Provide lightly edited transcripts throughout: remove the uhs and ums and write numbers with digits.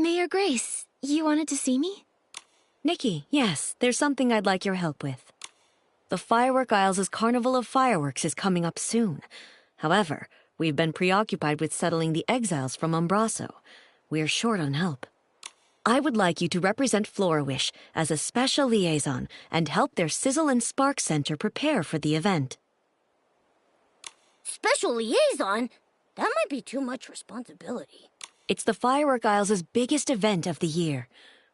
Mayor Grace, you wanted to see me? Nikki, yes, there's something I'd like your help with. The Firework Isles' Carnival of Fireworks is coming up soon. However, we've been preoccupied with settling the exiles from Umbraso. We're short on help. I would like you to represent Florawish as a special liaison and help their Sizzle and Spark Center prepare for the event. Special liaison? That might be too much responsibility. It's the Firework Isles' biggest event of the year.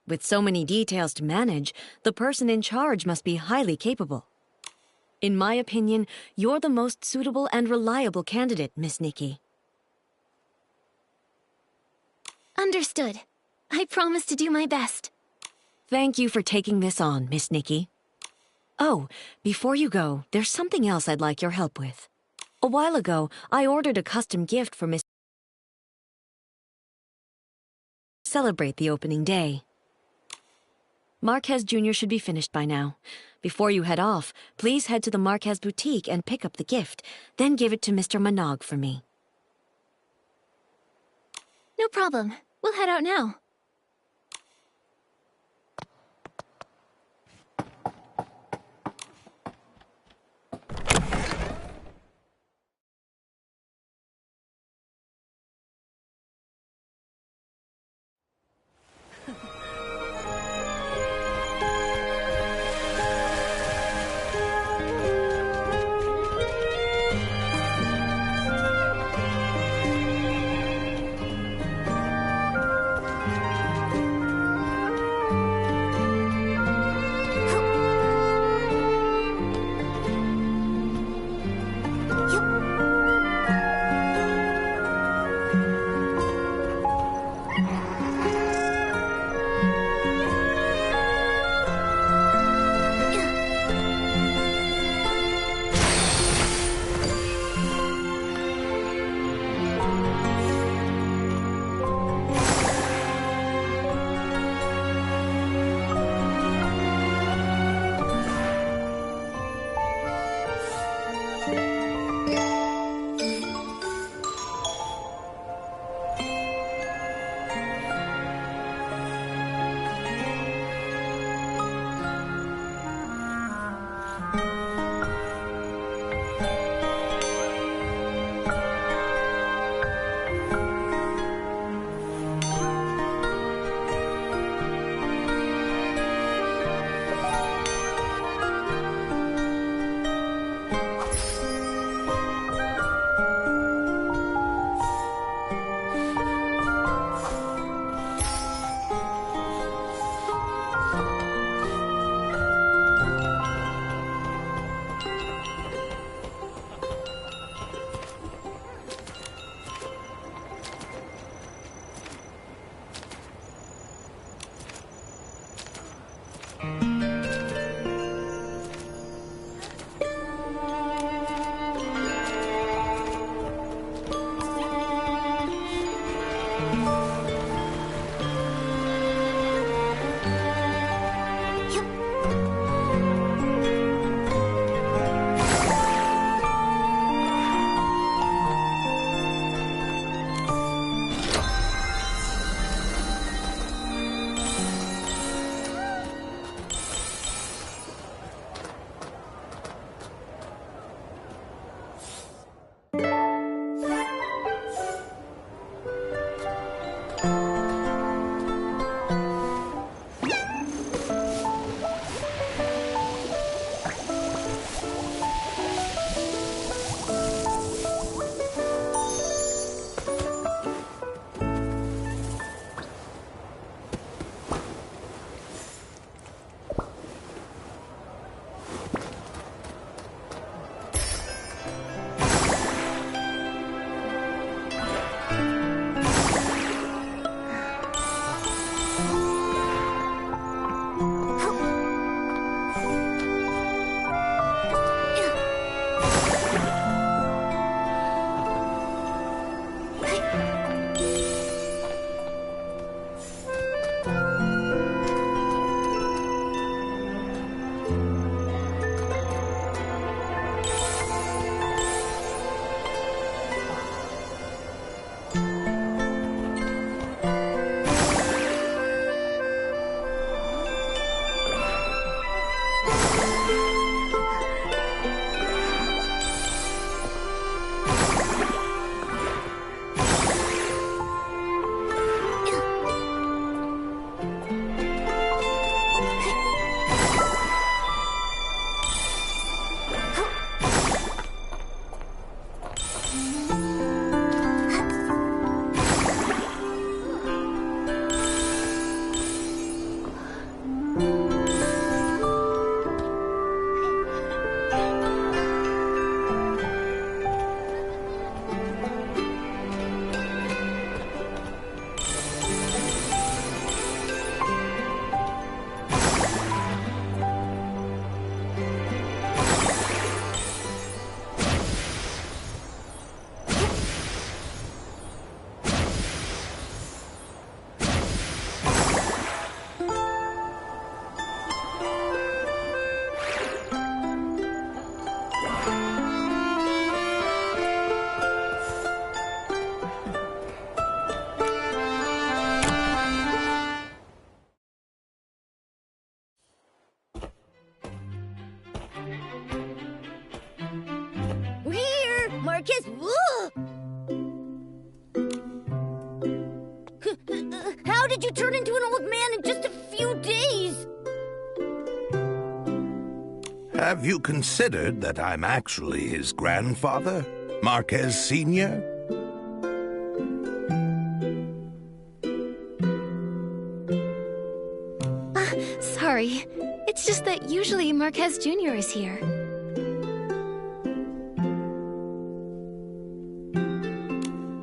With so many details to manage, the person in charge must be highly capable. In my opinion, you're the most suitable and reliable candidate, Miss Nikki. Understood. I promise to do my best. Thank you for taking this on, Miss Nikki. Oh, before you go, there's something else I'd like your help with. A while ago, I ordered a custom gift for Miss celebrate the opening day. Marquez Jr. should be finished by now. Before you head off, please head to the Marquez boutique and pick up the gift, then give it to Mr. Manaug for me. No problem. We'll head out now. Marcus. How did you turn into an old man in just a few days? Have you considered that I'm actually his grandfather, Marquez Sr.? Sorry. It's just that usually Marquez Jr. is here.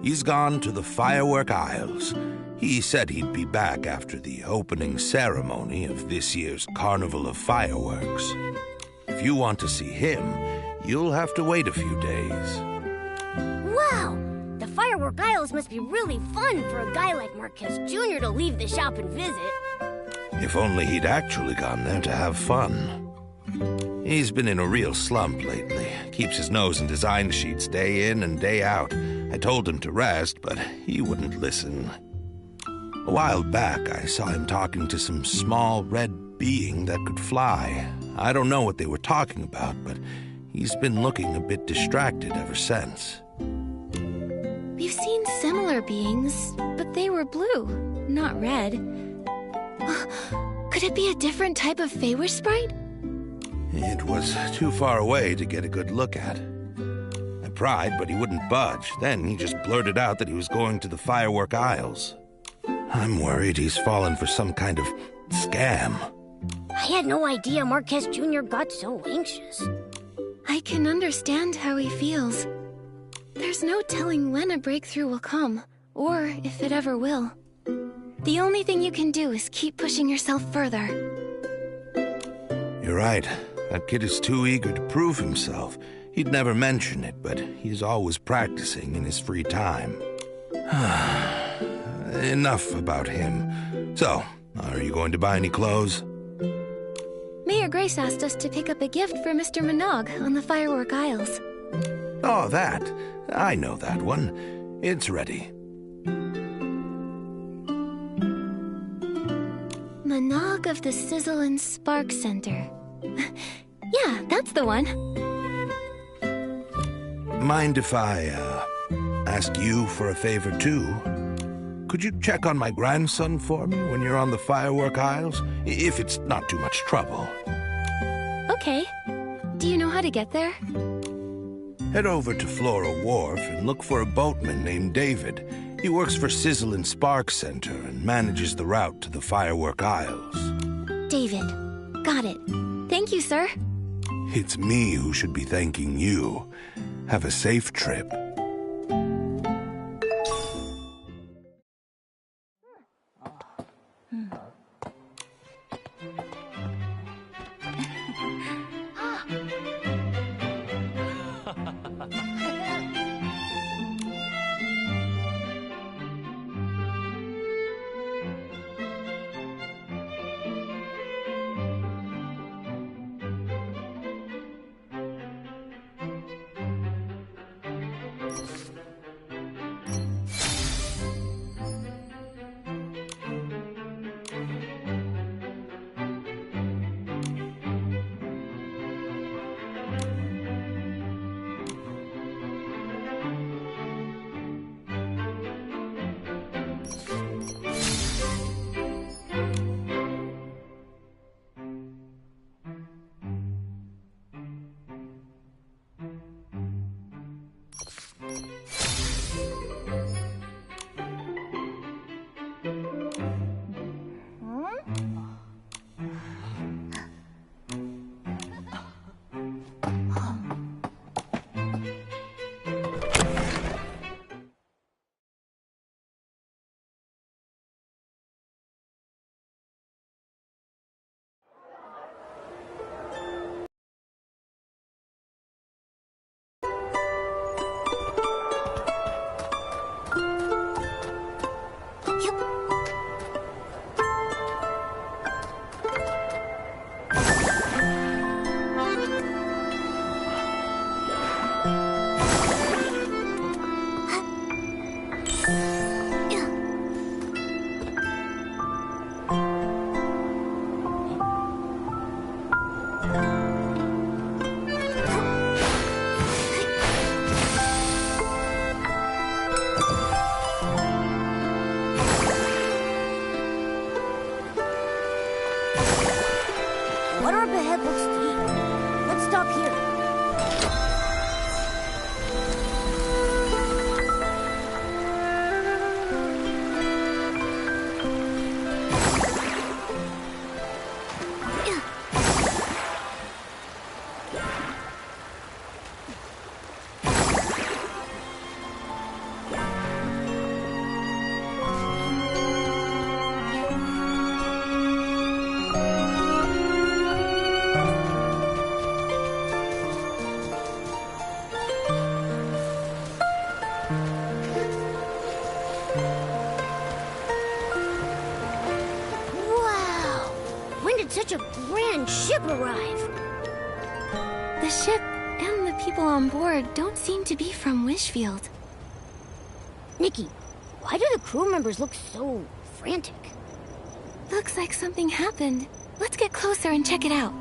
He's gone to the Firework Isles. He said he'd be back after the opening ceremony of this year's Carnival of Fireworks. If you want to see him, you'll have to wait a few days. Wow! The Firework Isles must be really fun for a guy like Marquez Jr. to leave the shop and visit. If only he'd actually gone there to have fun. He's been in a real slump lately. Keeps his nose in design sheets day in and day out. I told him to rest, but he wouldn't listen. A while back, I saw him talking to some small red being that could fly. I don't know what they were talking about, but he's been looking a bit distracted ever since. We've seen similar beings, but they were blue, not red. Could it be a different type of Feywish sprite? It was too far away to get a good look at. I pried, but he wouldn't budge. Then he just blurted out that he was going to the Firework Isles. I'm worried he's fallen for some kind of scam. I had no idea Marquez Jr. got so anxious. I can understand how he feels. There's no telling when a breakthrough will come, or if it ever will. The only thing you can do is keep pushing yourself further. You're right. That kid is too eager to prove himself. He'd never mention it, but he's always practicing in his free time. Enough about him. So, are you going to buy any clothes? Mayor Grace asked us to pick up a gift for Mr. Minogue on the Firework Isles. Oh, that. I know that one. It's ready. Minogue of the Sizzle and Spark Center. Yeah, that's the one. Mind if I, ask you for a favor, too? Could you check on my grandson for me when you're on the Firework Isles? If it's not too much trouble. Okay. Do you know how to get there? Head over to Flora Wharf and look for a boatman named David. He works for Sizzle and Spark Center and manages the route to the Firework Isles. David. Got it. Thank you, sir. It's me who should be thanking you. Have a safe trip. such a grand ship arrive. The ship and the people on board don't seem to be from Wishfield. Nikki, why do the crew members look so frantic? Looks like something happened. Let's get closer and check it out.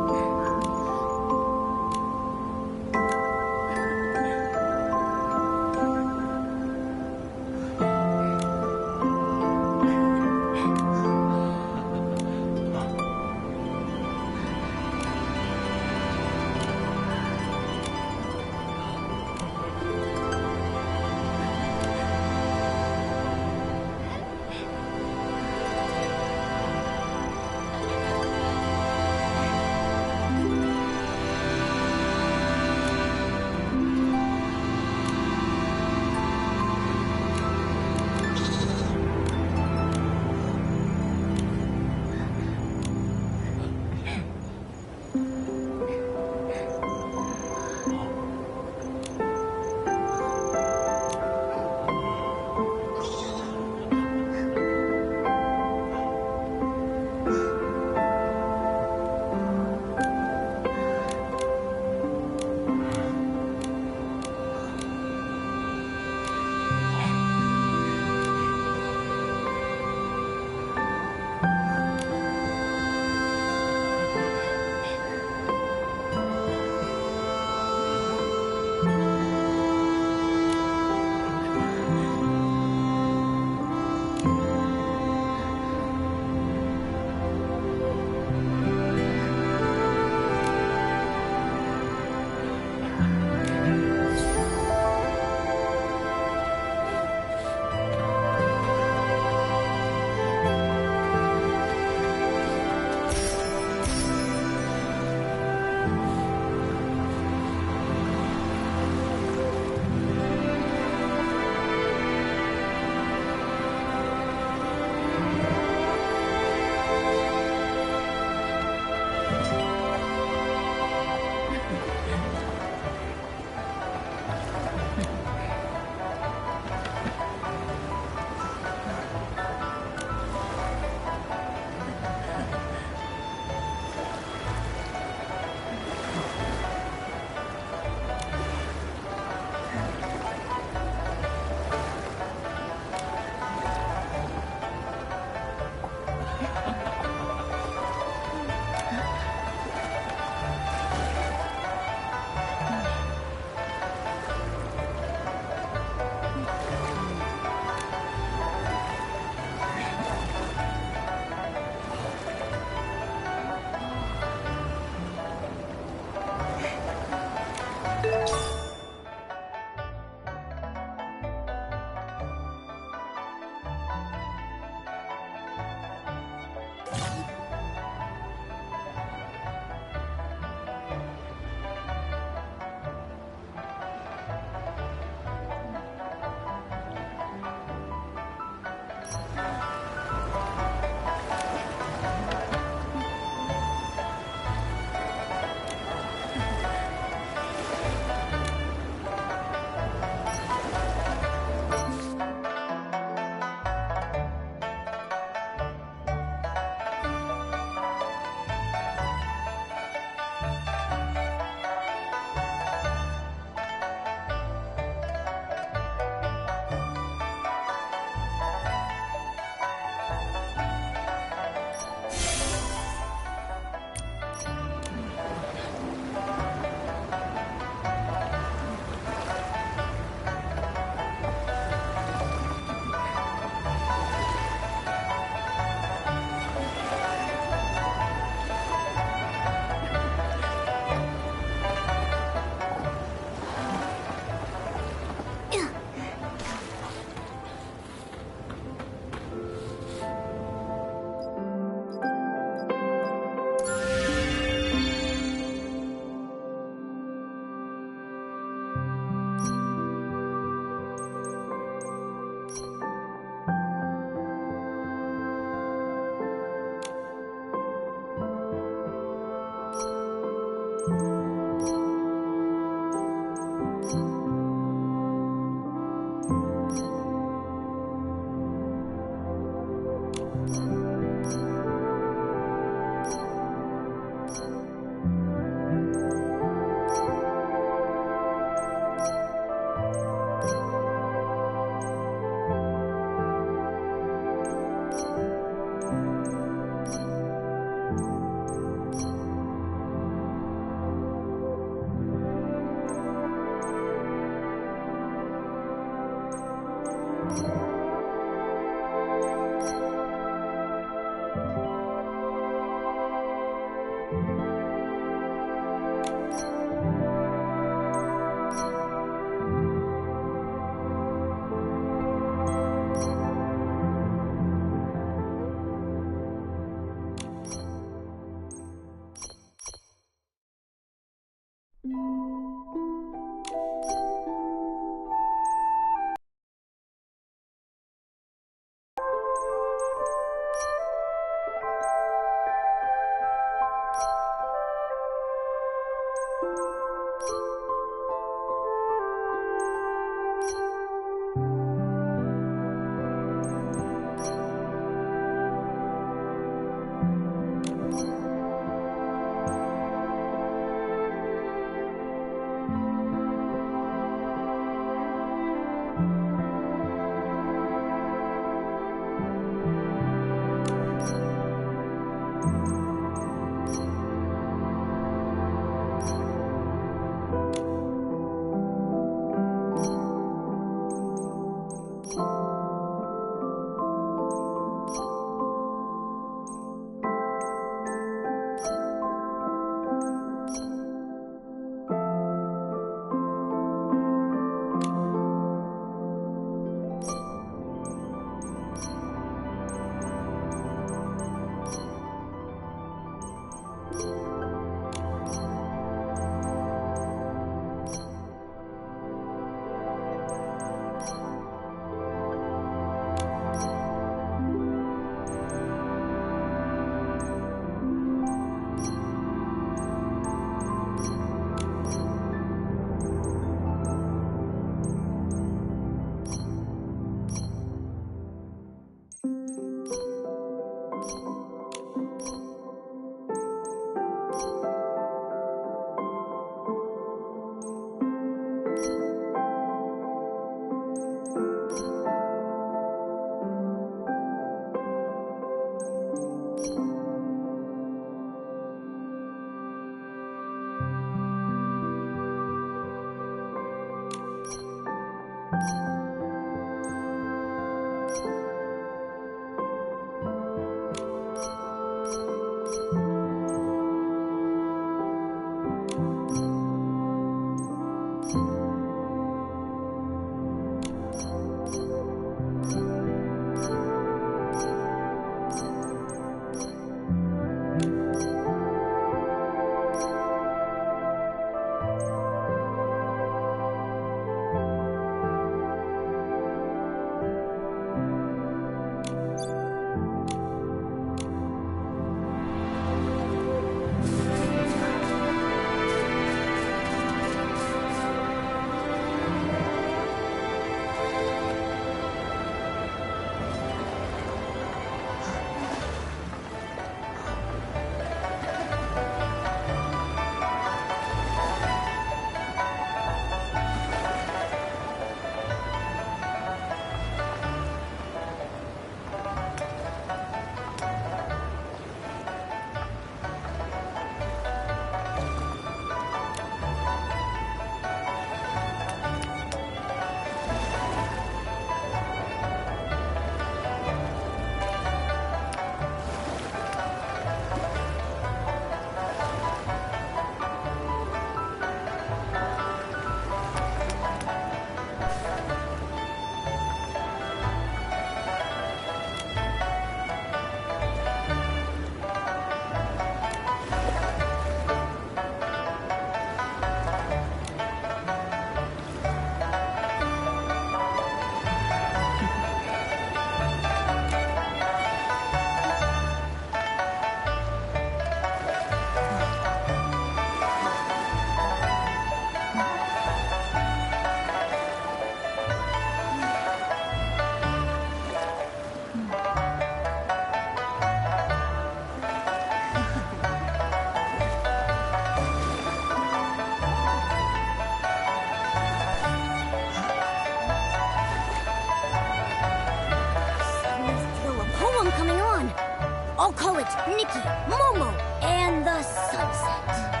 I'll call it Nikki, Momo, and the Sunset.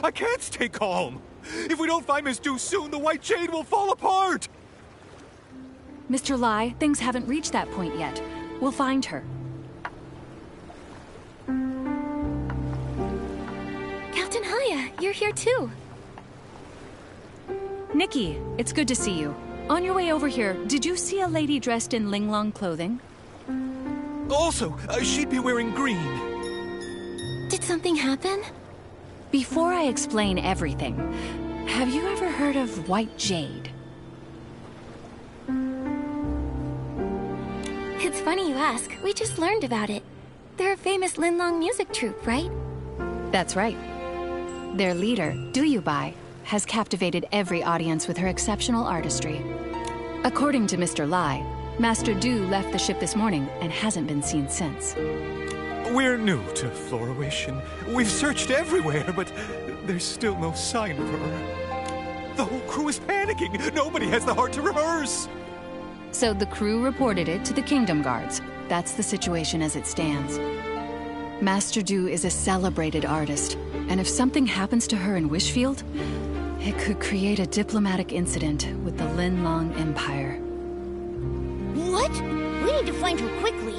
I can't stay calm. If we don't find Miss Dew soon, the White Jade will fall apart. Mr. Lai, things haven't reached that point yet. We'll find her. Captain Haya, you're here too. Nikki, it's good to see you. On your way over here, did you see a lady dressed in Linglong clothing? Also, she'd be wearing green. Did something happen? Before I explain everything, have you ever heard of White Jade? It's funny you ask. We just learned about it. They're a famous Linlong music troupe, right? That's right. Their leader, Duyubai, has captivated every audience with her exceptional artistry. According to Mr. Lai, Master Du left the ship this morning and hasn't been seen since. We're new to Flora-Wish, and we've searched everywhere, but there's still no sign of her. The whole crew is panicking. Nobody has the heart to rehearse. So the crew reported it to the Kingdom Guards. That's the situation as it stands. Master Du is a celebrated artist, and if something happens to her in Wishfield, it could create a diplomatic incident with the Linlong Empire. What? We need to find her quickly.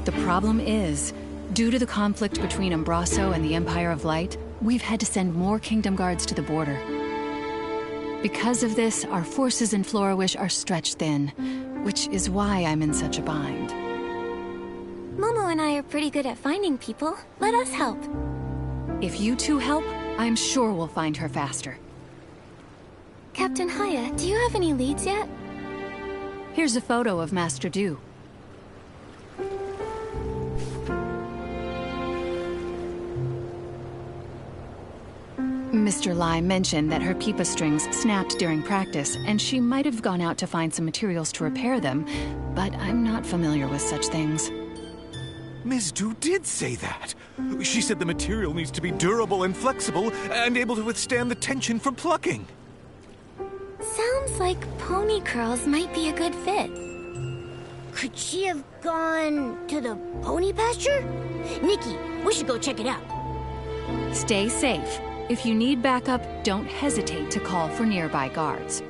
The problem is, due to the conflict between Umbraso and the Empire of Light, we've had to send more Kingdom Guards to the border. Because of this, our forces in Flora-Wish are stretched thin, which is why I'm in such a bind. Momo and I are pretty good at finding people. Let us help. If you two help, I'm sure we'll find her faster. Captain Haya, do you have any leads yet? Here's a photo of Master Du. Mr. Lai mentioned that her pipa strings snapped during practice, and she might have gone out to find some materials to repair them, but I'm not familiar with such things. Ms. Du did say that. She said the material needs to be durable and flexible and able to withstand the tension from plucking. Sounds like pony curls might be a good fit. Could she have gone to the pony pasture? Nikki, we should go check it out. Stay safe. If you need backup, don't hesitate to call for nearby guards.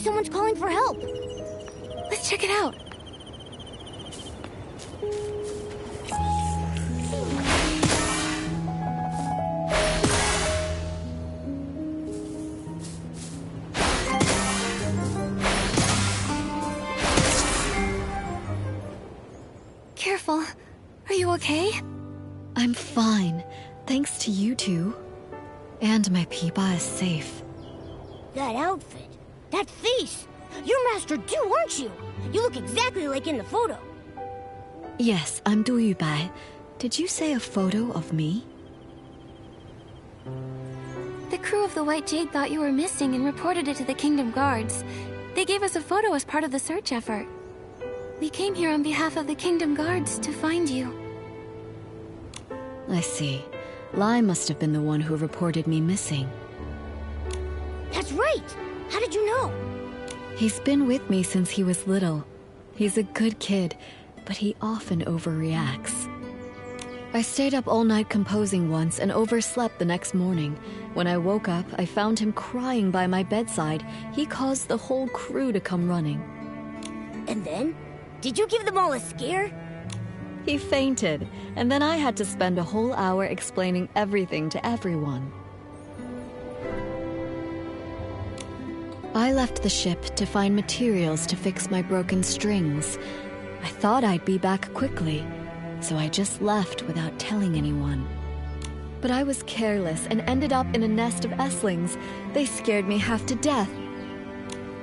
someone's calling for help. Let's check it out. Careful. Are you okay? I'm fine, thanks to you two. And my Peepa is safe. That outfit, that face. You're Master Du, aren't you? You look exactly like in the photo. Yes, I'm Du Yubai. Did you say a photo of me? The crew of the White Jade thought you were missing and reported it to the Kingdom Guards. They gave us a photo as part of the search effort. We came here on behalf of the Kingdom Guards to find you. I see. Lai must have been the one who reported me missing. That's right. How did you know? He's been with me since he was little. He's a good kid, but he often overreacts. I stayed up all night composing once and overslept the next morning. When I woke up, I found him crying by my bedside. He caused the whole crew to come running. And then? Did you give them all a scare? He fainted, and then I had to spend a whole hour explaining everything to everyone. I left the ship to find materials to fix my broken strings. I thought I'd be back quickly, so I just left without telling anyone. But I was careless and ended up in a nest of Esslings. They scared me half to death.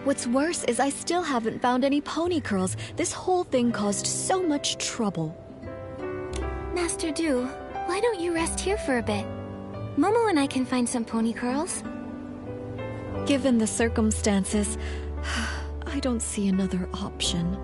What's worse is I still haven't found any pony curls. This whole thing caused so much trouble. Master Du, why don't you rest here for a bit? Momo and I can find some pony curls. Given the circumstances, I don't see another option.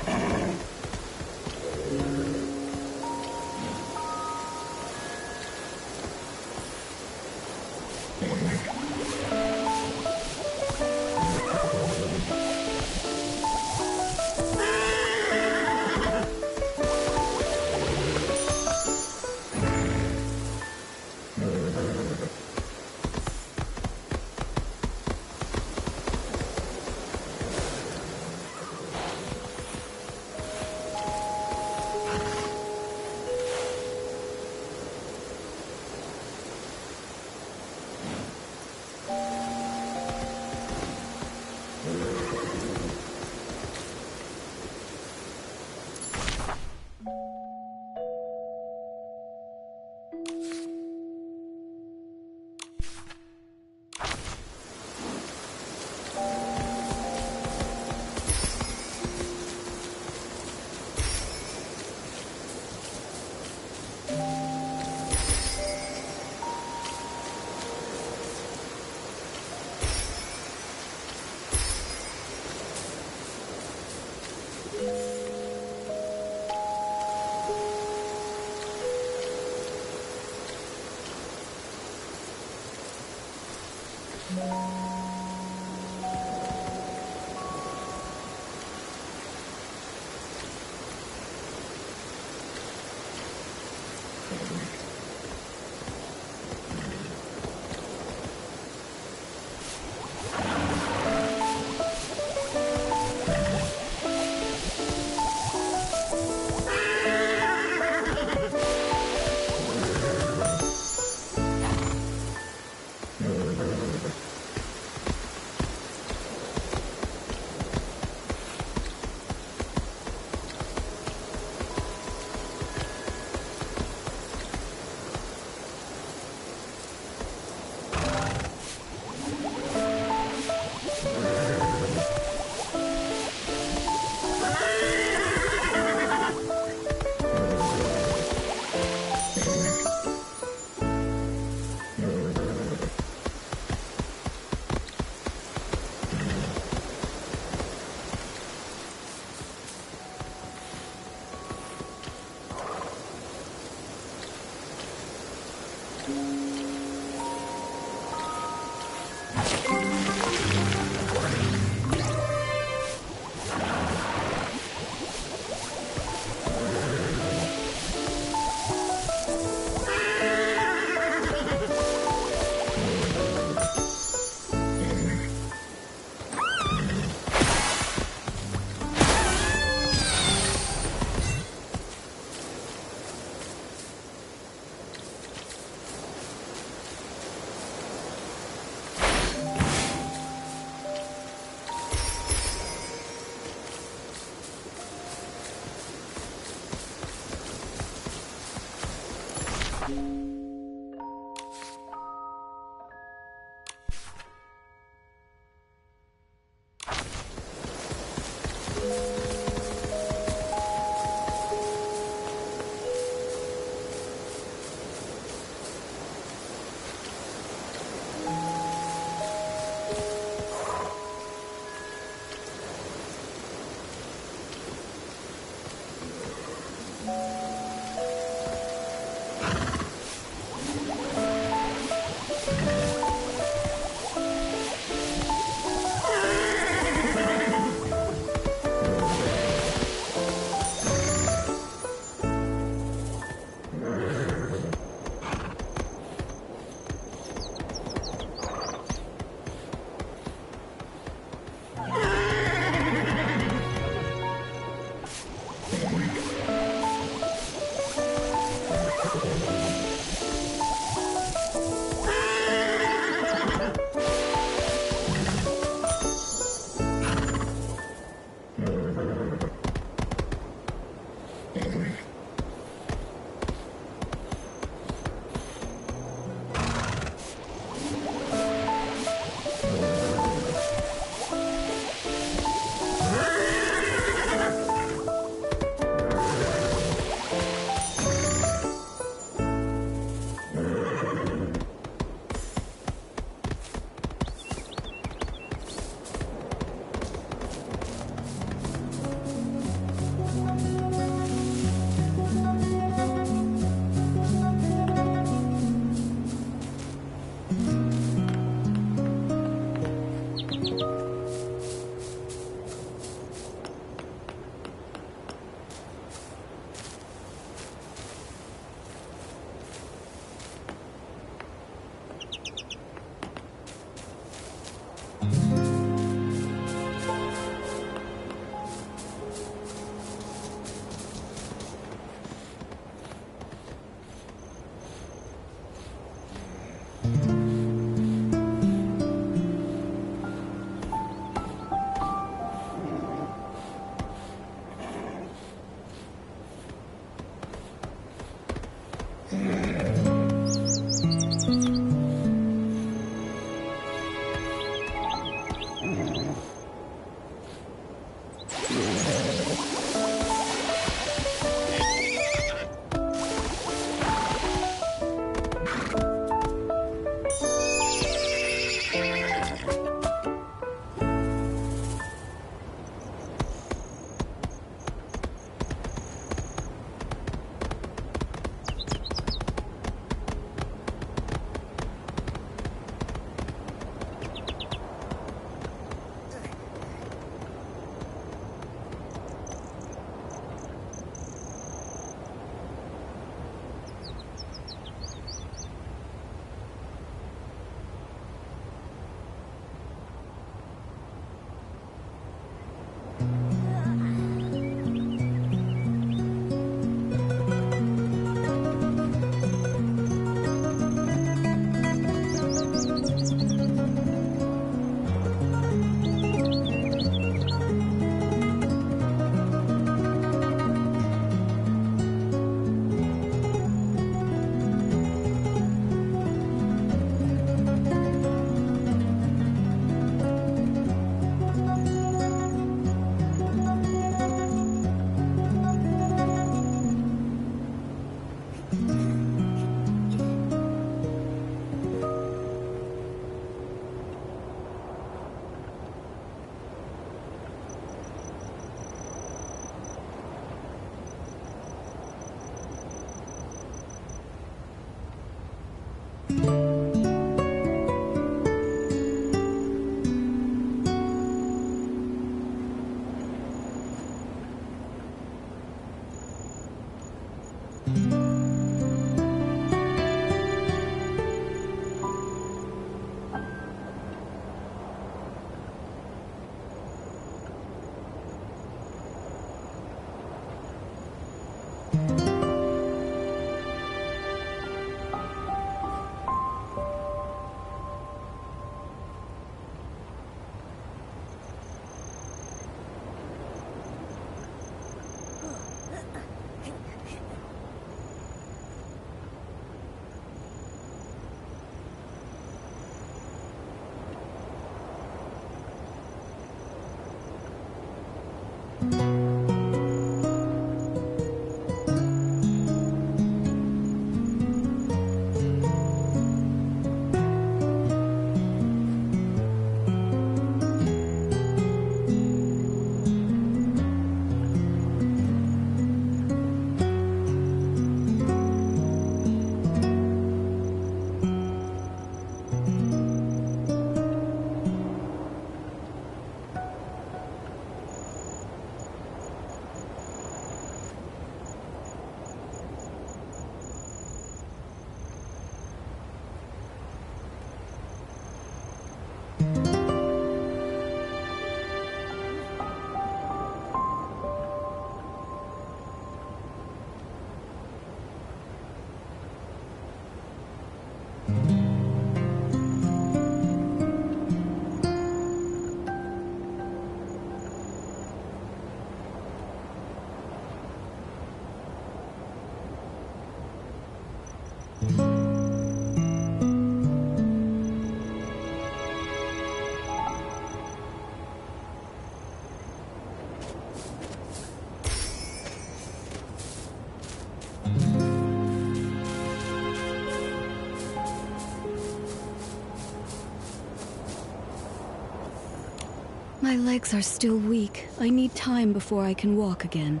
My legs are still weak. I need time before I can walk again.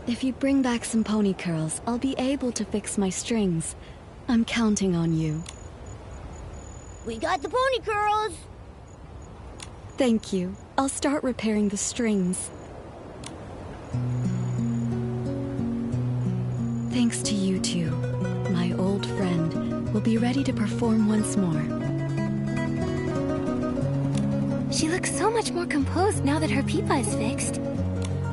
If you bring back some pony curls, I'll be able to fix my strings. I'm counting on you. We got the pony curls! Thank you. I'll start repairing the strings. Thanks to you two, my old friend will be ready to perform once more. She looks so much more composed now that her peepa is fixed.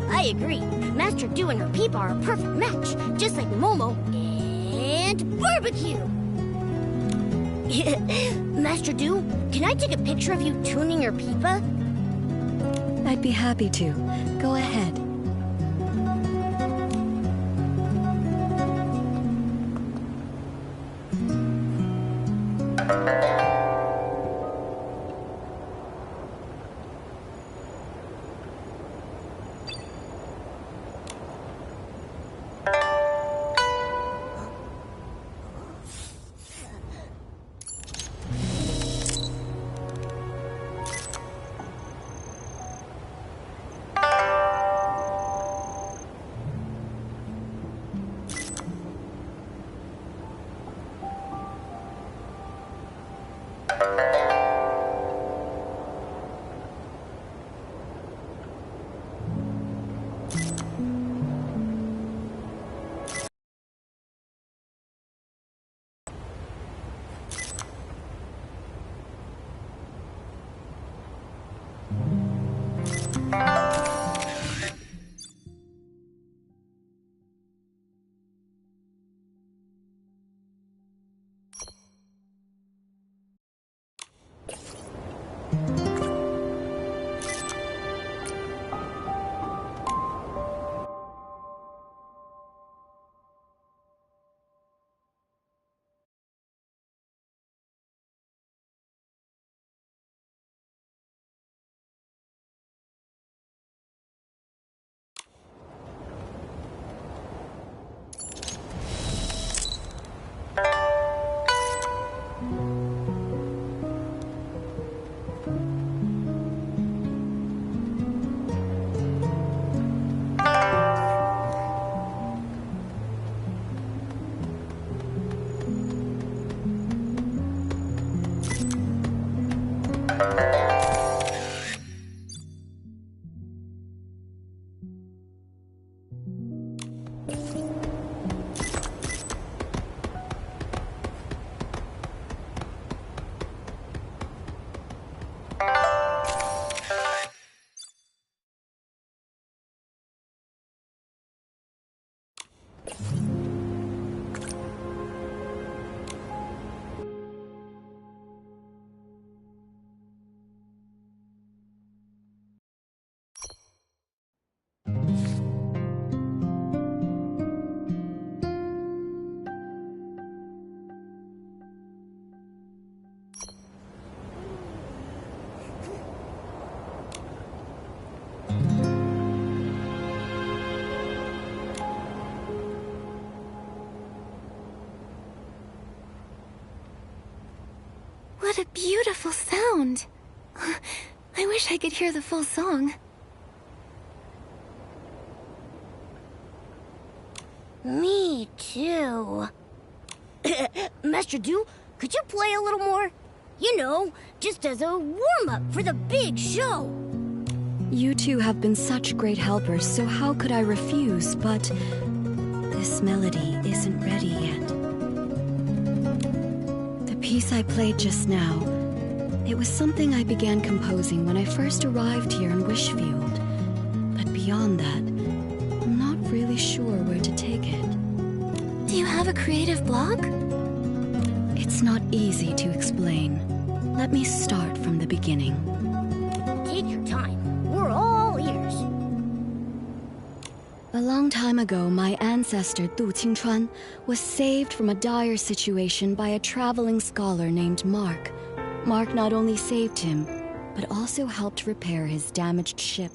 I agree. Master Do and her peepa are a perfect match, just like Momo and Barbecue. Master Do, can I take a picture of you tuning your peepa? I'd be happy to. Go ahead. What a beautiful sound. I wish I could hear the full song. Me too. Master Du, could you play a little more? You know, just as a warm-up for the big show. You two have been such great helpers, so how could I refuse? But this melody isn't ready yet. The piece I played just now, it was something I began composing when I first arrived here in Wishfield. But beyond that, I'm not really sure where to take it. Do you have a creative block? It's not easy to explain. Let me start from the beginning. Take your time. We're all ears. A long time ago, my ancestor Du Qingchuan was saved from a dire situation by a traveling scholar named Mark. Mark not only saved him, but also helped repair his damaged ship.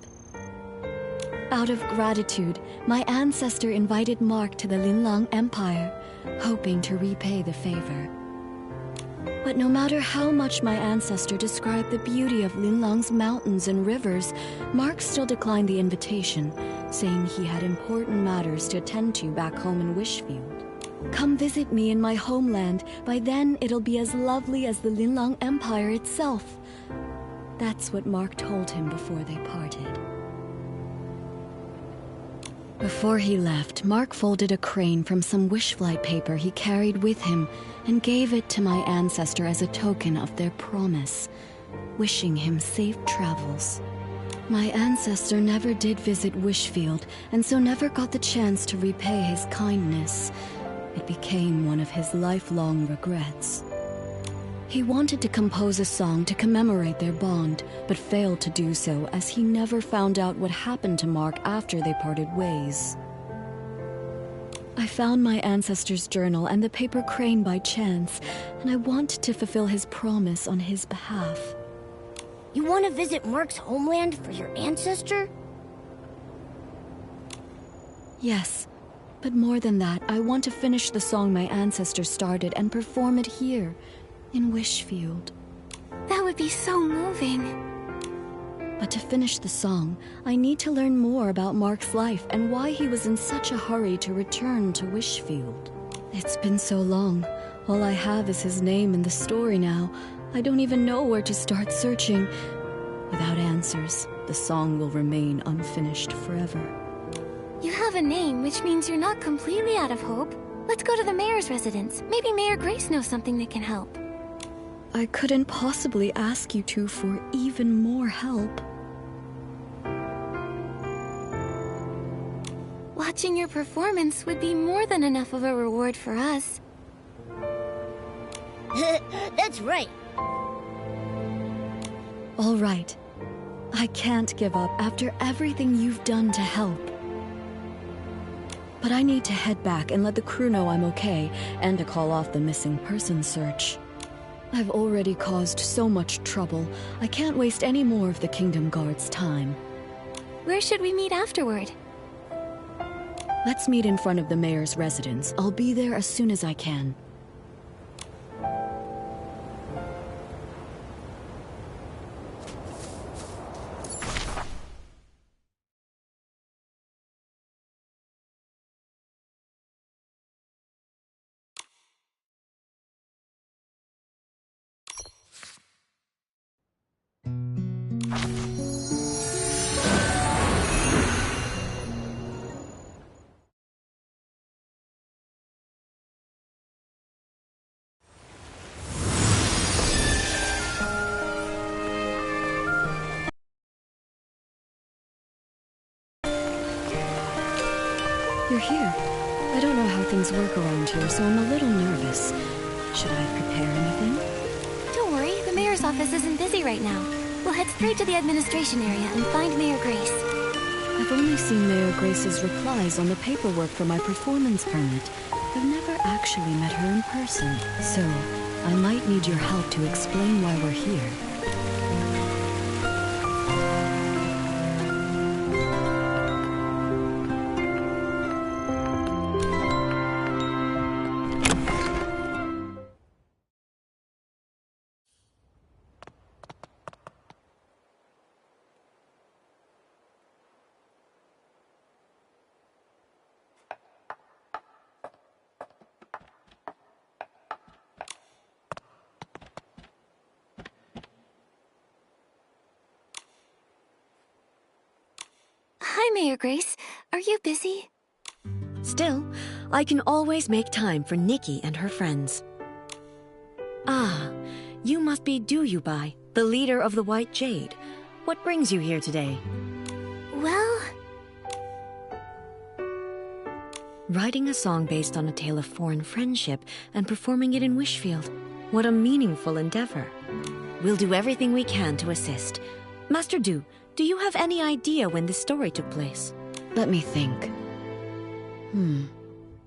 Out of gratitude, my ancestor invited Mark to the Linlang Empire, hoping to repay the favor. But no matter how much my ancestor described the beauty of Linlang's mountains and rivers, Mark still declined the invitation, saying he had important matters to attend to back home in Wishfield. Come visit me in my homeland. By then, it'll be as lovely as the Linlang Empire itself. That's what Mark told him before they parted. Before he left, Mark folded a crane from some wishflight paper he carried with him and gave it to my ancestor as a token of their promise, wishing him safe travels. My ancestor never did visit Wishfield, and so never got the chance to repay his kindness. It became one of his lifelong regrets. He wanted to compose a song to commemorate their bond, but failed to do so as he never found out what happened to Mark after they parted ways. I found my ancestor's journal and the paper crane by chance, and I wanted to fulfill his promise on his behalf. You want to visit Mark's homeland for your ancestor? Yes, but more than that, I want to finish the song my ancestor started and perform it here, in Wishfield. That would be so moving. But to finish the song, I need to learn more about Mark's life and why he was in such a hurry to return to Wishfield. It's been so long. All I have is his name and the story now. I don't even know where to start searching. Without answers, the song will remain unfinished forever. You have a name, which means you're not completely out of hope. Let's go to the mayor's residence. Maybe Mayor Grace knows something that can help. I couldn't possibly ask you two for even more help. Watching your performance would be more than enough of a reward for us. That's right. All right. I can't give up after everything you've done to help. But I need to head back and let the crew know I'm okay, and to call off the missing person search. I've already caused so much trouble. I can't waste any more of the Kingdom Guard's time. Where should we meet afterward? Let's meet in front of the mayor's residence. I'll be there as soon as I can. You're here. I'd things work around here, so I'm a little nervous. Should I prepare anything? Don't worry, the mayor's office isn't busy right now. We'll head straight to the administration area and find Mayor Grace. I've only seen Mayor Grace's replies on the paperwork for my performance permit. I've never actually met her in person, so I might need your help to explain why we're here. Hi, Mayor Grace. Are you busy? Still, I can always make time for Nikki and her friends. Ah, you must be Duyubai, the leader of the White Jade. What brings you here today? Well... Writing a song based on a tale of foreign friendship and performing it in Wishfield. What a meaningful endeavor. We'll do everything we can to assist. Master Du, do you have any idea when this story took place? Let me think.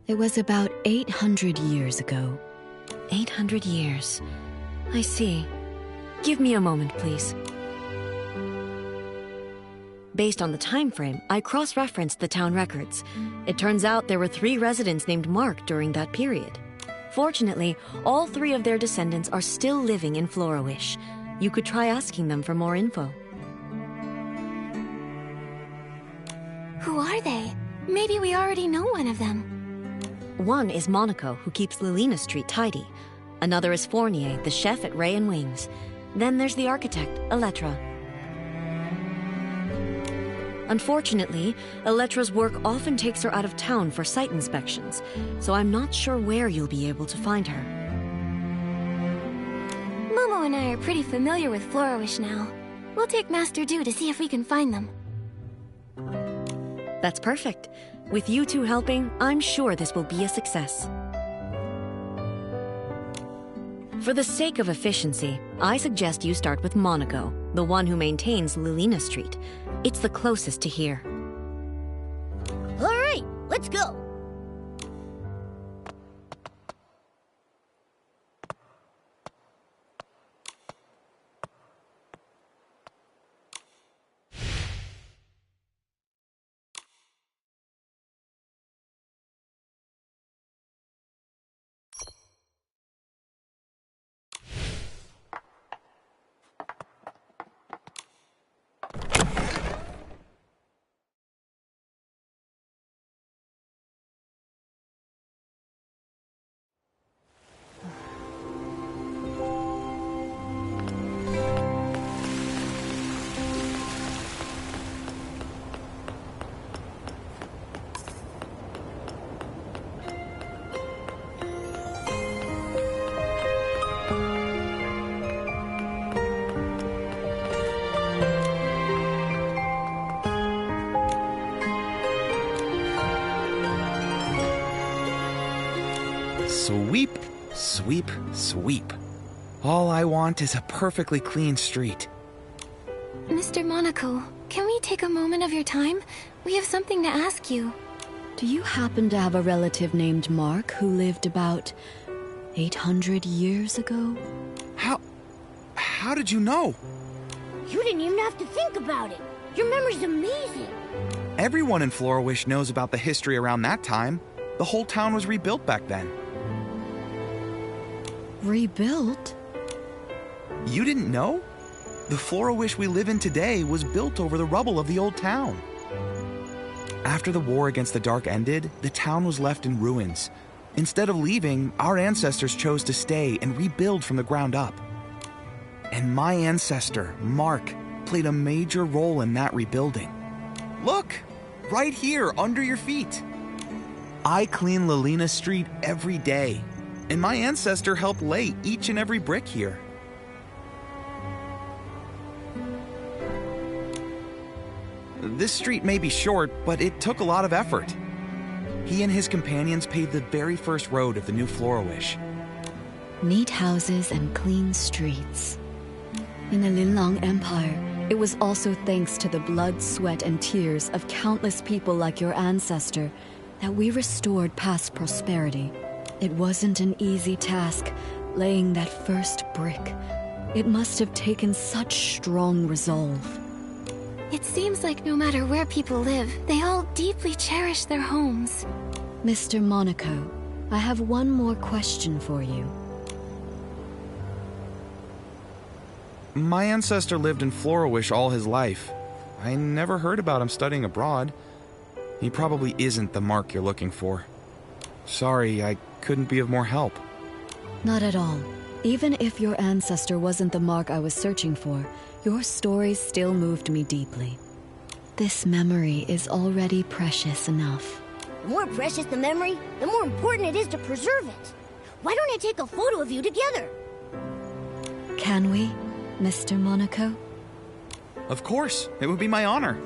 It was about 800 years ago. 800 years. I see. Give me a moment, please. Based on the time frame, I cross-referenced the town records. It turns out there were 3 residents named Mark during that period. Fortunately, all 3 of their descendants are still living in Florawish. You could try asking them for more info. Who are they? Maybe we already know one of them. One is Monaco, who keeps Lilina Street tidy. Another is Fournier, the chef at Ray and Wings. Then there's the architect, Elettra. Unfortunately, Elettra's work often takes her out of town for site inspections, so I'm not sure where you'll be able to find her. Momo and I are pretty familiar with Florawish now. We'll take Master Du to see if we can find them. That's perfect. With you two helping, I'm sure this will be a success. For the sake of efficiency, I suggest you start with Monaco, the one who maintains Lilina Street. It's the closest to here. All right, let's go. Sweep, sweep, sweep. All I want is a perfectly clean street. Mr. Monaco, can we take a moment of your time? We have something to ask you. Do you happen to have a relative named Mark who lived about 800 years ago? How did you know? You didn't even have to think about it. Your memory's amazing. Everyone in Florawish knows about the history around that time. The whole town was rebuilt back then. Rebuilt? You didn't know? The Florawish we live in today was built over the rubble of the old town. After the war against the Dark ended, the town was left in ruins. Instead of leaving, our ancestors chose to stay and rebuild from the ground up. And my ancestor, Mark, played a major role in that rebuilding. Look! Right here, under your feet. I clean Lilina Street every day, and my ancestor helped lay each and every brick here. This street may be short, but it took a lot of effort. He and his companions paved the very first road of the new Flora-Wish. Neat houses and clean streets. In the Linlang Empire, it was also thanks to the blood, sweat, and tears of countless people like your ancestor that we restored past prosperity. It wasn't an easy task, laying that first brick. It must have taken such strong resolve. It seems like no matter where people live, they all deeply cherish their homes. Mr. Monaco, I have one more question for you. My ancestor lived in Flora-Wish all his life. I never heard about him studying abroad. He probably isn't the mark you're looking for. Sorry, I couldn't be of more help. Not at all. Even if your ancestor wasn't the mark I was searching for, your stories still moved me deeply. This memory is already precious enough. The more precious the memory, the more important it is to preserve it. Why don't I take a photo of you together? Can we, Mr. Monaco? Of course, it would be my honor.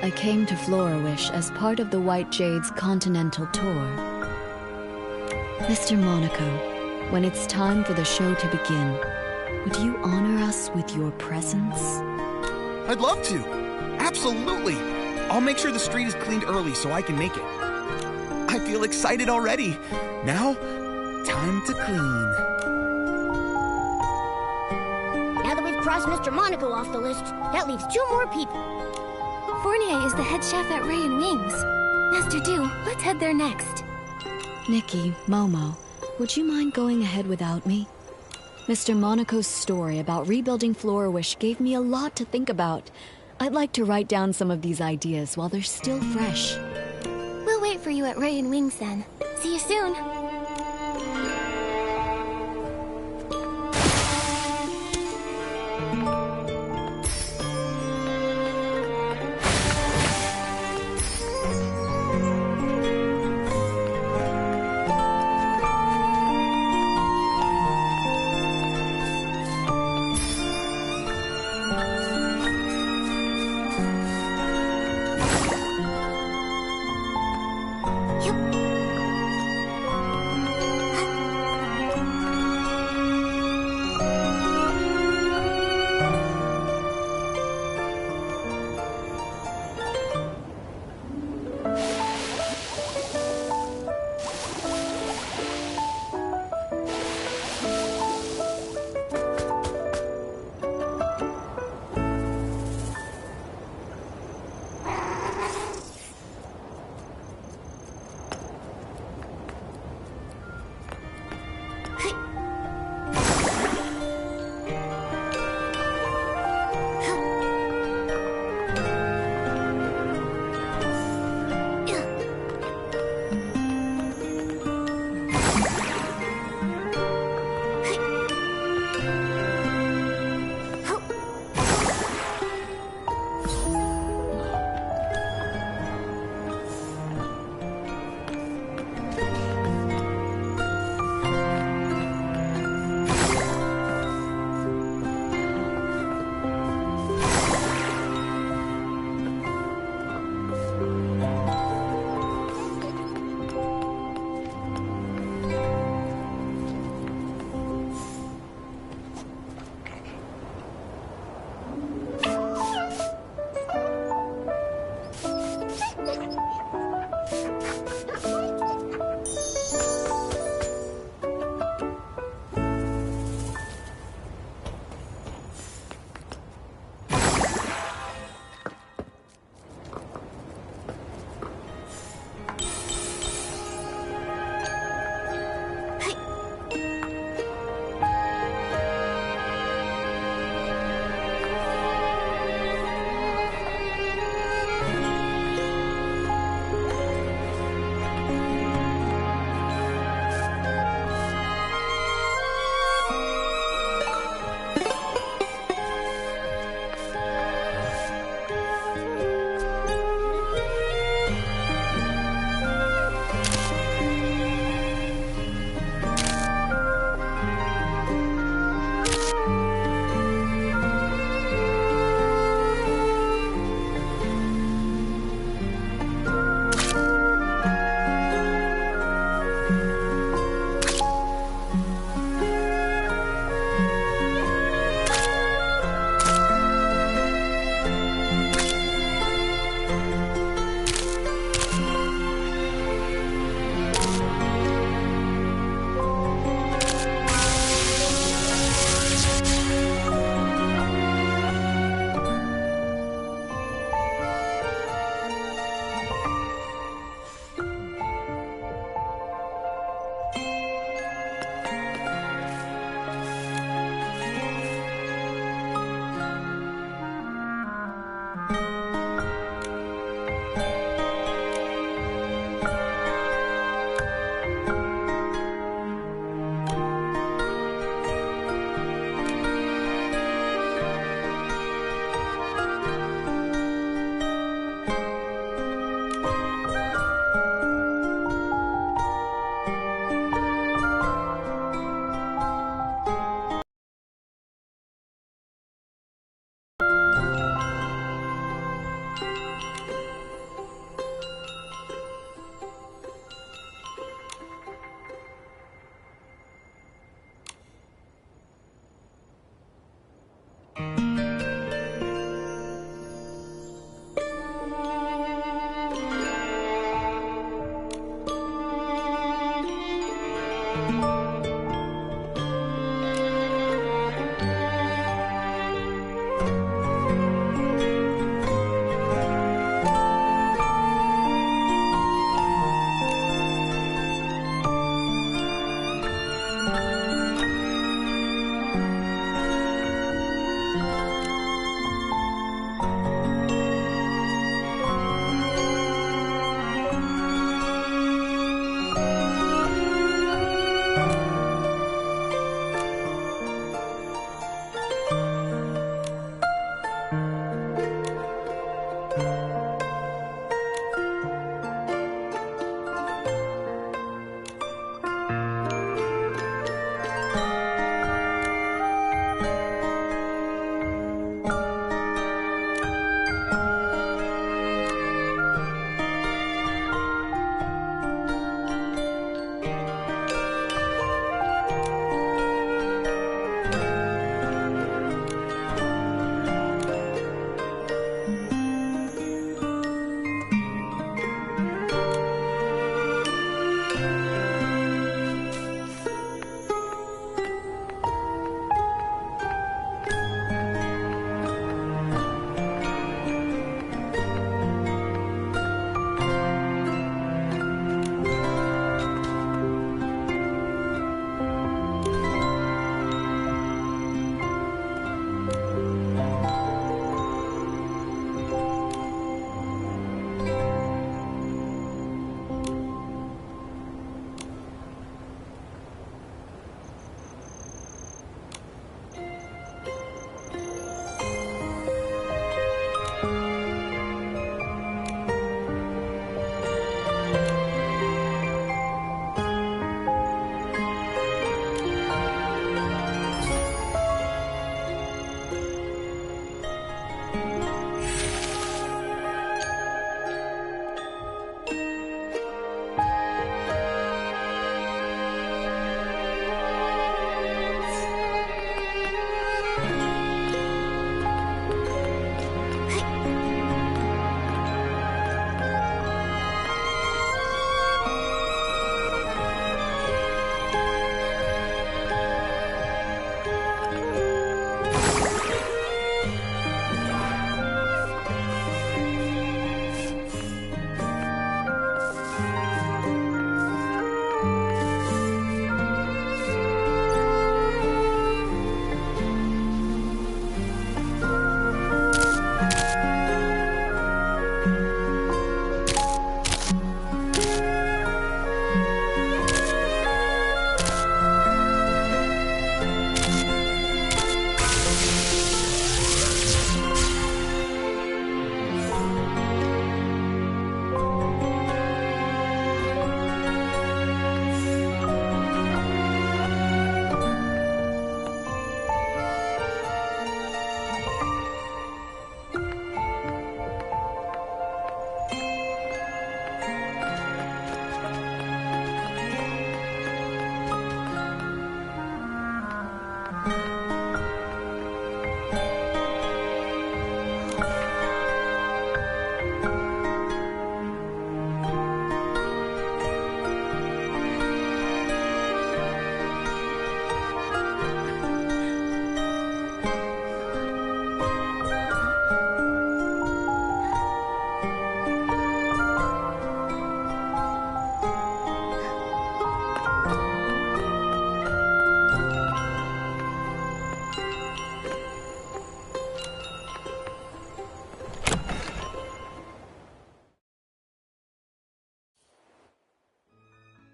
I came to Flora-Wish as part of the White Jade's continental tour. Mr. Monaco, when it's time for the show to begin, would you honor us with your presence? I'd love to. Absolutely. I'll make sure the street is cleaned early so I can make it. I feel excited already. Now, time to clean. cross Mr. Monaco off the list. That leaves 2 more people. Fournier is the head chef at Ray and Wings. Master Du, let's head there next. Nikki, Momo, would you mind going ahead without me? Mr. Monaco's story about rebuilding Florawish gave me a lot to think about. I'd like to write down some of these ideas while they're still fresh. We'll wait for you at Ray and Wings then. See you soon.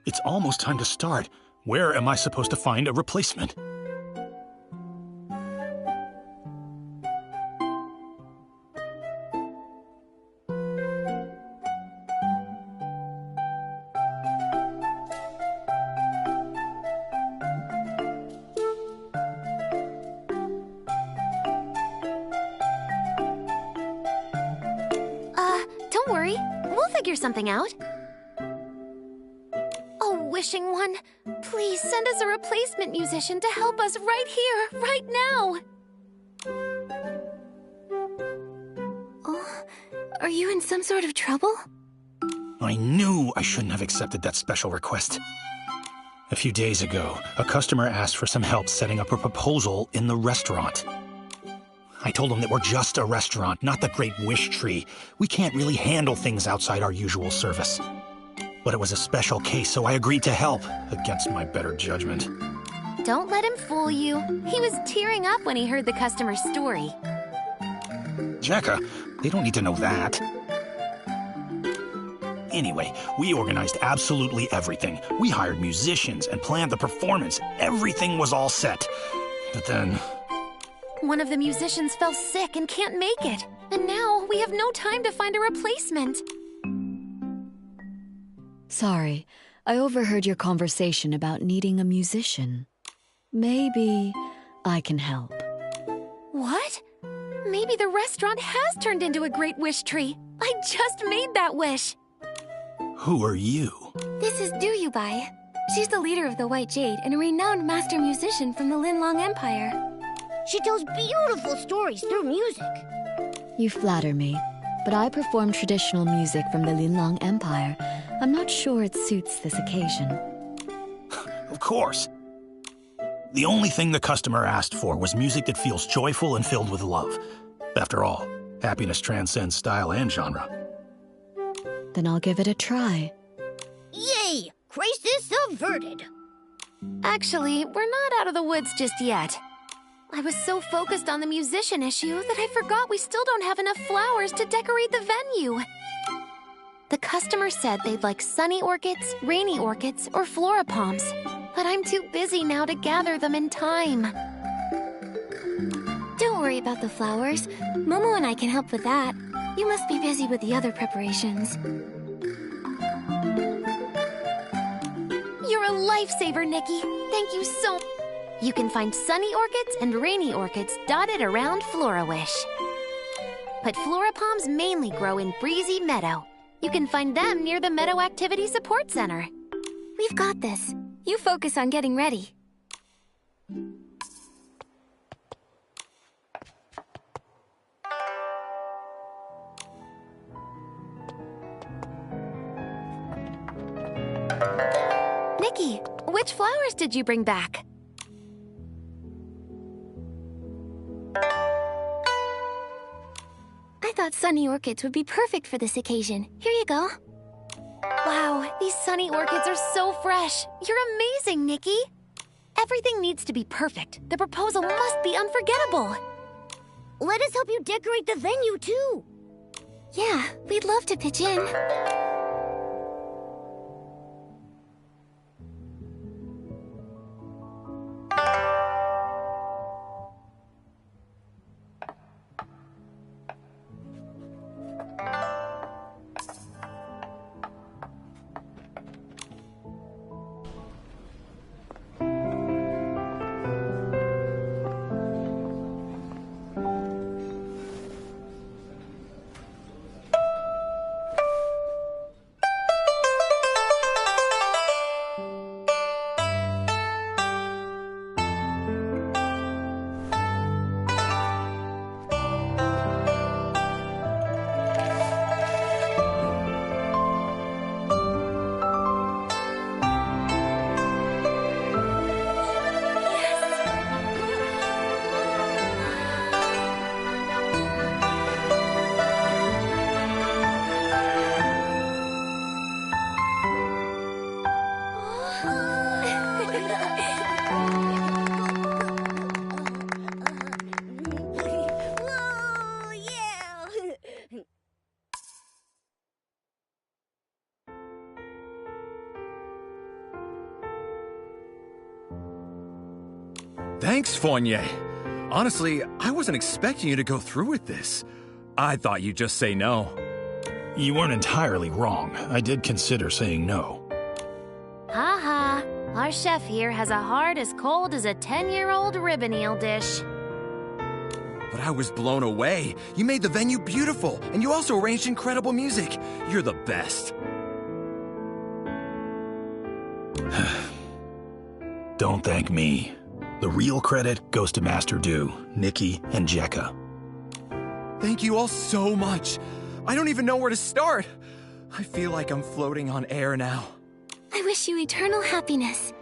It's almost time to start. Where am I supposed to find a replacement? Don't worry. We'll figure something out. Oh, Wishing One, please send us a replacement musician to help us right here, right now. Oh, are you in some sort of trouble? I knew I shouldn't have accepted that special request. A few days ago, a customer asked for some help setting up a proposal in the restaurant. I told him that we're just a restaurant, not the Great Wish Tree. We can't really handle things outside our usual service. But it was a special case, so I agreed to help, against my better judgment. Don't let him fool you. He was tearing up when he heard the customer's story. Jacka, they don't need to know that. Anyway, we organized absolutely everything. We hired musicians and planned the performance. Everything was all set. But then... one of the musicians fell sick and can't make it. And now we have no time to find a replacement. Sorry, I overheard your conversation about needing a musician. Maybe I can help. What? Maybe the restaurant has turned into a Great Wish Tree. I just made that wish. Who are you? This is Duyubai. She's the leader of the White Jade and a renowned master musician from the Linlong Empire. She tells beautiful stories through music. You flatter me, but I perform traditional music from the Linlong Empire. I'm not sure it suits this occasion. Of course. The only thing the customer asked for was music that feels joyful and filled with love. After all, happiness transcends style and genre. Then I'll give it a try. Yay! Crisis averted. Actually, we're not out of the woods just yet. I was so focused on the musician issue that I forgot we still don't have enough flowers to decorate the venue. The customer said they'd like sunny orchids, rainy orchids, or florapalms, but I'm too busy now to gather them in time. Don't worry about the flowers. Momo and I can help with that. You must be busy with the other preparations. You're a lifesaver, Nikki. Thank you so much. You can find sunny orchids and rainy orchids dotted around Florawish. But florapalms mainly grow in Breezy Meadow. You can find them near the Meadow Activity Support Center. We've got this. You focus on getting ready. Nikki, which flowers did you bring back? I thought sunny orchids would be perfect for this occasion. Here you go. Wow, these sunny orchids are so fresh. You're amazing, Nikki. Everything needs to be perfect. The proposal must be unforgettable. Let us help you decorate the venue, too. Yeah, we'd love to pitch in. Thanks, Fournier. Honestly, I wasn't expecting you to go through with this. I thought you'd just say no. You weren't entirely wrong. I did consider saying no. Ha. Our chef here has a heart as cold as a 10-year-old ribbon eel dish. But I was blown away. You made the venue beautiful, and you also arranged incredible music. You're the best. Don't thank me. The real credit goes to Master Du, Nikki, and Jekka. Thank you all so much. I don't even know where to start. I feel like I'm floating on air now. I wish you eternal happiness.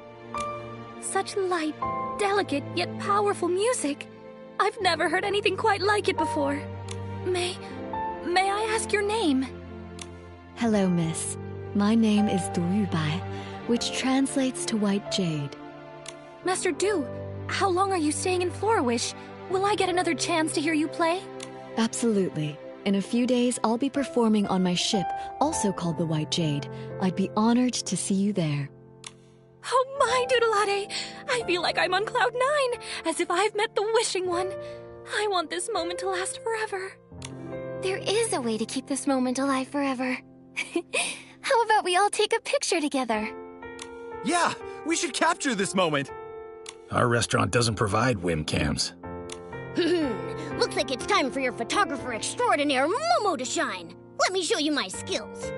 Such light, delicate, yet powerful music. I've never heard anything quite like it before. May I ask your name? Hello, miss. My name is Durubai, which translates to White Jade. Master Du, how long are you staying in Florawish? Will I get another chance to hear you play? Absolutely. In a few days, I'll be performing on my ship, also called the White Jade. I'd be honored to see you there. Oh my, Doodleade! I feel like I'm on Cloud 9, as if I've met the Wishing One. I want this moment to last forever. There is a way to keep this moment alive forever. How about we all take a picture together? Yeah, we should capture this moment. Our restaurant doesn't provide webcams. Looks like it's time for your photographer extraordinaire, Momo, to shine. Let me show you my skills.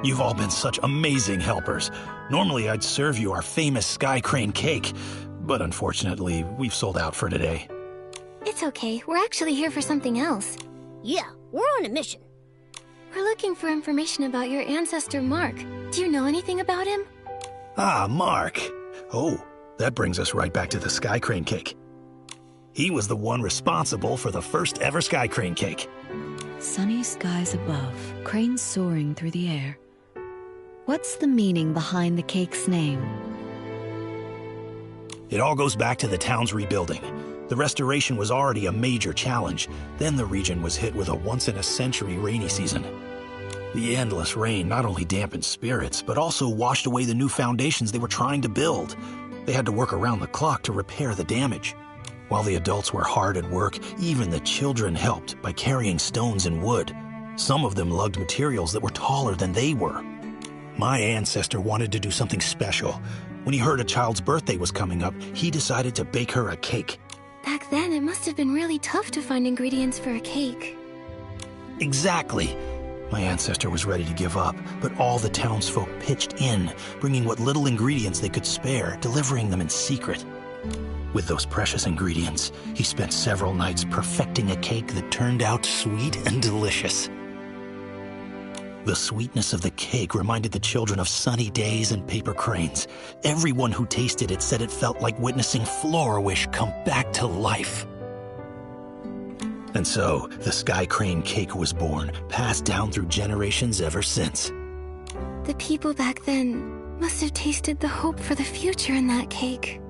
You've all been such amazing helpers. Normally, I'd serve you our famous Sky Crane cake, but unfortunately, we've sold out for today. It's okay. We're actually here for something else. Yeah, we're on a mission. We're looking for information about your ancestor, Mark. Do you know anything about him? Ah, Mark. Oh, that brings us right back to the Sky Crane cake. He was the one responsible for the first ever Sky Crane cake. Sunny skies above, cranes soaring through the air. What's the meaning behind the cake's name? It all goes back to the town's rebuilding. The restoration was already a major challenge. Then the region was hit with a once-in-a-century rainy season. The endless rain not only dampened spirits, but also washed away the new foundations they were trying to build. They had to work around the clock to repair the damage. While the adults were hard at work, even the children helped by carrying stones and wood. Some of them lugged materials that were taller than they were. My ancestor wanted to do something special. When he heard a child's birthday was coming up, he decided to bake her a cake. Back then, it must have been really tough to find ingredients for a cake. Exactly. My ancestor was ready to give up, but all the townsfolk pitched in, bringing what little ingredients they could spare, delivering them in secret. With those precious ingredients, he spent several nights perfecting a cake that turned out sweet and delicious. The sweetness of the cake reminded the children of sunny days and paper cranes. Everyone who tasted it said it felt like witnessing Florawish come back to life. And so, the Sky Crane cake was born, passed down through generations ever since. The people back then must have tasted the hope for the future in that cake.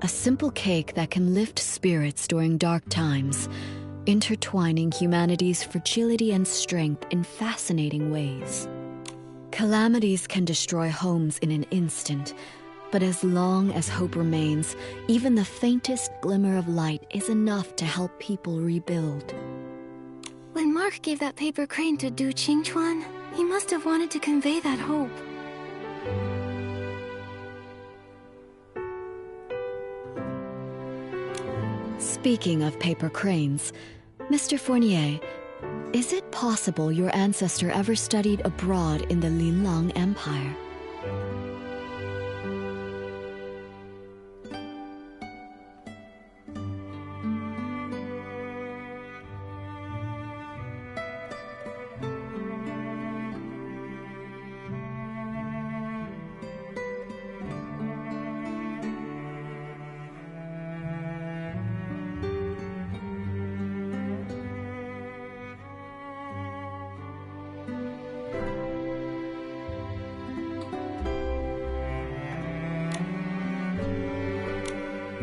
A simple cake that can lift spirits during dark times, intertwining humanity's fragility and strength in fascinating ways. Calamities can destroy homes in an instant, but as long as hope remains, even the faintest glimmer of light is enough to help people rebuild. When Mark gave that paper crane to Du Qingchuan, he must have wanted to convey that hope. Speaking of paper cranes, Mr. Fournier, is it possible your ancestor ever studied abroad in the Linlang Empire?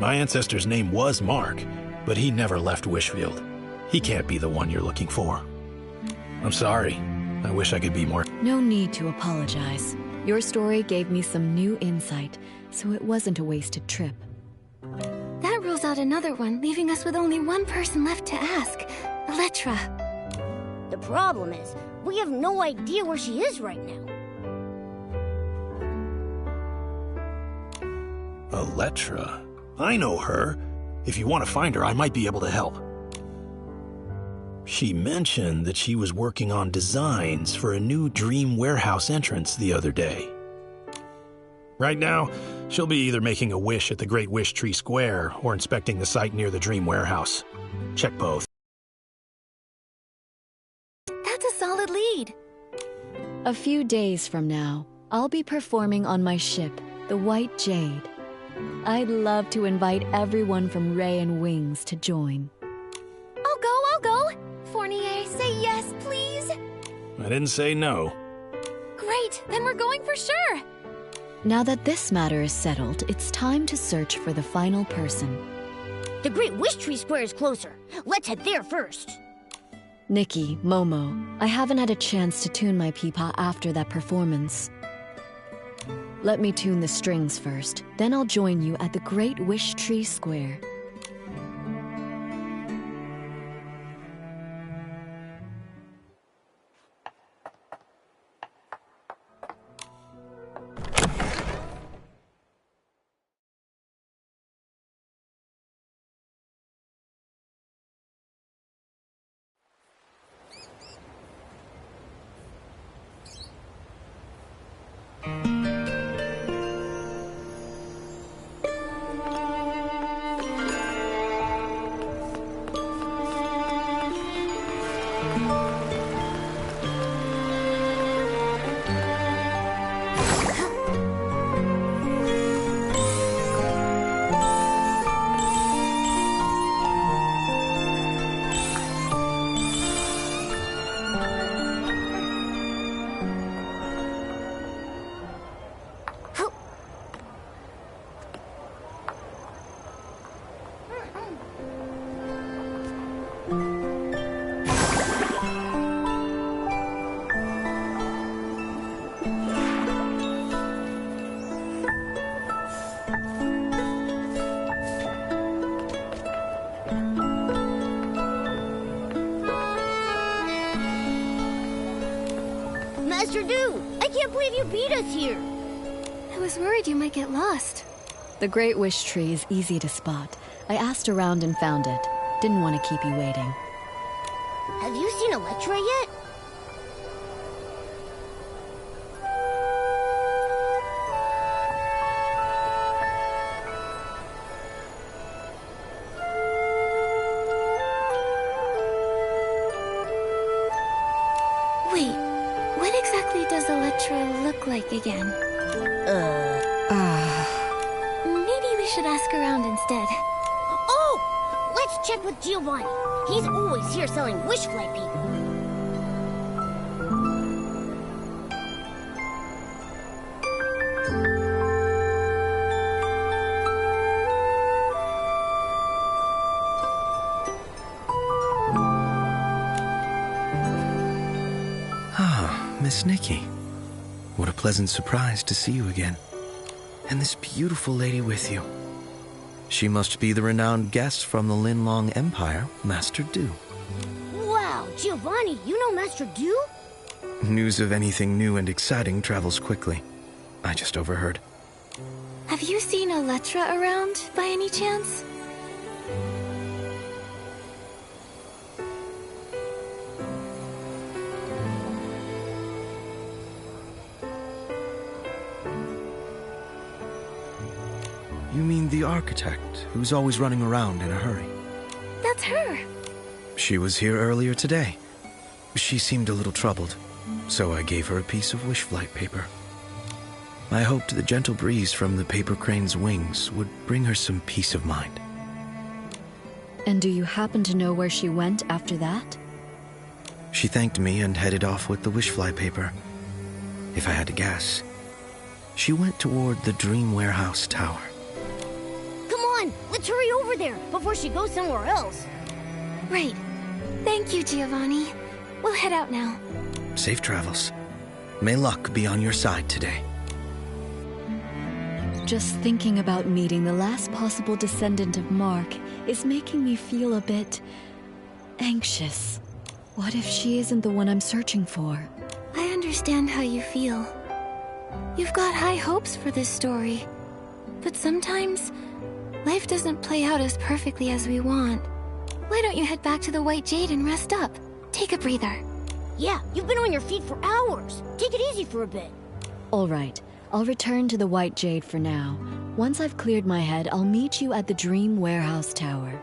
My ancestor's name was Mark, but he never left Wishfield. He can't be the one you're looking for. I'm sorry. I wish I could be more... No need to apologize. Your story gave me some new insight, so it wasn't a wasted trip. That rules out another one, leaving us with only one person left to ask. Elettra. The problem is, we have no idea where she is right now. Elettra? I know her. If you want to find her, I might be able to help. She mentioned that she was working on designs for a new Dream Warehouse entrance the other day. Right now, she'll be either making a wish at the Great Wish Tree Square or inspecting the site near the Dream Warehouse. Check both. That's a solid lead. A few days from now, I'll be performing on my ship, the White Jade. I'd love to invite everyone from Ray and Wings to join. I'll go. Fournier, say yes, please. I didn't say no. Great, then we're going for sure. Now that this matter is settled, it's time to search for the final person. The Great Wish Tree Square is closer. Let's head there first. Nikki, Momo, I haven't had a chance to tune my peepah after that performance. Let me tune the strings first, then I'll join you at the Great Wish Tree Square. Master Du, I can't believe you beat us here. I was worried you might get lost. The Great Wish Tree is easy to spot. I asked around and found it. Didn't want to keep you waiting. Have you seen Electra yet? Wait, what exactly does Electra look like again? Maybe we should ask around instead. Oh! Let's check with Giovanni. He's always here selling wish flight paper. Miss Nikki. What a pleasant surprise to see you again. And this beautiful lady with you. She must be the renowned guest from the Linlong Empire, Master Du. Wow, Giovanni, you know Master Du? News of anything new and exciting travels quickly. I just overheard. Have you seen Electra around, by any chance? You mean the architect, who's always running around in a hurry? That's her. She was here earlier today. She seemed a little troubled, so I gave her a piece of wish flight paper. I hoped the gentle breeze from the paper crane's wings would bring her some peace of mind. And do you happen to know where she went after that? She thanked me and headed off with the wish flight paper. If I had to guess, she went toward the Dream Warehouse Tower. Come on, let's hurry over there before she goes somewhere else. Right. Thank you, Giovanni. We'll head out now. Safe travels. May luck be on your side today. Just thinking about meeting the last possible descendant of Mark is making me feel a bit anxious. What if she isn't the one I'm searching for? I understand how you feel. You've got high hopes for this story. But sometimes, life doesn't play out as perfectly as we want. Why don't you head back to the White Jade and rest up? Take a breather. Yeah, you've been on your feet for hours. Take it easy for a bit. All right, I'll return to the White Jade for now. Once I've cleared my head, I'll meet you at the Dream Warehouse Tower.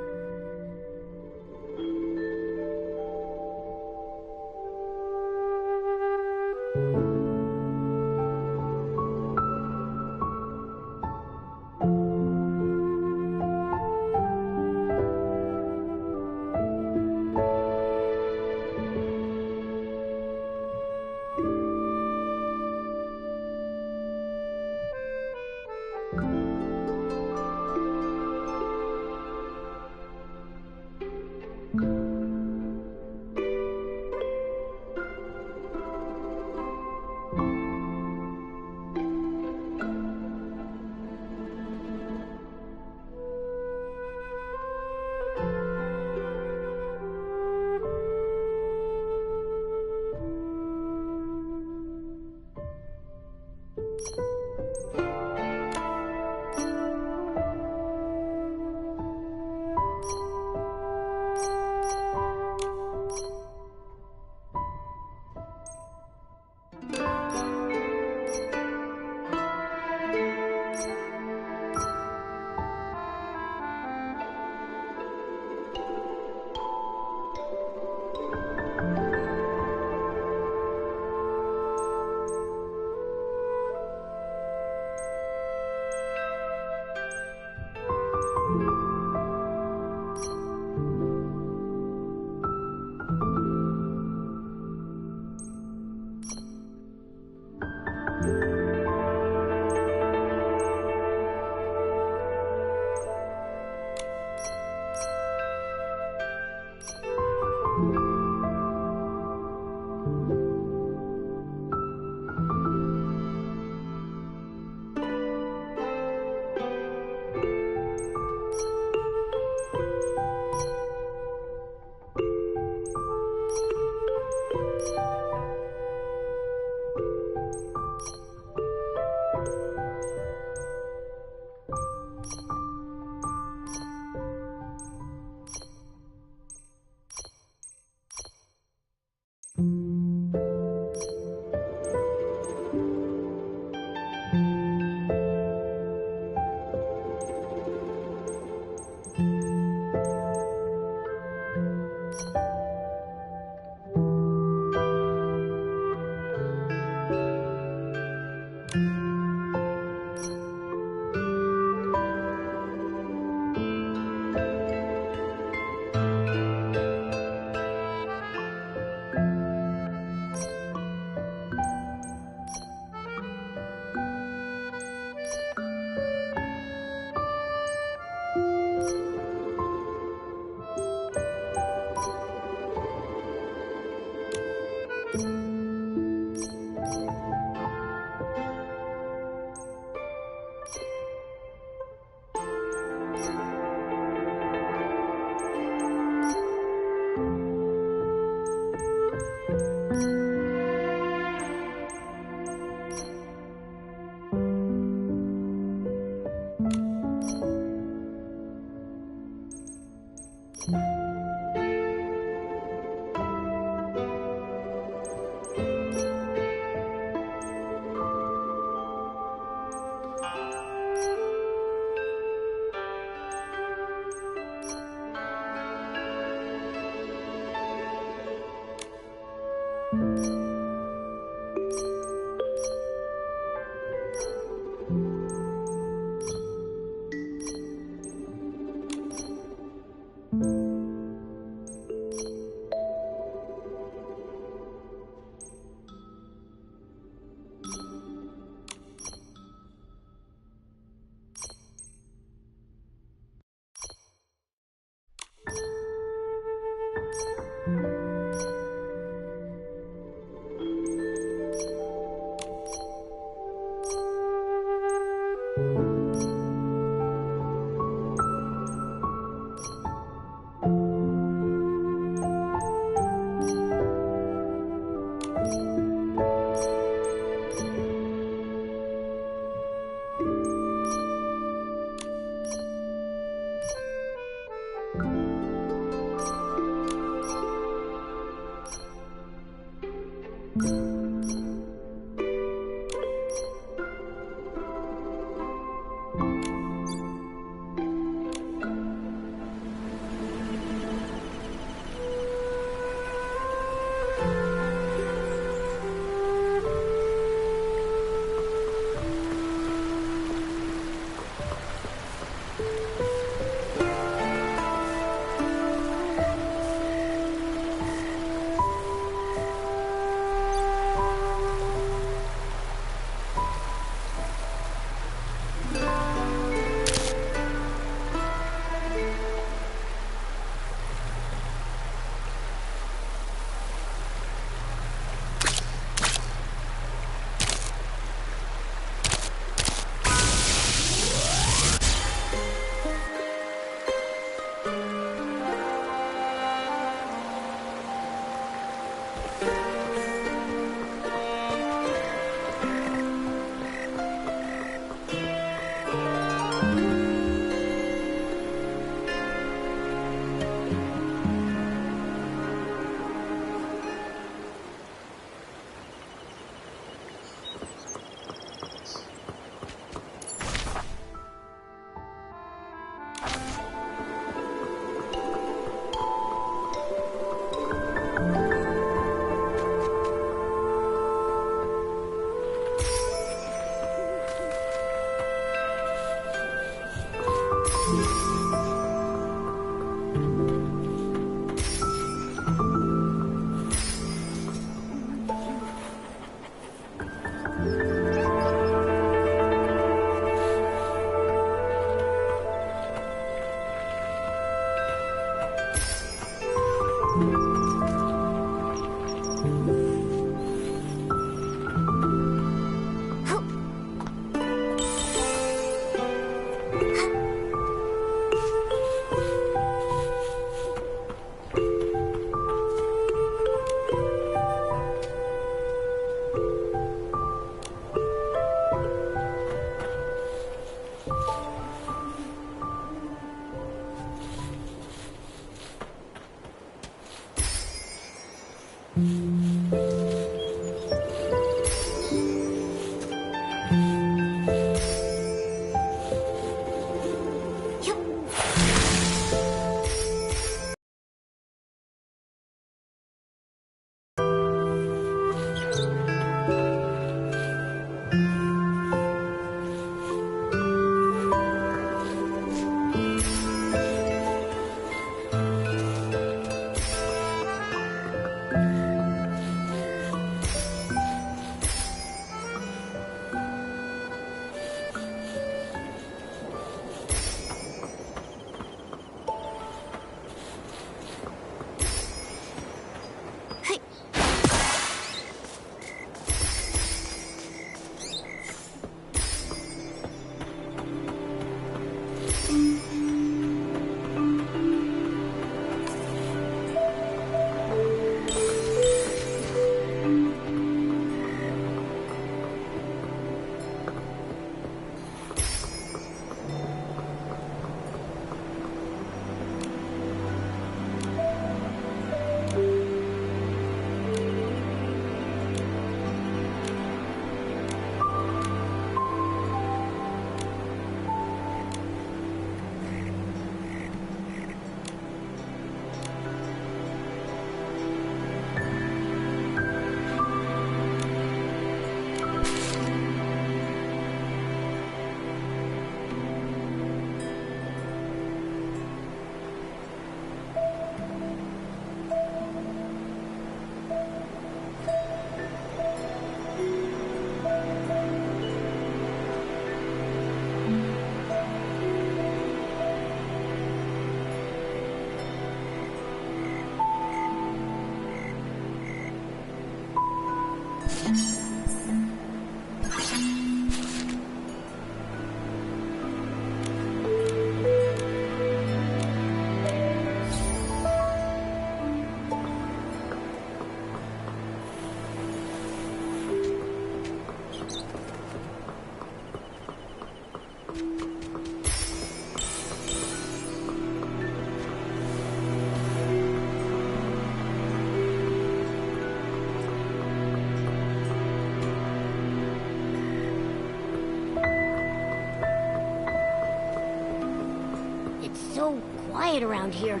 So quiet around here.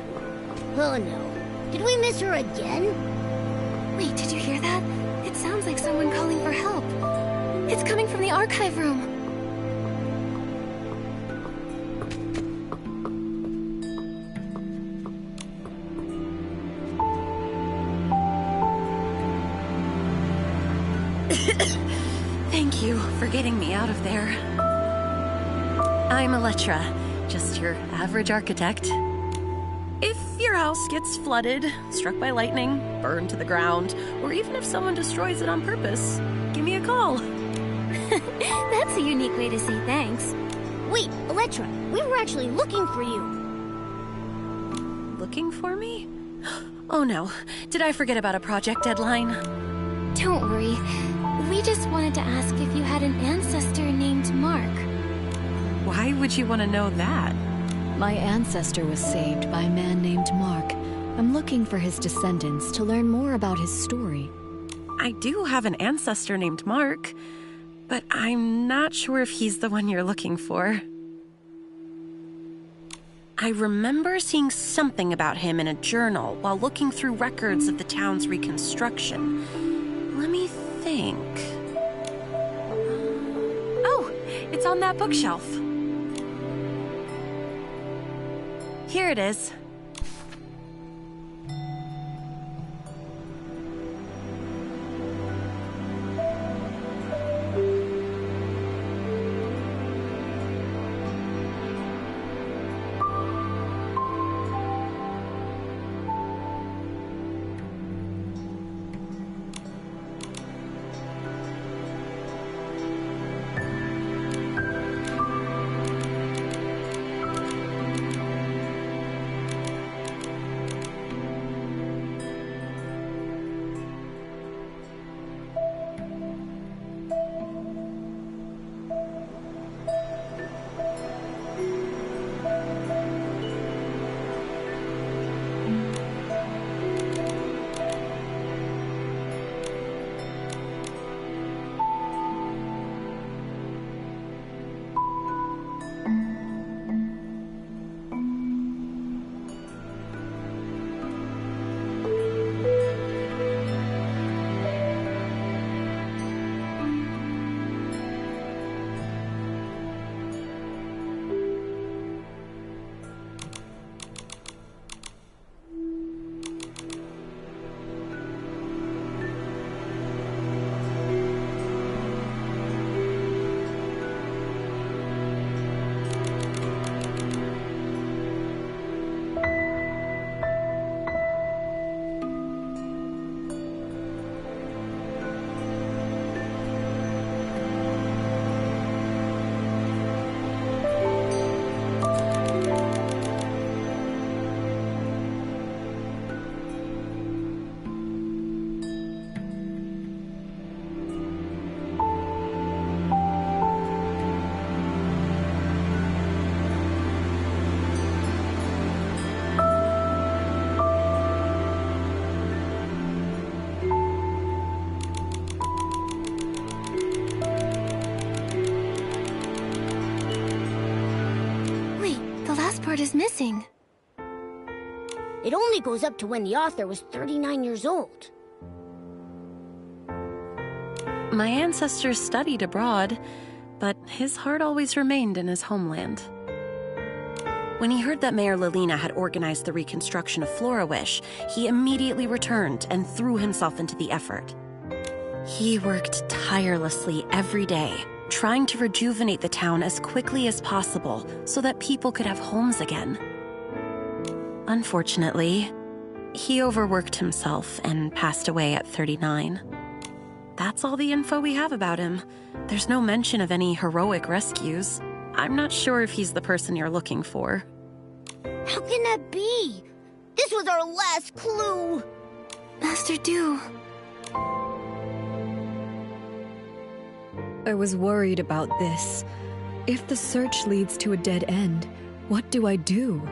Oh no. Did we miss her again? Wait, did you hear that? It sounds like someone calling for help. It's coming from the archive room. Thank you for getting me out of there. I'm Elettra, just your average architect. If your house gets flooded, struck by lightning, burned to the ground, or even if someone destroys it on purpose, give me a call. That's a unique way to say thanks. Wait, Elettra, we were actually looking for you. Looking for me? Oh no, did I forget about a project deadline? Don't worry. We just wanted to ask if you had an ancestor named Mark. Why would you want to know that? My ancestor was saved by a man named Mark. I'm looking for his descendants to learn more about his story. I do have an ancestor named Mark, but I'm not sure if he's the one you're looking for. I remember seeing something about him in a journal while looking through records of the town's reconstruction. Let me think. Oh, it's on that bookshelf. Here it is. part is missing. It only goes up to when the author was 39 years old. My ancestors studied abroad, but his heart always remained in his homeland. When he heard that Mayor Lilina had organized the reconstruction of Florawish, he immediately returned and threw himself into the effort. He worked tirelessly every day, trying to rejuvenate the town as quickly as possible so that people could have homes again. Unfortunately, he overworked himself and passed away at 39. That's all the info we have about him. There's no mention of any heroic rescues. I'm not sure if he's the person you're looking for. How can that be? This was our last clue. Master Du. I was worried about this. If the search leads to a dead end, what do I do?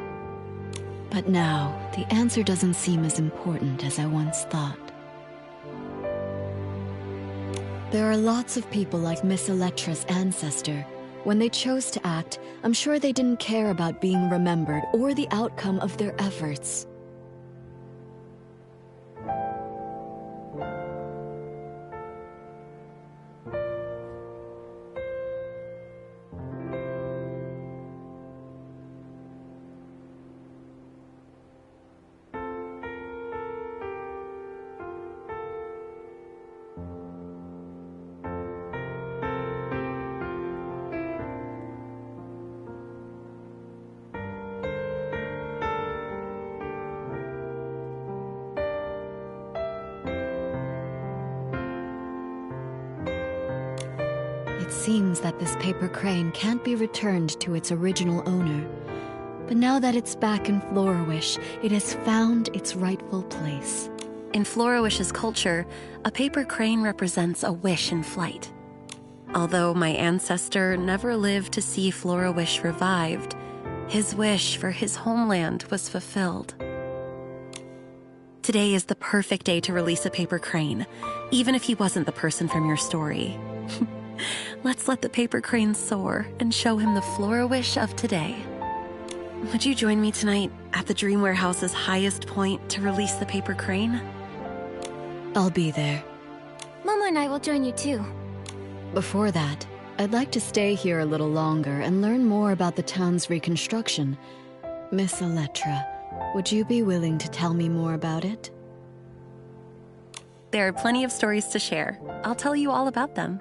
But now, the answer doesn't seem as important as I once thought. There are lots of people like Miss Electra's ancestor. When they chose to act, I'm sure they didn't care about being remembered or the outcome of their efforts. It seems that this paper crane can't be returned to its original owner. But now that it's back in Florawish, it has found its rightful place. In Florawish's culture, a paper crane represents a wish in flight. Although my ancestor never lived to see Florawish revived, his wish for his homeland was fulfilled. Today is the perfect day to release a paper crane, even if he wasn't the person from your story. Let's let the paper crane soar and show him the Florawish of today. Would you join me tonight at the Dream Warehouse's highest point to release the paper crane? I'll be there. Momo and I will join you too. Before that, I'd like to stay here a little longer and learn more about the town's reconstruction. Miss Elettra, would you be willing to tell me more about it? There are plenty of stories to share. I'll tell you all about them.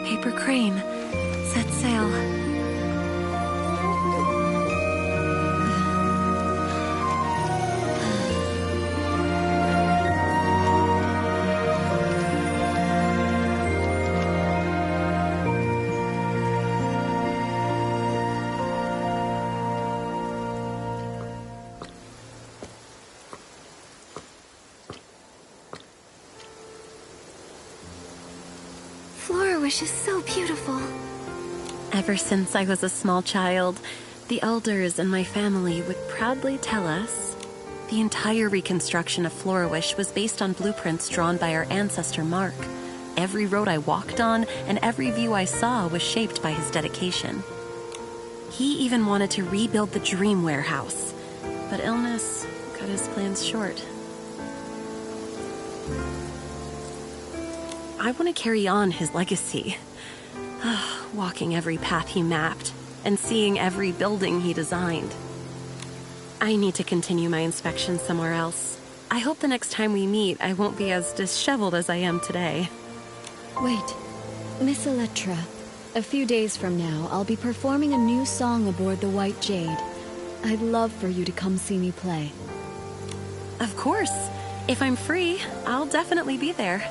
Paper crane. Set sail. Florawish is so beautiful. Ever since I was a small child, the elders in my family would proudly tell us the entire reconstruction of Florawish was based on blueprints drawn by our ancestor Mark. Every road I walked on and every view I saw was shaped by his dedication. He even wanted to rebuild the Dream Warehouse, but illness cut his plans short. I want to carry on his legacy. Walking every path he mapped and seeing every building he designed. I need to continue my inspection somewhere else. I hope the next time we meet, I won't be as disheveled as I am today. Wait, Miss Elettra. A few days from now, I'll be performing a new song aboard the White Jade. I'd love for you to come see me play. Of course. If I'm free, I'll definitely be there.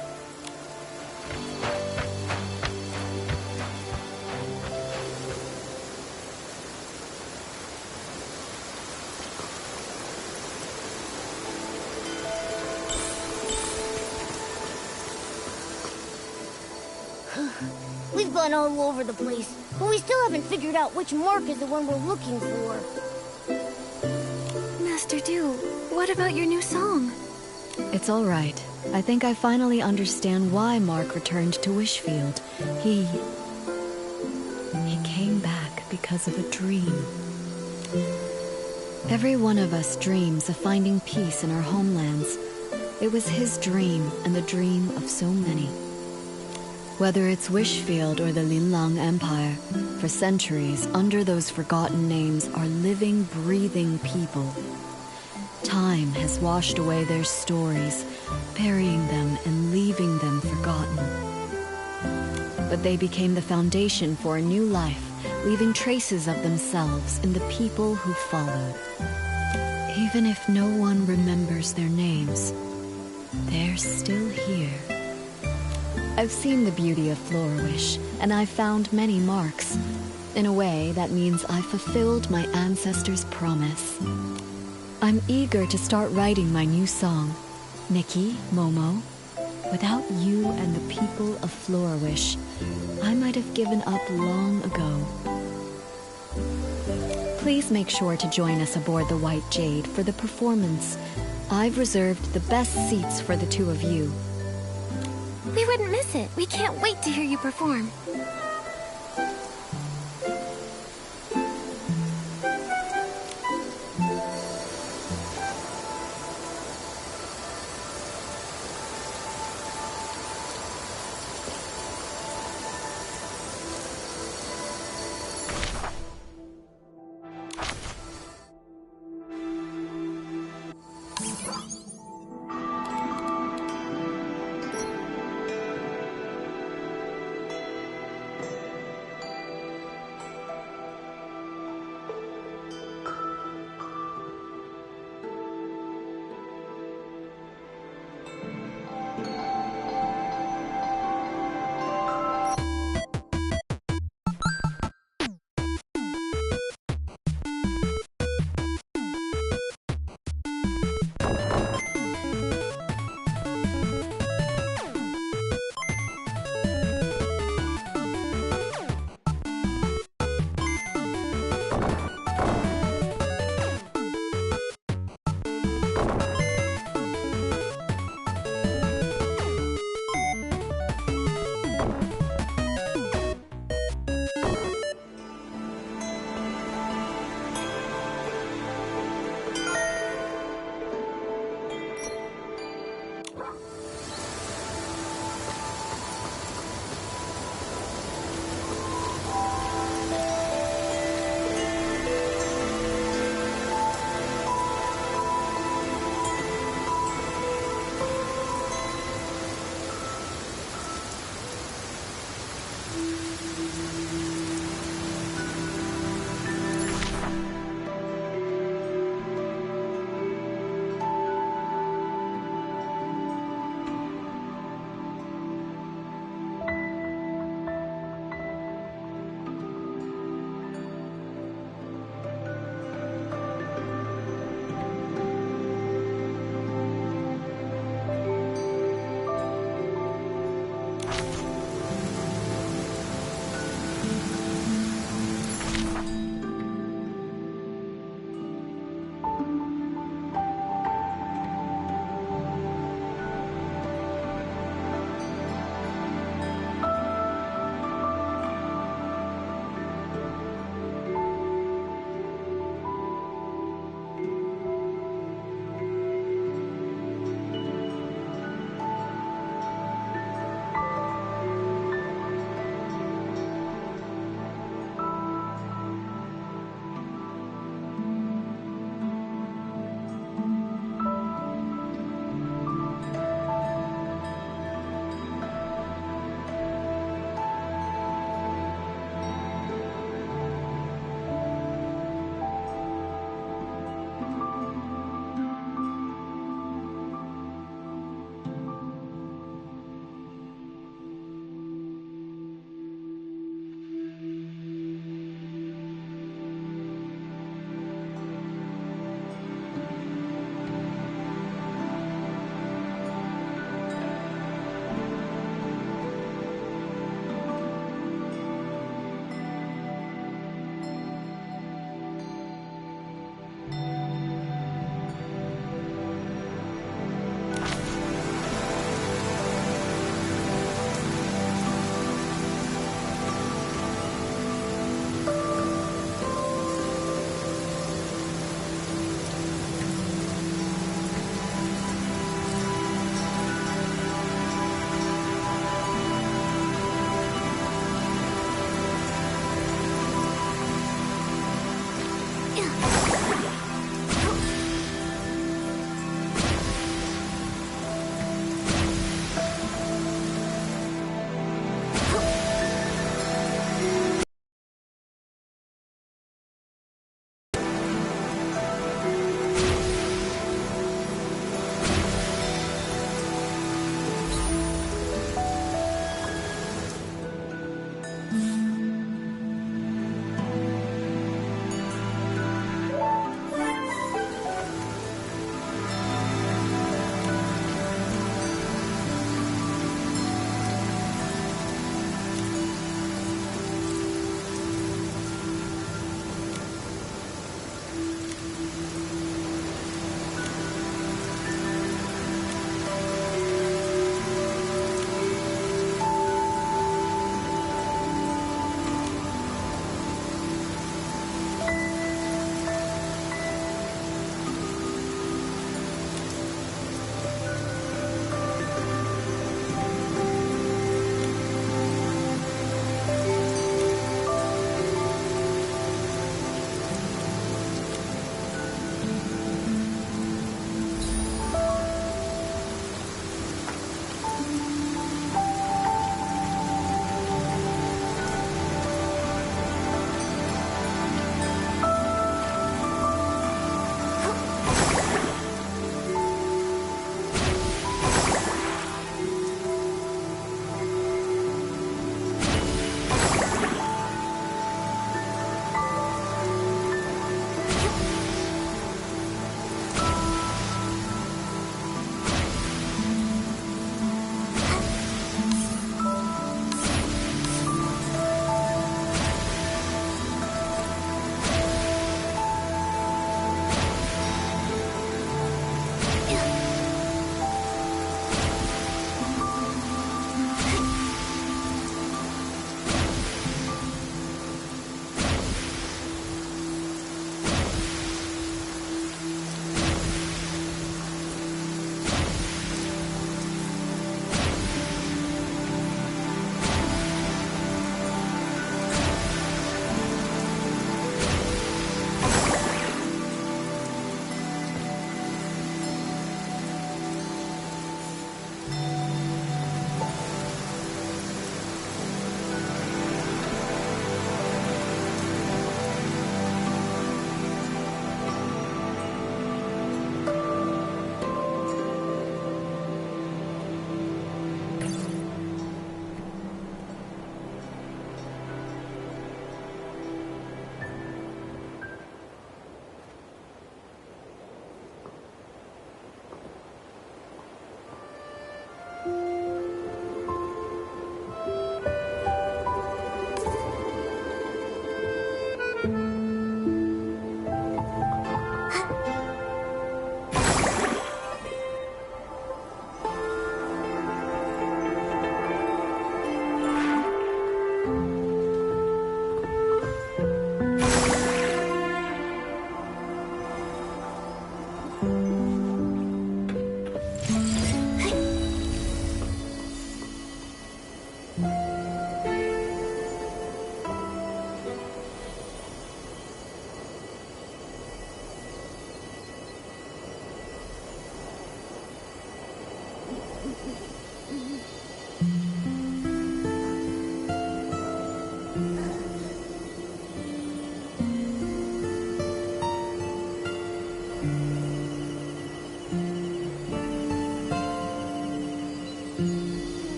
We've gone all over the place, but we still haven't figured out which mark is the one we're looking for. Master Du, what about your new song? It's all right. I think I finally understand why Mark returned to Wishfield. He came back because of a dream. Every one of us dreams of finding peace in our homelands. It was his dream and the dream of so many. Whether it's Wishfield or the Linlang Empire, for centuries, under those forgotten names are living, breathing people. Time has washed away their stories, burying them and leaving them forgotten. But they became the foundation for a new life, leaving traces of themselves in the people who followed. Even if no one remembers their names, they're still here. I've seen the beauty of Florawish, and I've found many marks. In a way, that means I've fulfilled my ancestors' promise. I'm eager to start writing my new song. Nikki, Momo, without you and the people of Florawish, I might have given up long ago. Please make sure to join us aboard the White Jade for the performance. I've reserved the best seats for the two of you. We wouldn't miss it. We can't wait to hear you perform.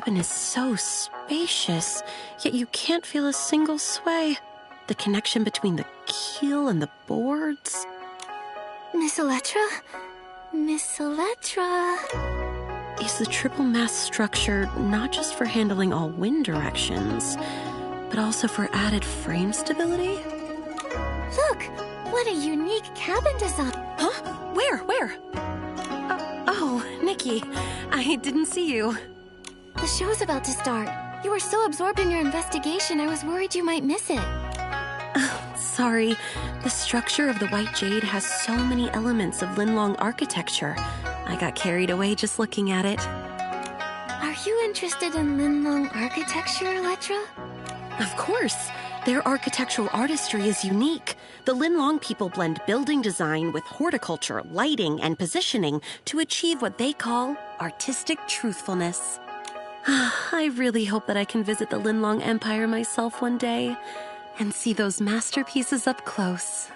cabin is so spacious, yet you can't feel a single sway. The connection between the keel and the boards. Miss Electra? Miss Electra? Is the triple mast structure not just for handling all wind directions, but also for added frame stability? Look! What a unique cabin design! Huh? Where? Oh, Nikki. I didn't see you. The show's about to start. You were so absorbed in your investigation, I was worried you might miss it. Sorry. The structure of the White Jade has so many elements of Linlong architecture. I got carried away just looking at it. Are you interested in Linlong architecture, Electra? Of course. Their architectural artistry is unique. The Linlong people blend building design with horticulture, lighting, and positioning to achieve what they call artistic truthfulness. I really hope that I can visit the Linlong Empire myself one day and see those masterpieces up close.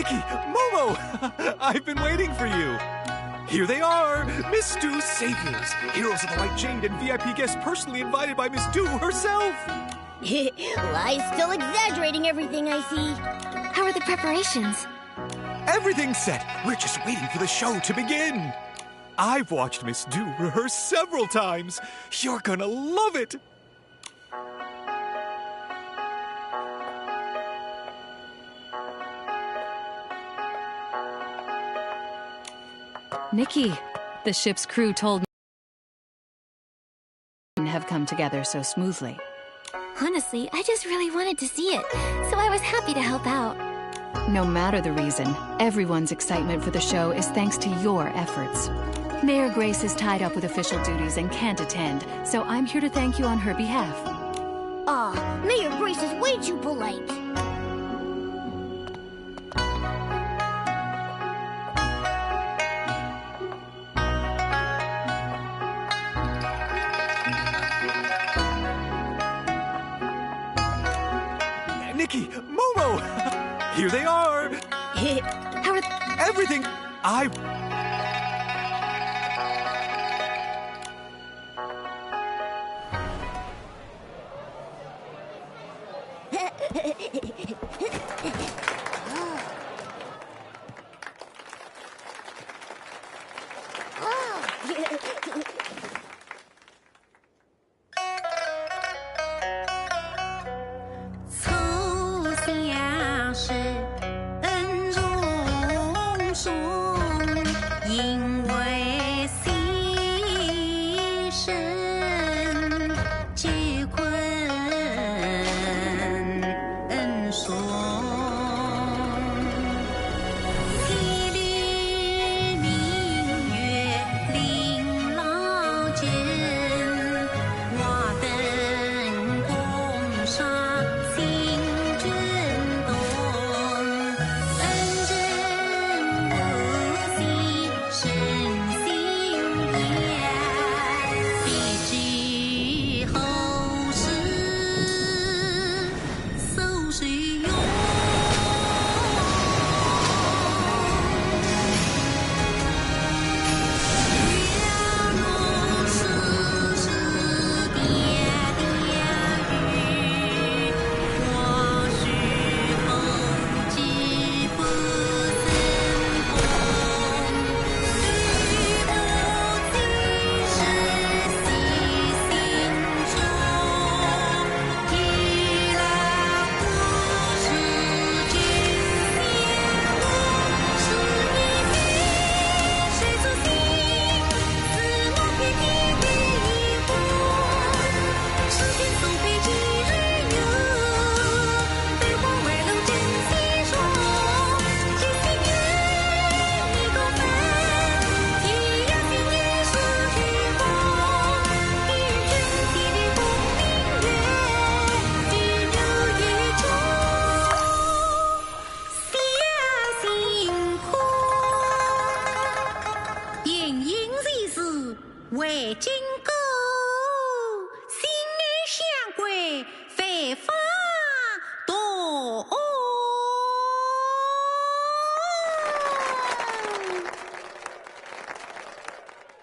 Nikki, Momo! I've been waiting for you. Here they are, Miss Stu's saviors, heroes of the White Chain and VIP guests personally invited by Miss Stu herself. Lie's still exaggerating everything I see. How are the preparations? Everything's set. We're just waiting for the show to begin. I've watched Miss Stu rehearse several times. You're gonna love it. Nikki, the ship's crew told me have come together so smoothly. Honestly, I just really wanted to see it, so I was happy to help out. No matter the reason, everyone's excitement for the show is thanks to your efforts. Mayor Grace is tied up with official duties and can't attend, so I'm here to thank you on her behalf. Aw, Mayor Grace is way too polite. Nikki, Momo! Here they are! How are Everything I...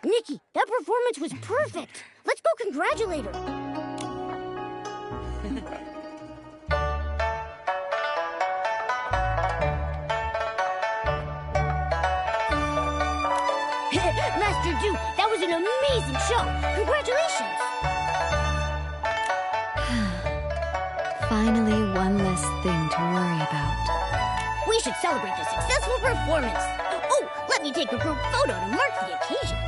Nikki, that performance was perfect. Let's go congratulate her. Master Du, that was an amazing show. Congratulations. Finally, one less thing to worry about. We should celebrate the successful performance. Oh, let me take a group photo to mark the occasion.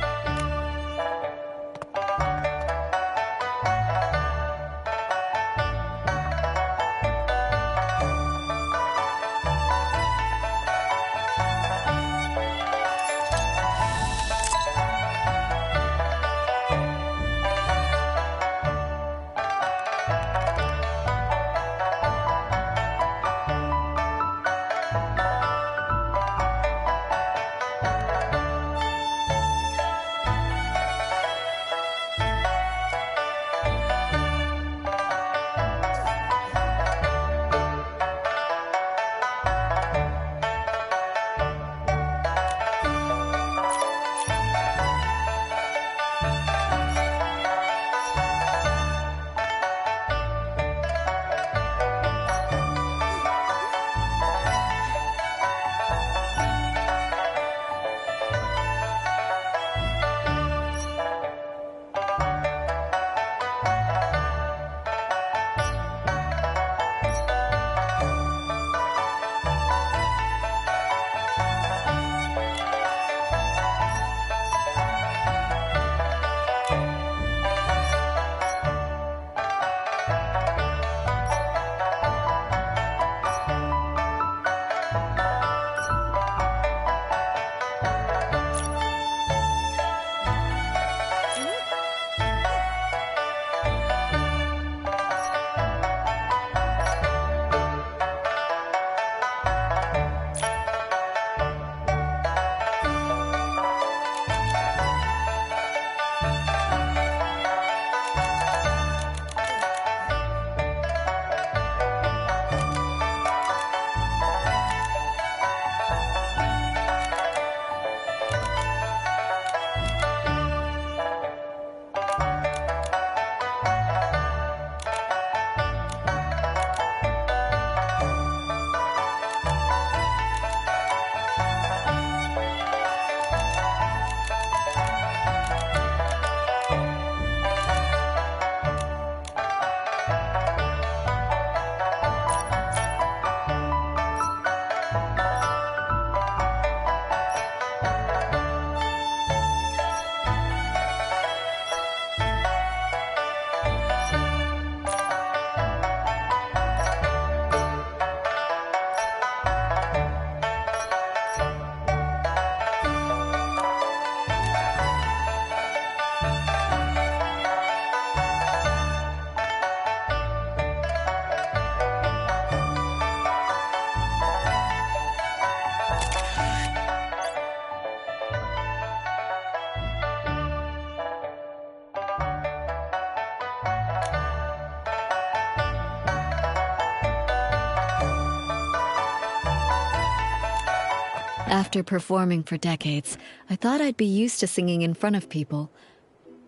After performing for decades, I thought I'd be used to singing in front of people.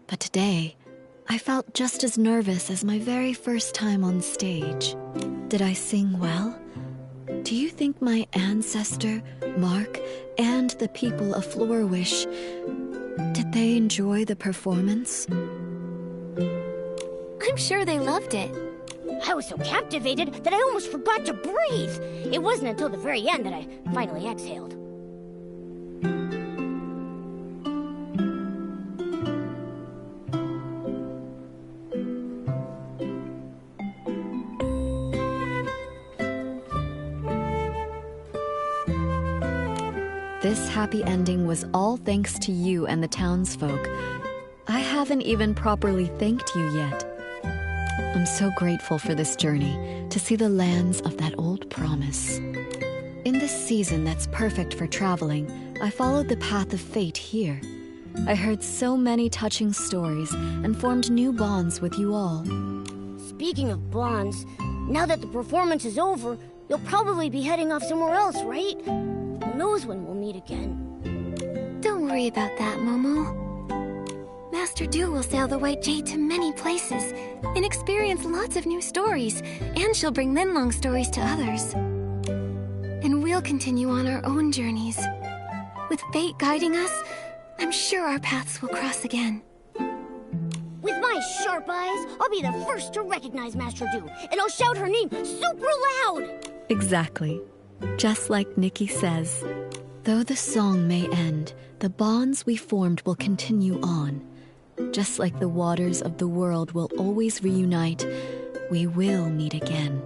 But today, I felt just as nervous as my very first time on stage. Did I sing well? Do you think my ancestor, Mark, and the people of Florawish, did they enjoy the performance? I'm sure they loved it. I was so captivated that I almost forgot to breathe. It wasn't until the very end that I finally exhaled. This happy ending was all thanks to you and the townsfolk. I haven't even properly thanked you yet. I'm so grateful for this journey, to see the lands of that old promise. In this season that's perfect for traveling, I followed the path of fate here. I heard so many touching stories and formed new bonds with you all. Speaking of bonds, now that the performance is over, you'll probably be heading off somewhere else, right? Who knows when we'll meet again? Don't worry about that, Momo. Master Du will sail the White Jade to many places and experience lots of new stories, and she'll bring Linlong stories to others. And we'll continue on our own journeys. With fate guiding us, I'm sure our paths will cross again. With my sharp eyes, I'll be the first to recognize Master Du, and I'll shout her name super loud! Exactly. Just like Nikki says. Though the song may end, the bonds we formed will continue on. Just like the waters of the world will always reunite, we will meet again.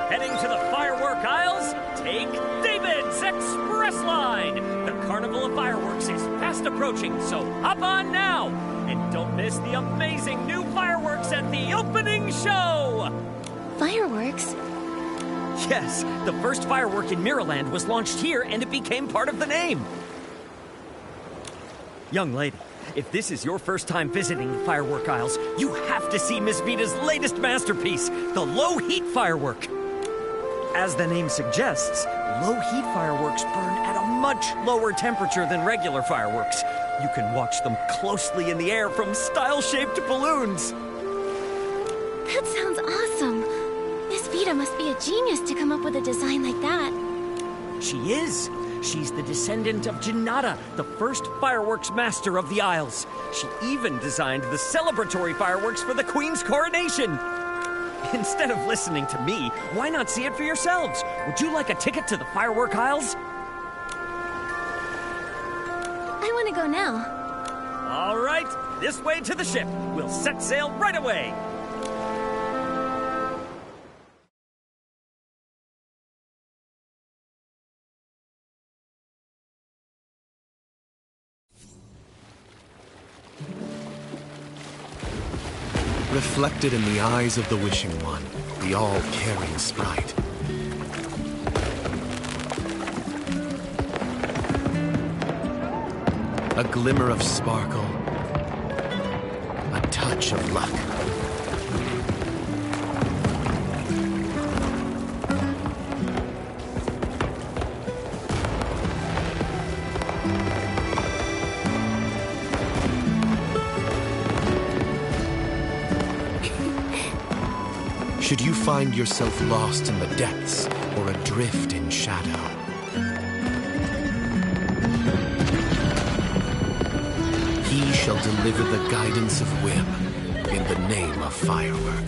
Heading to the firework aisles, take David's Express Line. The Carnival of Fireworks is fast approaching, so hop on now. And don't miss the amazing new fireworks at the opening show. Fireworks? Yes, the first firework in Mirrorland was launched here, and it became part of the name. Young lady, if this is your first time visiting the Firework Isles, you have to see Miss Vita's latest masterpiece, the low-heat firework. As the name suggests, low-heat fireworks burn at a much lower temperature than regular fireworks. You can watch them closely in the air from style-shaped balloons. That sounds awesome. Miss Vita must be a genius to come up with a design like that. She is. She's the descendant of Janata, the first fireworks master of the Isles. She even designed the celebratory fireworks for the Queen's coronation. Instead of listening to me, why not see it for yourselves? Would you like a ticket to the Firework Isles? I want to go now. All right, this way to the ship. We'll set sail right away. Reflected in the eyes of the Wishing One, the all-caring sprite. A glimmer of sparkle, a touch of luck. Should you find yourself lost in the depths or adrift in shadow, he shall deliver the guidance of whim in the name of firework.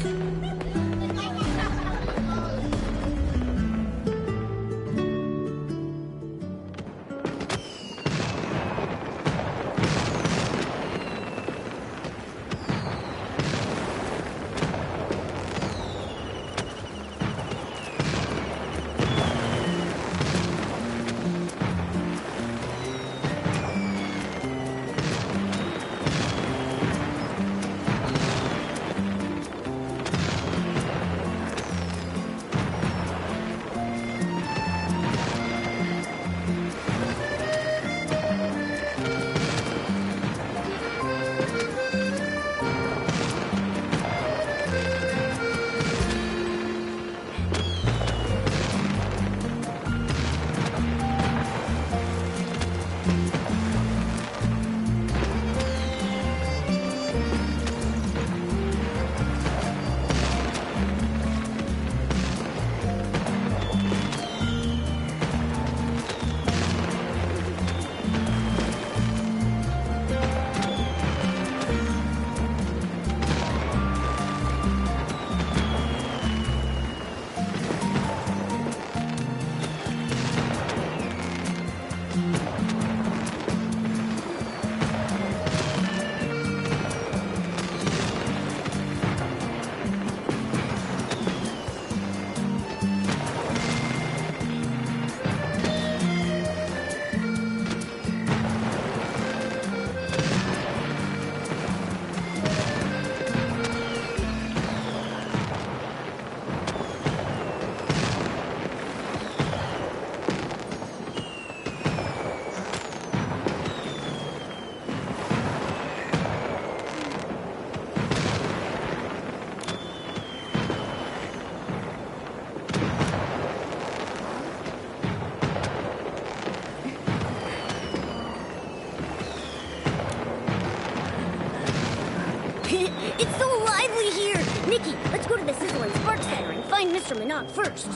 It's so lively here! Nikki, let's go to the Sizzle and Spark Center and find Mr. Minot first.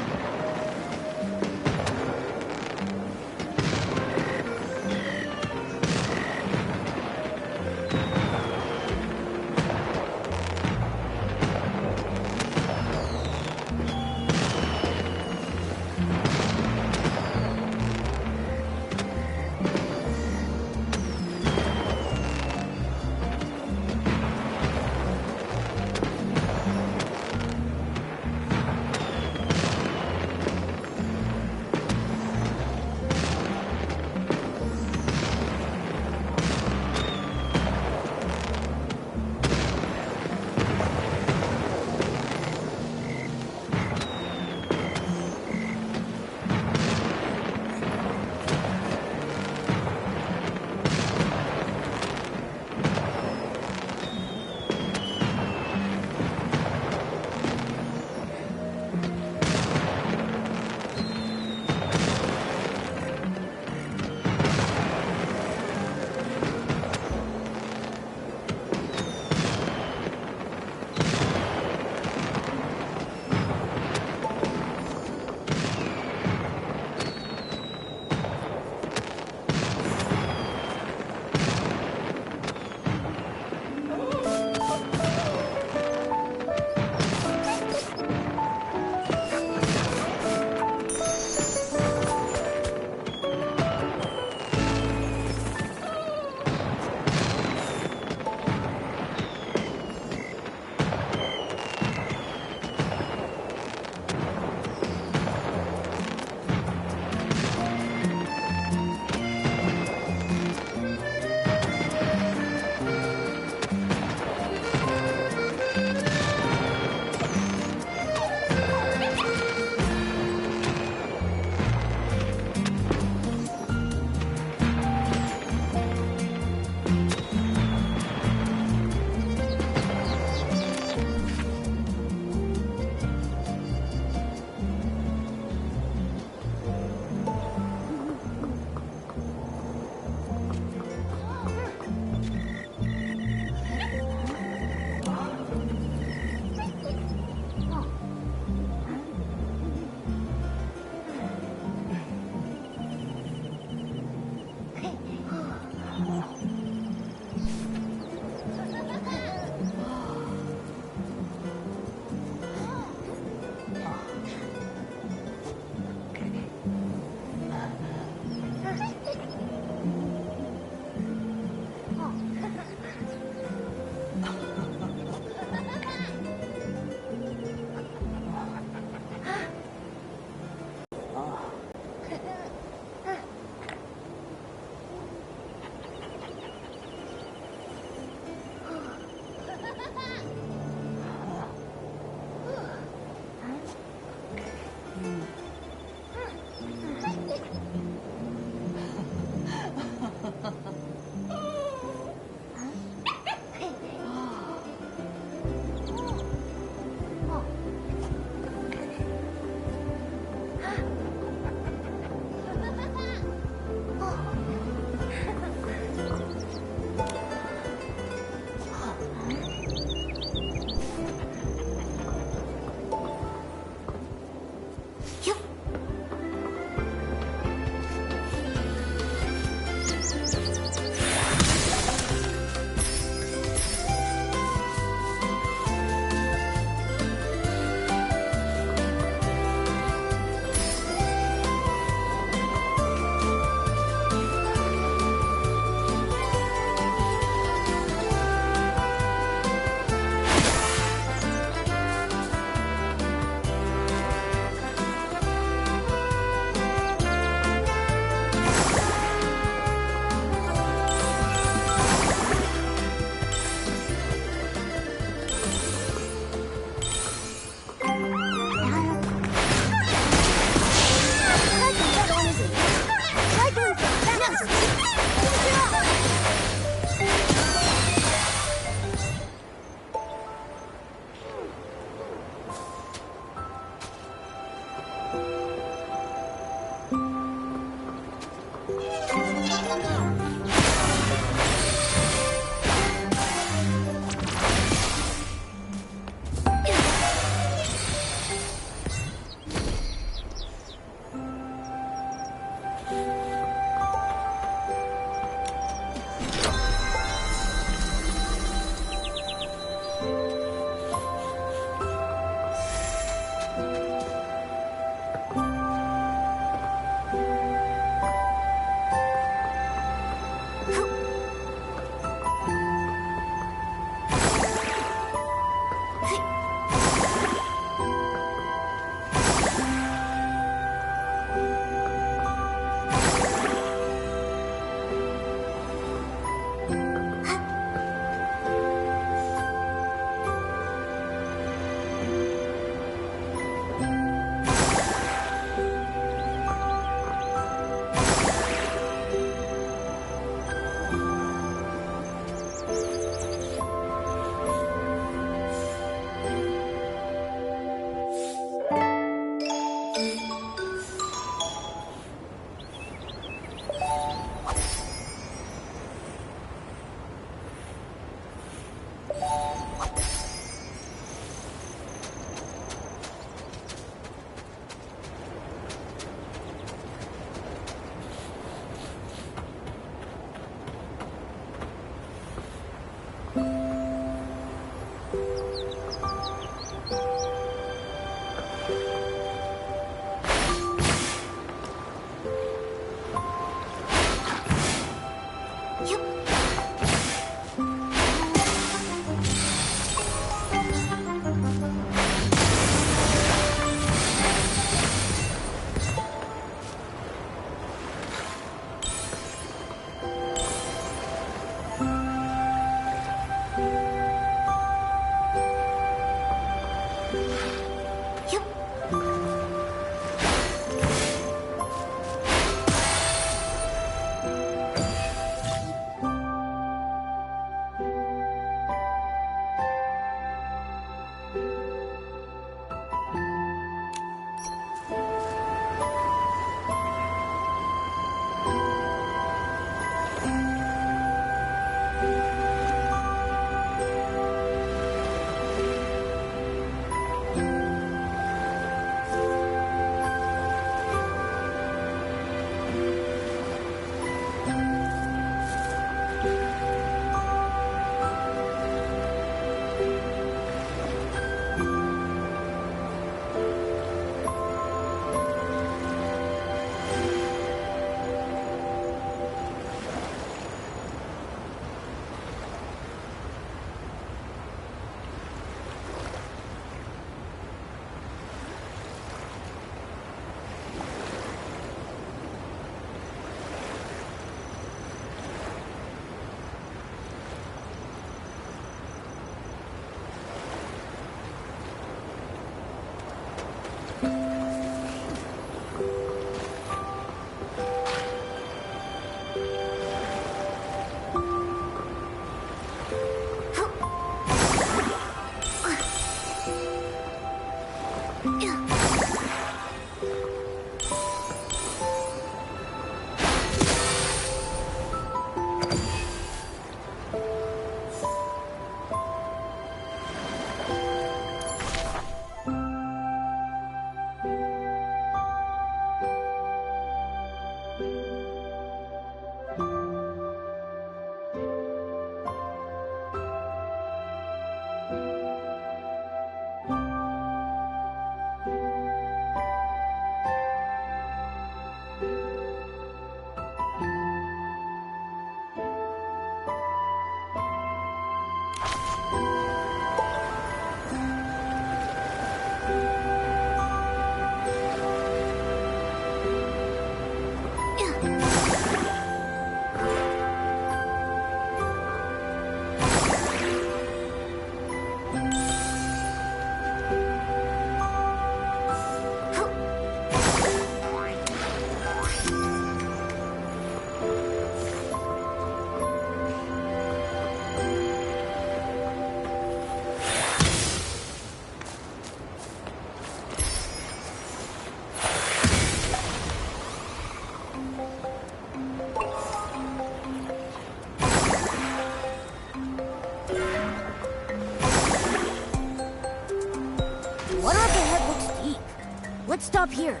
Water up ahead looks deep. Let's stop here.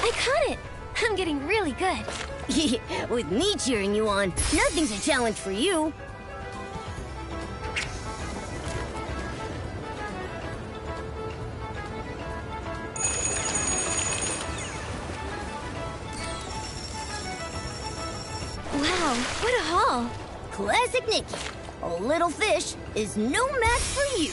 I caught it! I'm getting really good. With me cheering you on, nothing's a challenge for you. Wow, what a haul! Classic Nikki. A little fish is no match for you.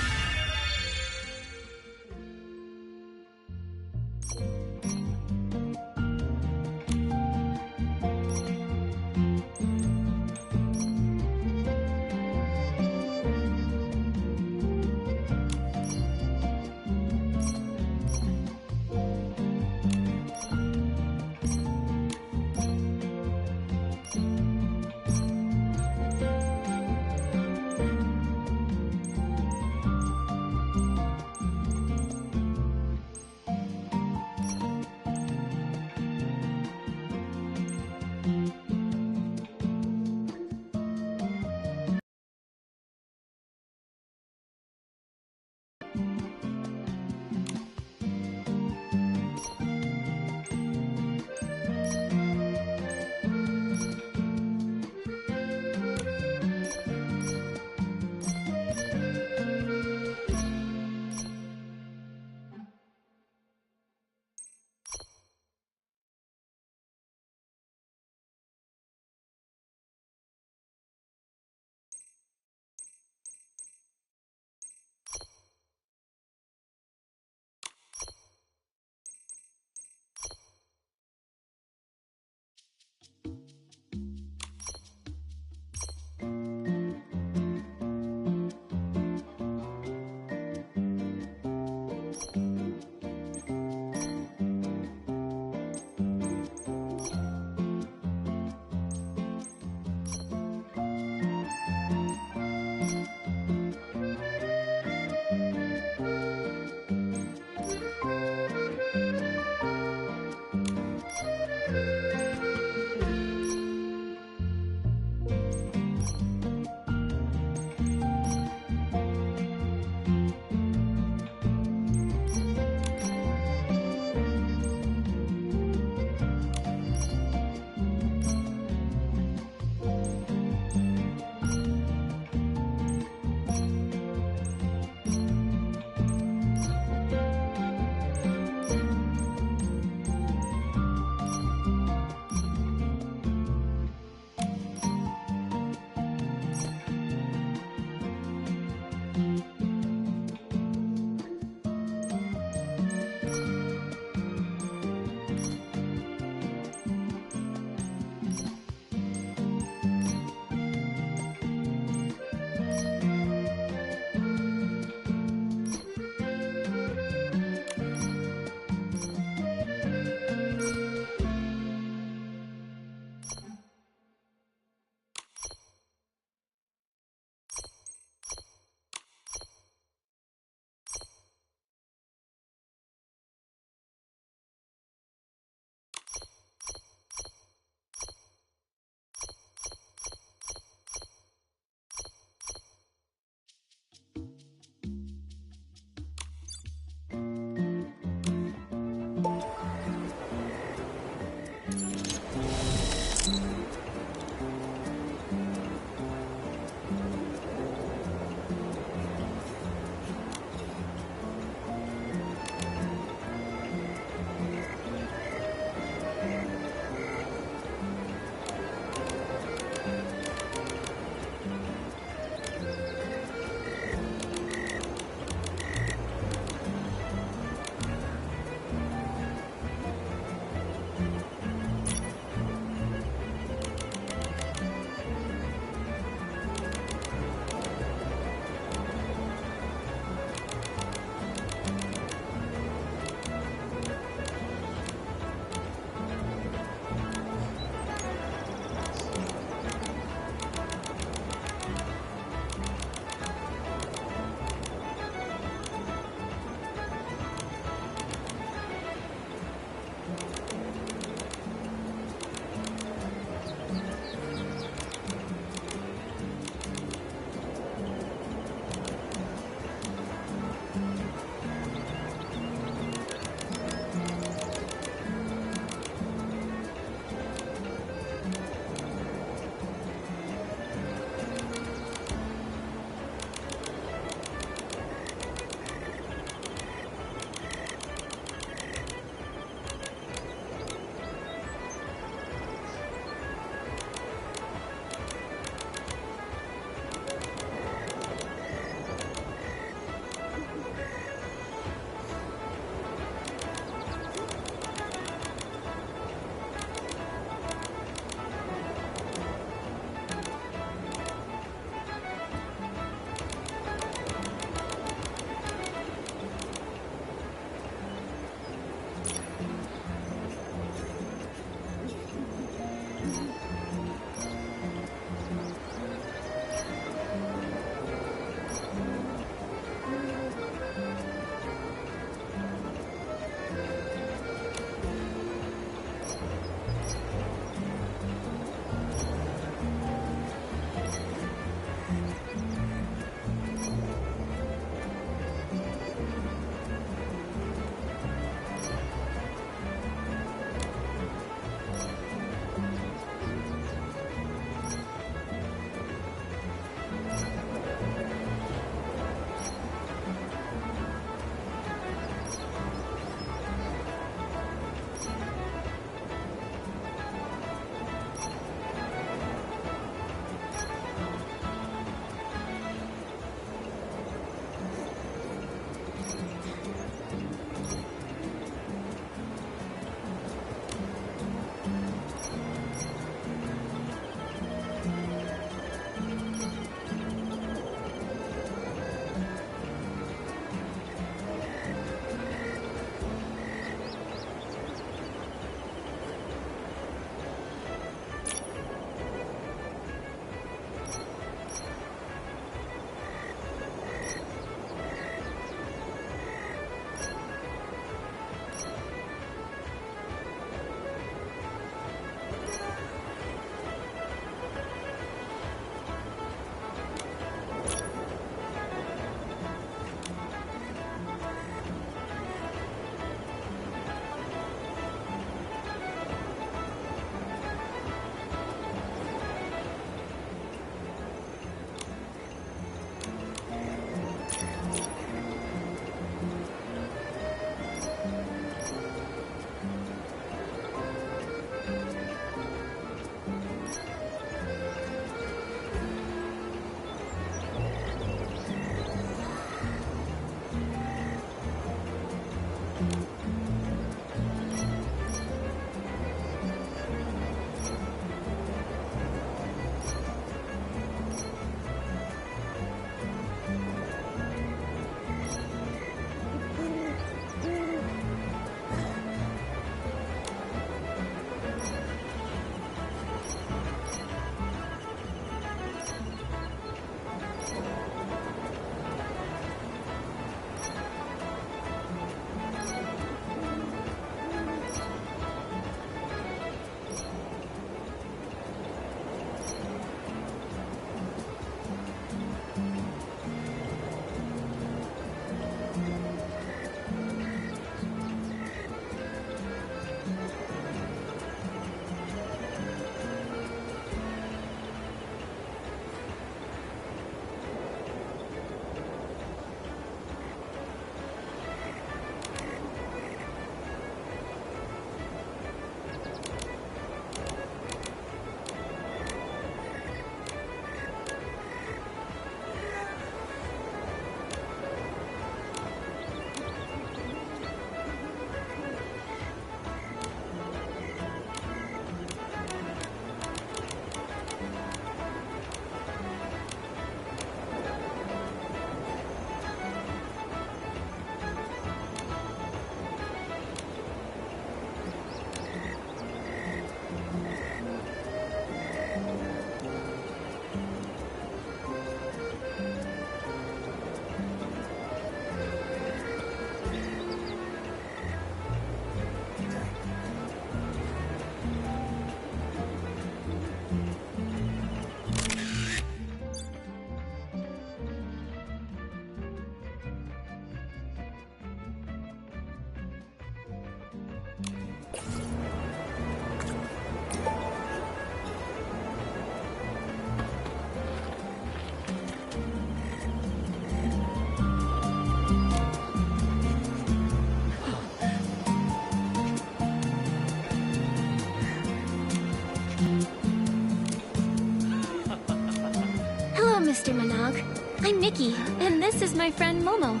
I'm Nikki, and this is my friend Momo.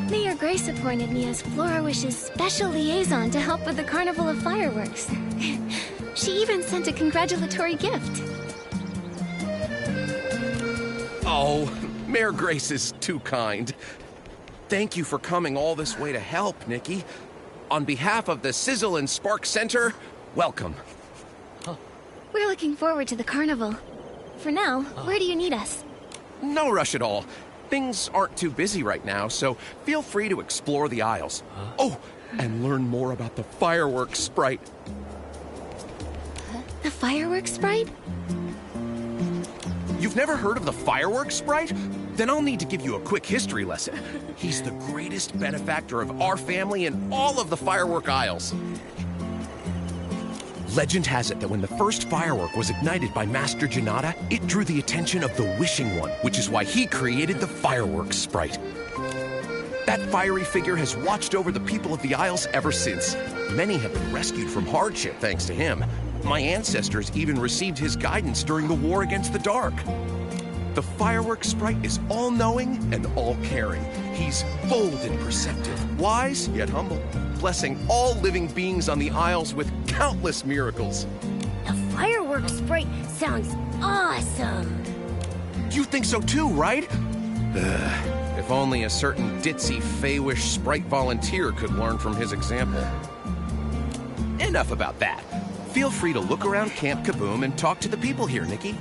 Mayor Grace appointed me as Florawish's special liaison to help with the Carnival of Fireworks. She even sent a congratulatory gift. Oh, Mayor Grace is too kind. Thank you for coming all this way to help, Nikki. On behalf of the Sizzle and Spark Center, welcome. We're looking forward to the carnival. For now, where do you need us? No rush at all. Things aren't too busy right now, so feel free to explore the aisles. Oh, and learn more about the fireworks sprite. The fireworks sprite? You've never heard of the fireworks sprite? Then I'll need to give you a quick history lesson. He's the greatest benefactor of our family in all of the firework aisles. Legend has it that when the first firework was ignited by Master Janata, it drew the attention of the Wishing One, which is why he created the fireworks sprite. That fiery figure has watched over the people of the Isles ever since. Many have been rescued from hardship thanks to him. My ancestors even received his guidance during the war against the dark. The fireworks sprite is all-knowing and all-caring. He's bold and perceptive, wise yet humble, blessing all living beings on the Isles with countless miracles. The fireworks sprite sounds awesome. You think so too, right? If only a certain ditzy Feywish sprite volunteer could learn from his example. Enough about that. Feel free to look around Camp Kaboom and talk to the people here, Nikki.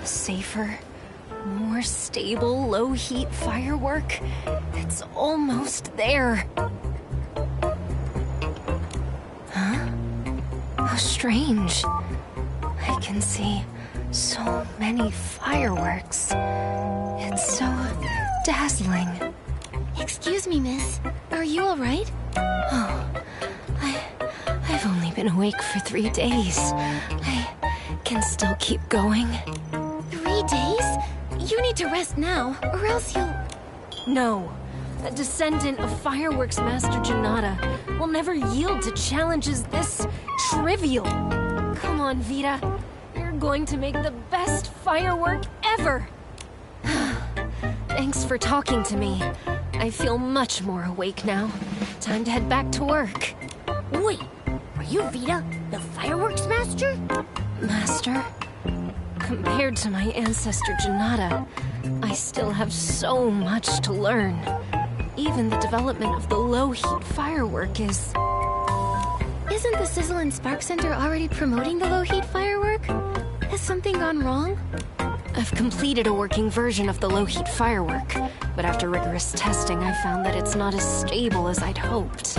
Safer, more stable, low-heat firework. It's almost there. Huh? How strange. I can see so many fireworks. It's so dazzling. Excuse me, miss. Are you all right? Oh, I've only been awake for 3 days. I can still keep going. 3 days? You need to rest now, or else you'll... No. A descendant of Fireworks Master Janata will never yield to challenges this trivial. Come on, Vita. You're going to make the best firework ever. Thanks for talking to me. I feel much more awake now. Time to head back to work. Wait, are you Vita, the Fireworks Master? Master? Compared to my ancestor Janata, I still have so much to learn. Even the development of the low-heat firework is... Isn't the Sizzle and Spark Center already promoting the low-heat firework? As something gone wrong? I've completed a working version of the low-heat firework, but after rigorous testing, I found that it's not as stable as I'd hoped.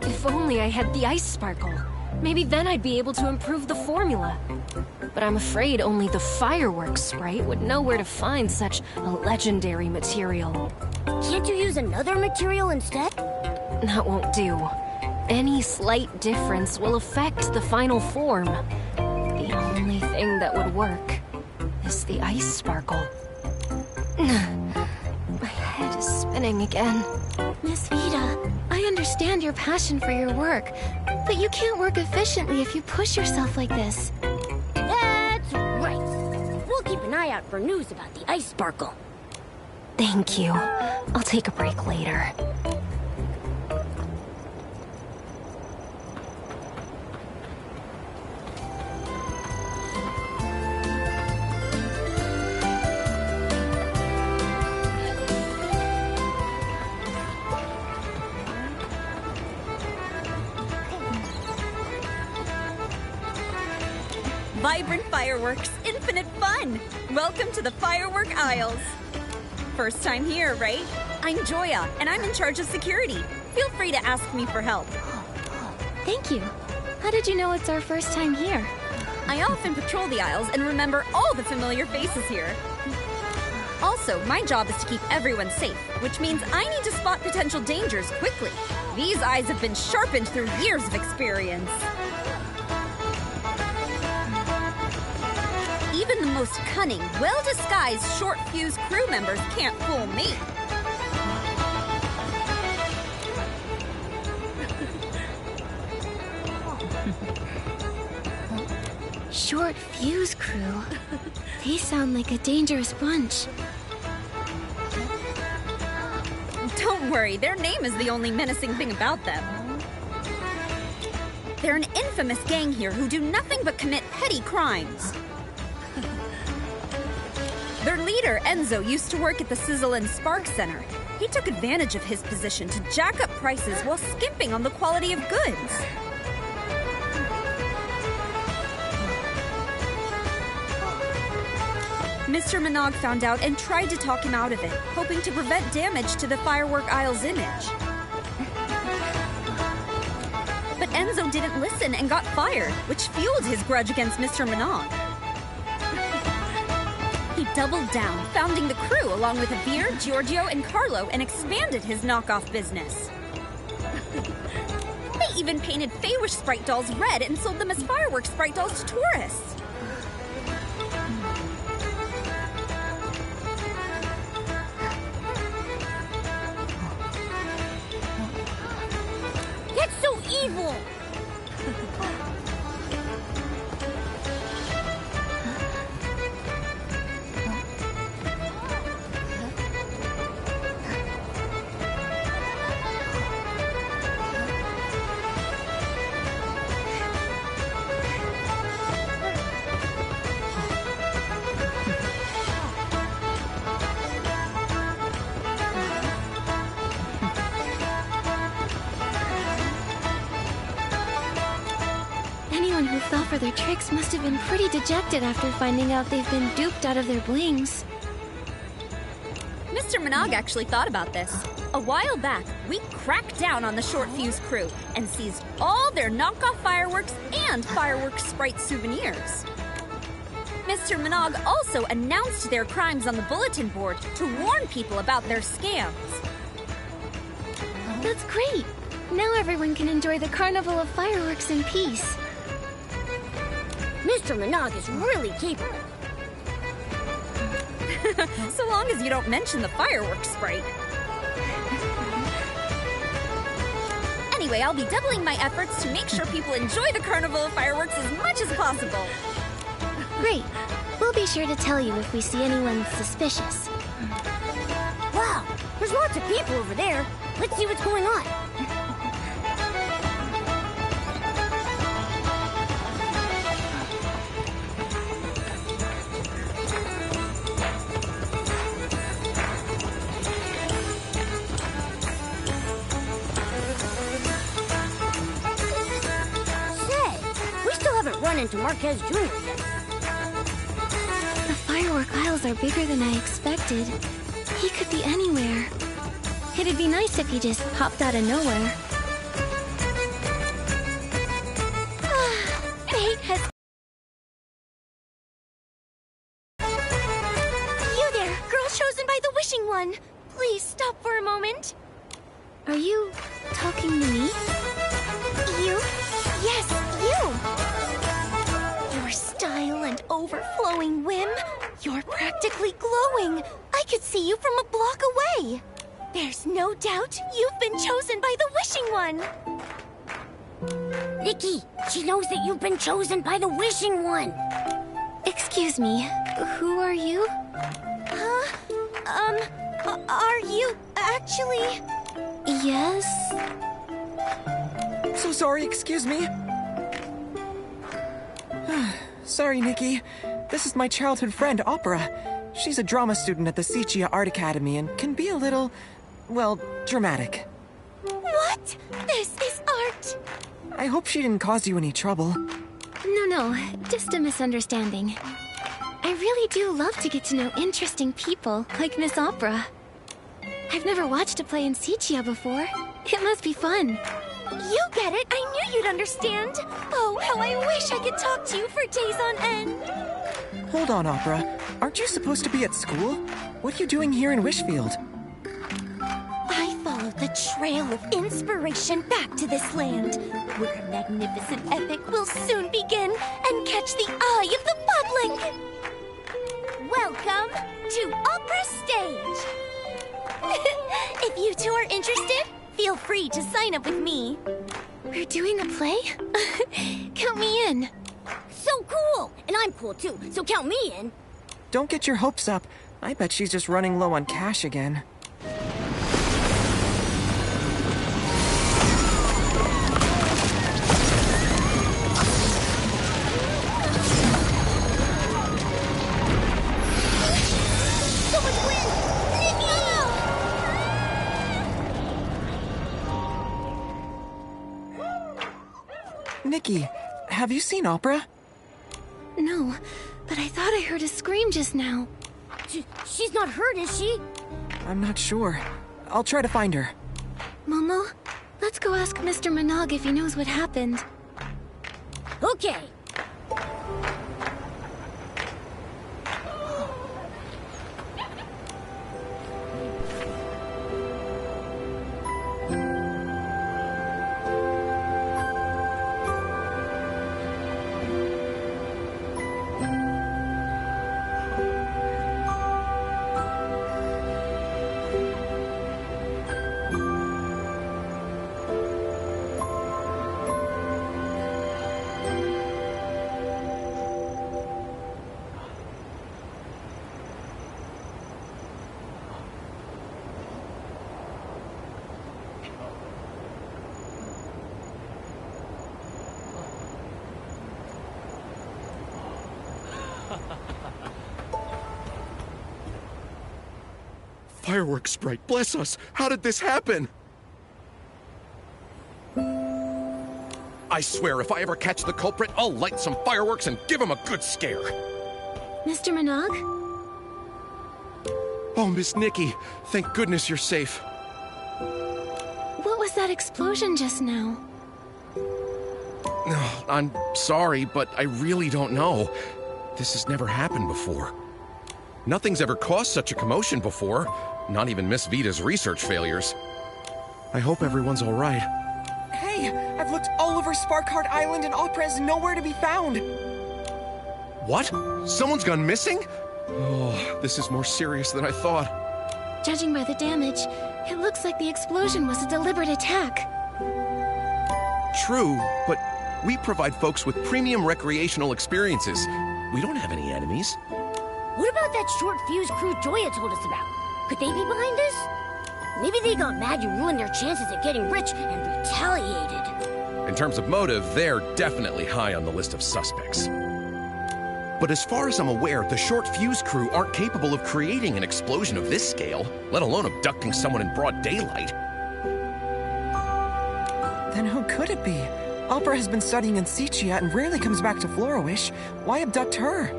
If only I had the ice sparkle. Maybe then I'd be able to improve the formula. But I'm afraid only the fireworks sprite would know where to find such a legendary material. Can't you use another material instead? That won't do. Any slight difference will affect the final form. The only thing that would work is the ice sparkle. My head is spinning again. Miss Vida, I understand your passion for your work, but you can't work efficiently if you push yourself like this. That's right. We'll keep an eye out for news about the ice sparkle. Thank you. I'll take a break later. Vibrant fireworks, infinite fun! Welcome to the Firework Isles. First time here, right? I'm Joya, and I'm in charge of security. Feel free to ask me for help. Thank you. How did you know it's our first time here? I often patrol the aisles and remember all the familiar faces here. Also, my job is to keep everyone safe, which means I need to spot potential dangers quickly. These eyes have been sharpened through years of experience. Even the most cunning, well-disguised short-fuse crew members can't fool me. Short fuse crew. They sound like a dangerous bunch. Don't worry, their name is the only menacing thing about them. They're an infamous gang here who do nothing but commit petty crimes. Their leader, Enzo, used to work at the Sizzle and Spark Center. He took advantage of his position to jack up prices while skimping on the quality of goods. Mr. Minogue found out and tried to talk him out of it, hoping to prevent damage to the Firework Isle's image. But Enzo didn't listen and got fired, which fueled his grudge against Mr. Minogue. He doubled down, founding the crew along with Avir, Giorgio, and Carlo, and expanded his knockoff business. They even painted Feywish sprite dolls red and sold them as fireworks sprite dolls to tourists. That's so evil! Anyone who fell for their tricks must have been pretty dejected after finding out they've been duped out of their blings. Mr. Minogue actually thought about this. A while back, we cracked down on the short fuse crew and seized all their knockoff fireworks and fireworks sprite souvenirs. Mr. Minogue also announced their crimes on the bulletin board to warn people about their scams. That's great! Now everyone can enjoy the Carnival of Fireworks in peace. Mr. Minogue is really capable. So long as you don't mention the fireworks sprite. Anyway, I'll be doubling my efforts to make sure people enjoy the Carnival of Fireworks as much as possible. Great. We'll be sure to tell you if we see anyone suspicious. Wow, there's lots of people over there. Let's see what's going on. Say, we still haven't run into Marquez Jr. yet. Firework Isles are bigger than I expected. He could be anywhere. It'd be nice if he just popped out of nowhere. Fate has... You there, girl chosen by the Wishing One. Please stop for a moment. Are you talking to me? You? Yes, you! Your style and overflowing whim. You're practically glowing. I could see you from a block away. There's no doubt you've been chosen by the Wishing One. Nikki, she knows that you've been chosen by the Wishing One. Excuse me, who are you? Are you actually... Yes? So sorry, excuse me. Sorry, Nikki. This is my childhood friend, Opera. She's a drama student at the Sichia Art Academy and can be a little, well, dramatic. What? This is art! I hope she didn't cause you any trouble. No, just a misunderstanding. I really do love to get to know interesting people, like Miss Opera. I've never watched a play in Sichia before. It must be fun. You get it! I knew you'd understand! Oh, how I wish I could talk to you for days on end! Hold on, Opera. Aren't you supposed to be at school? What are you doing here in Wishfield? I followed the trail of inspiration back to this land, where a magnificent epic will soon begin and catch the eye of the public! Welcome to Opera Stage! If you two are interested, feel free to sign up with me. We're doing a play? Count me in. So cool! And I'm cool too, so count me in. Don't get your hopes up. I bet she's just running low on cash again. Nikki, have you seen Opera? No, but I thought I heard a scream just now. She's not hurt, is she? I'm not sure. I'll try to find her. Momo, let's go ask Mr. Minogue if he knows what happened. Okay. Fireworks sprite, bless us! How did this happen? I swear, if I ever catch the culprit, I'll light some fireworks and give him a good scare. Mr. Minogue? Oh, Miss Nikki, thank goodness you're safe. What was that explosion just now? I'm sorry, but I really don't know. This has never happened before. Nothing's ever caused such a commotion before, not even Miss Vita's research failures. I hope everyone's all right. Hey, I've looked all over Sparkheart Island and Opera's nowhere to be found. What? Someone's gone missing? Oh, this is more serious than I thought. Judging by the damage, it looks like the explosion was a deliberate attack. True, but we provide folks with premium recreational experiences. We don't have any enemies. What about that short fuse crew Joya told us about? Could they be behind this? Maybe they got mad you ruined their chances at getting rich and retaliated. In terms of motive, they're definitely high on the list of suspects. But as far as I'm aware, the short fuse crew aren't capable of creating an explosion of this scale, let alone abducting someone in broad daylight. Then who could it be? Opera has been studying in Sichia and rarely comes back to Floriwish. Why abduct her?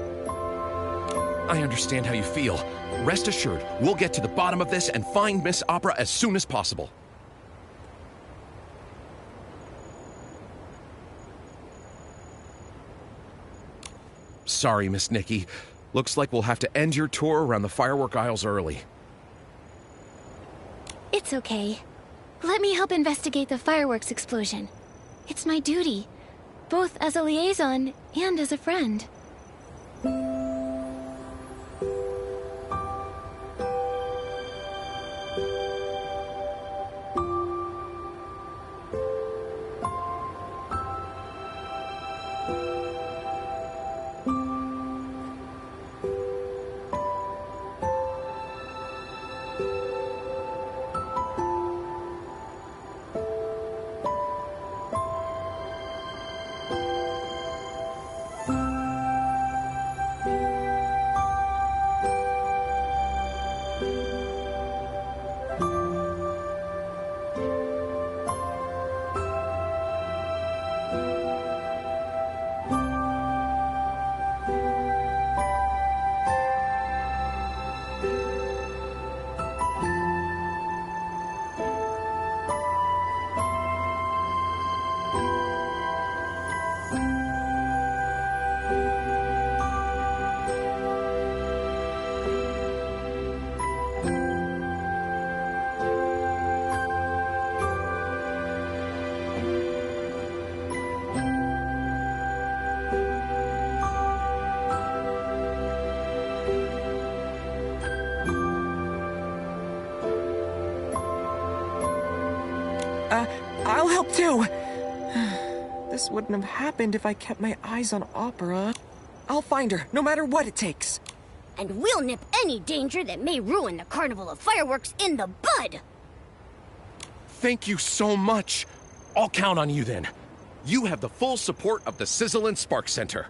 I understand how you feel. Rest assured, we'll get to the bottom of this and find Miss Opera as soon as possible. Sorry, Miss Nikki. Looks like we'll have to end your tour around the firework aisles early. It's okay. Let me help investigate the fireworks explosion. It's my duty, both as a liaison and as a friend. I'll help too. This wouldn't have happened if I kept my eyes on Opera. I'll find her, no matter what it takes. And we'll nip any danger that may ruin the Carnival of Fireworks in the bud. Thank you so much. I'll count on you then. You have the full support of the Sizzle and Spark Center.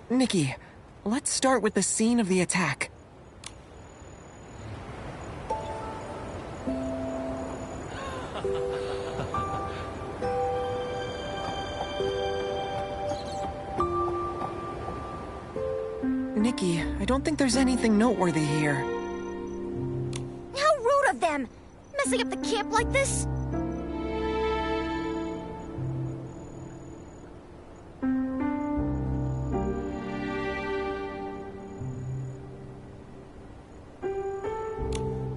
Nikki, let's start with the scene of the attack. Nikki, I don't think there's anything noteworthy here. How rude of them! Messing up the camp like this?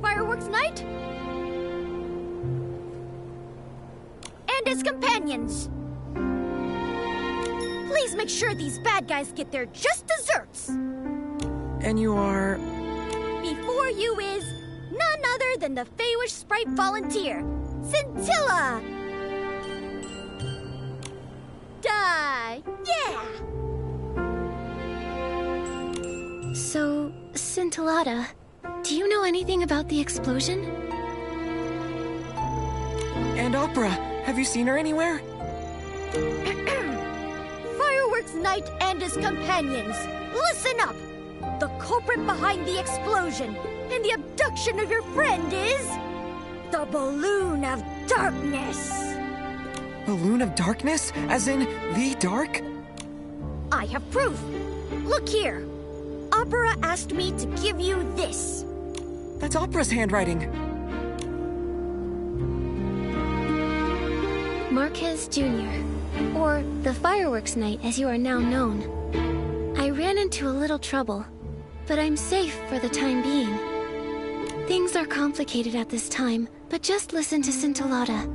Fireworks night? And his companions. Please make sure these bad guys get their just desserts. And you are... Before you is none other than the Feywish Sprite volunteer, Scintilla! Die! Yeah! So, Scintillata, do you know anything about the explosion? And Opera, have you seen her anywhere? Fireworks Night and his companions, listen up! The culprit behind the explosion and the abduction of your friend is... the Balloon of Darkness! Balloon of Darkness? As in, the dark? I have proof! Look here! Opera asked me to give you this. That's Opera's handwriting. Marquez Jr., or the Fireworks Night as you are now known. I ran into a little trouble, but I'm safe for the time being. Things are complicated at this time, but just listen to Scintillata.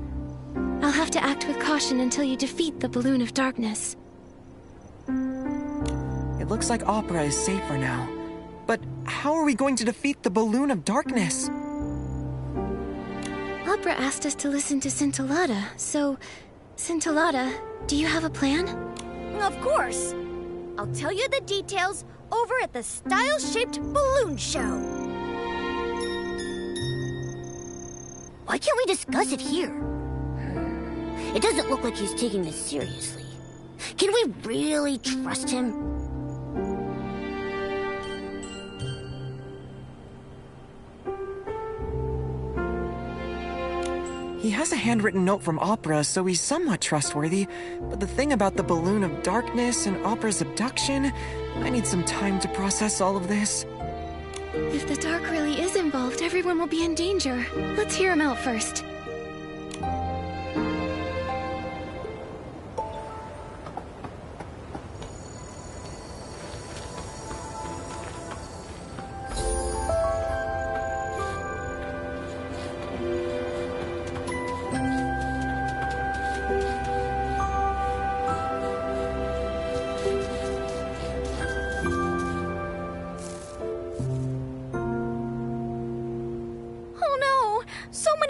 I'll have to act with caution until you defeat the Balloon of Darkness. It looks like Opera is safer now. But how are we going to defeat the Balloon of Darkness? Opera asked us to listen to Scintillata, so... Scintillata, do you have a plan? Of course! I'll tell you the details over at the Style-Shaped Balloon Show. Why can't we discuss it here? It doesn't look like he's taking this seriously. Can we really trust him? He has a handwritten note from Opera, so he's somewhat trustworthy. But the thing about the Balloon of Darkness and Opera's abduction, I need some time to process all of this. If the dark really is involved, everyone will be in danger. Let's hear him out first.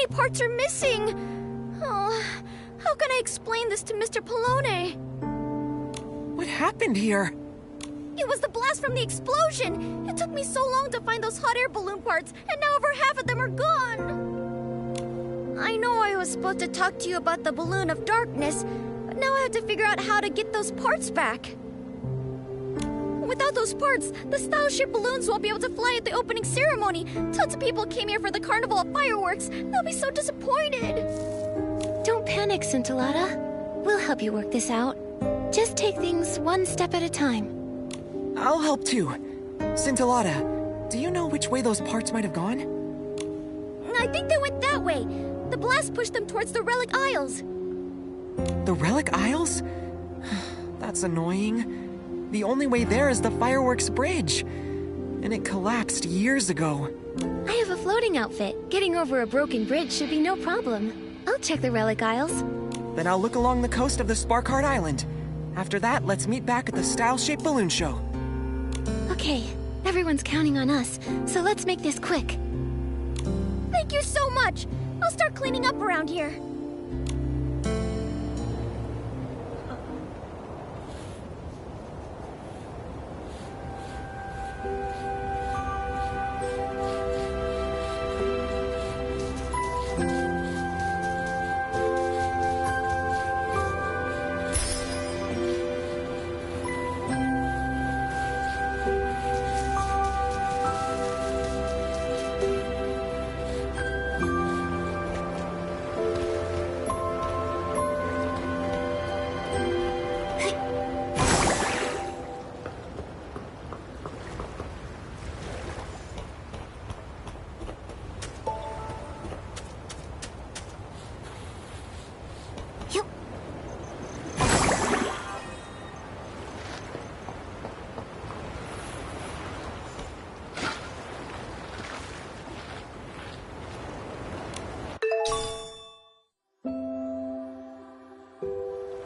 Parts are missing! Oh, how can I explain this to Mr. Polone? What happened here? It was the blast from the explosion! It took me so long to find those hot air balloon parts, and now over half of them are gone! I know I was supposed to talk to you about the balloon of darkness, but now I have to figure out how to get those parts back. Without those parts, the style ship balloons won't be able to fly at the opening ceremony. Tons of people came here for the carnival of fireworks. They'll be so disappointed. Don't panic, Scintillata. We'll help you work this out. Just take things one step at a time. I'll help too. Scintillata, do you know which way those parts might have gone? I think they went that way. The blast pushed them towards the Relic Isles. The Relic Isles? That's annoying. The only way there is the fireworks bridge. And it collapsed years ago. I have a floating outfit. Getting over a broken bridge should be no problem. I'll check the Relic Isles. Then I'll look along the coast of the Sparkheart Island. After that, let's meet back at the Style-Shaped Balloon Show. Okay, everyone's counting on us, so let's make this quick. Thank you so much! I'll start cleaning up around here.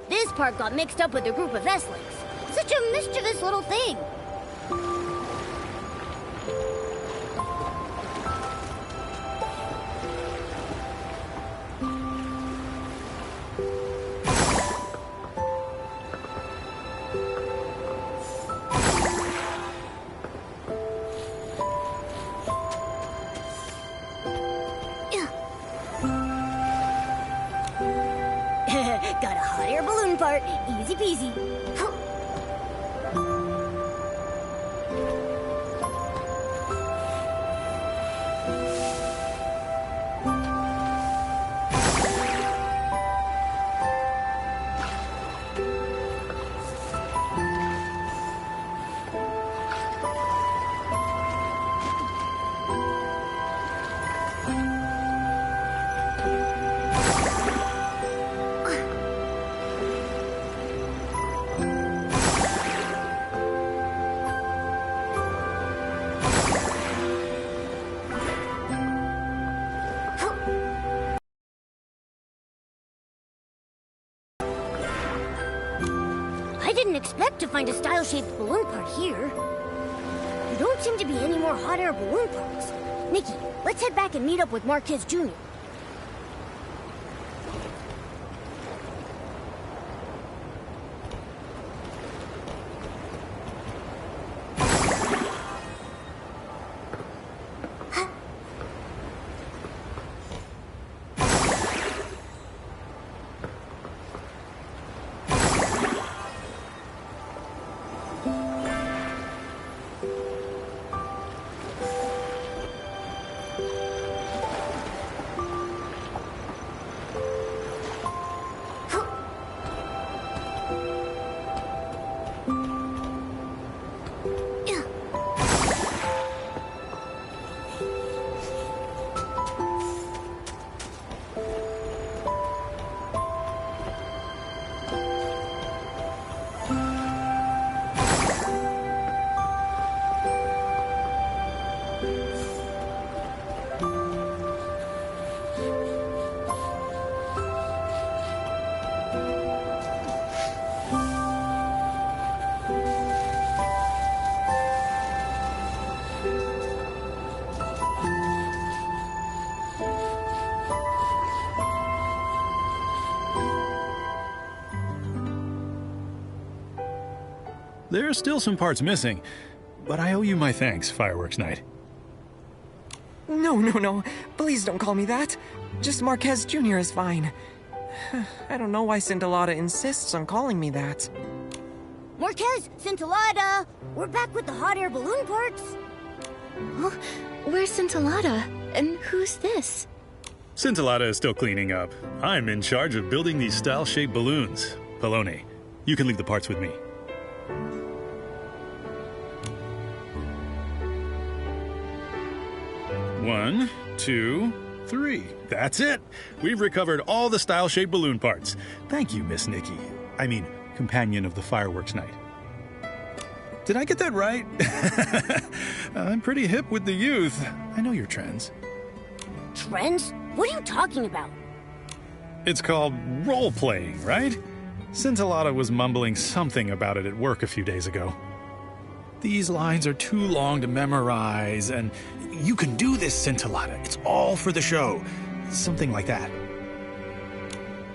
This part got mixed up with a group of S-Links. Such a mischievous little thing. Got a hot air balloon part. Easy peasy. I didn't expect to find a style-shaped balloon part here. There don't seem to be any more hot air balloon parts. Nikki, let's head back and meet up with Marquez Jr. There are still some parts missing, but I owe you my thanks, Fireworks Night. No. Please don't call me that. Just Marquez Jr. is fine. I don't know why Scintillata insists on calling me that. Marquez, Scintillata! We're back with the hot air balloon parts. Oh, where's Scintillata? And who's this? Scintillata is still cleaning up. I'm in charge of building these style-shaped balloons. Poloni, you can leave the parts with me. One, two, three. That's it. We've recovered all the style-shaped balloon parts. Thank you, Miss Nikki. I mean, companion of the Fireworks Night. Did I get that right? I'm pretty hip with the youth. I know your trends. Trends? What are you talking about? It's called role-playing, right? Scintillata was mumbling something about it at work a few days ago. These lines are too long to memorize, and you can do this, Scintillata. It's all for the show. Something like that.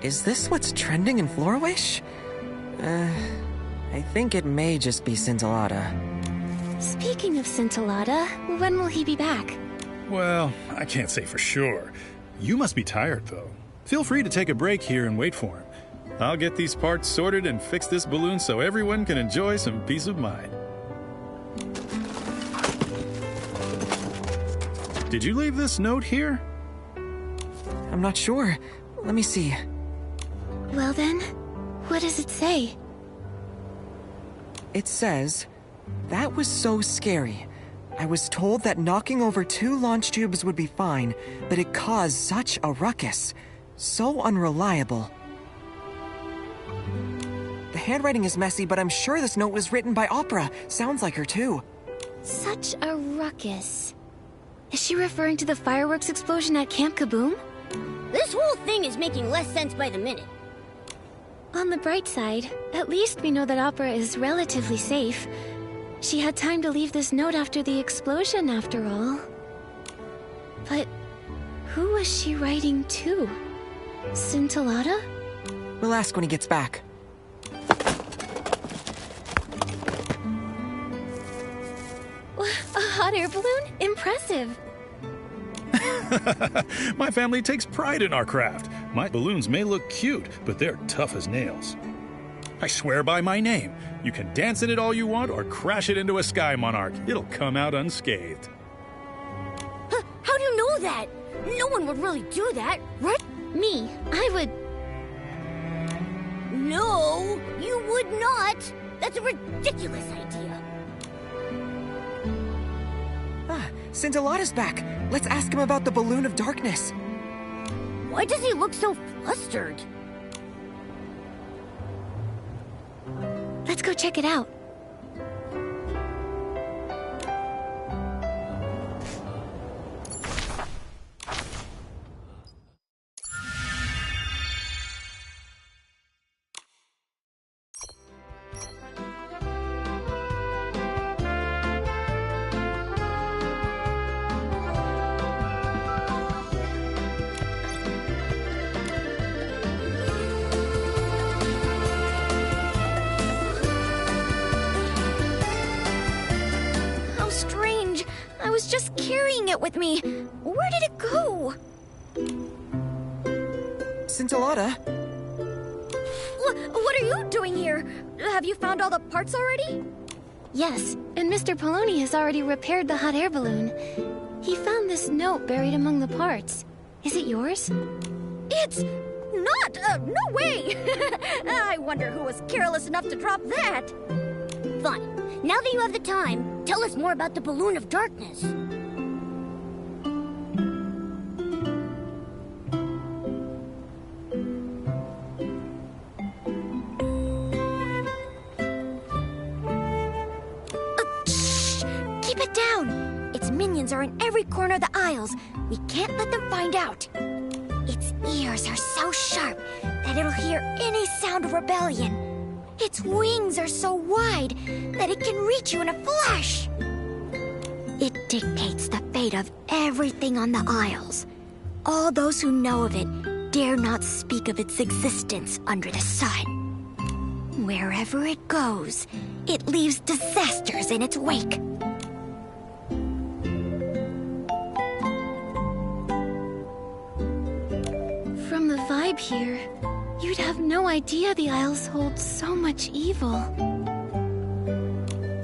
Is this what's trending in Florawish? I think it may just be Scintillata. Speaking of Scintillata, when will he be back? Well, I can't say for sure. You must be tired, though. Feel free to take a break here and wait for him. I'll get these parts sorted and fix this balloon so everyone can enjoy some peace of mind. Did you leave this note here? I'm not sure. Let me see. Well then, what does it say? It says, "That was so scary. I was told that knocking over 2 launch tubes would be fine, but it caused such a ruckus. So unreliable." The handwriting is messy, but I'm sure this note was written by Opera. Sounds like her too. Such a ruckus. Is she referring to the fireworks explosion at Camp Kaboom? This whole thing is making less sense by the minute. On the bright side, at least we know that Opera is relatively safe. She had time to leave this note after the explosion, after all. But who was she writing to? Scintillata? We'll ask when he gets back. A hot air balloon? Impressive. My family takes pride in our craft. My balloons may look cute, but they're tough as nails. I swear by my name. You can dance in it all you want or crash it into a sky monarch. It'll come out unscathed. How do you know that? No one would really do that, right? Me, I would... No, you would not. That's a ridiculous idea. Scintillata's back. Let's ask him about the balloon of darkness. Why does he look so flustered? Let's go check it out. I was just carrying it with me. Where did it go? Scintillata? What are you doing here? Have you found all the parts already? Yes, and Mr. Poloni has already repaired the hot air balloon. He found this note buried among the parts. Is it yours? It's not! No way! I wonder who was careless enough to drop that. Fine. Now that you have the time, tell us more about the balloon of darkness. Shh! Keep it down! Its minions are in every corner of the aisles. We can't let them find out. Its ears are so sharp that it'll hear any sound of rebellion. Its wings are so wide that it can reach you in a flash. It dictates the fate of everything on the aisles. All those who know of it dare not speak of its existence under the sun. Wherever it goes, it leaves disasters in its wake. From the vibe here, you'd have no idea the Isles hold so much evil.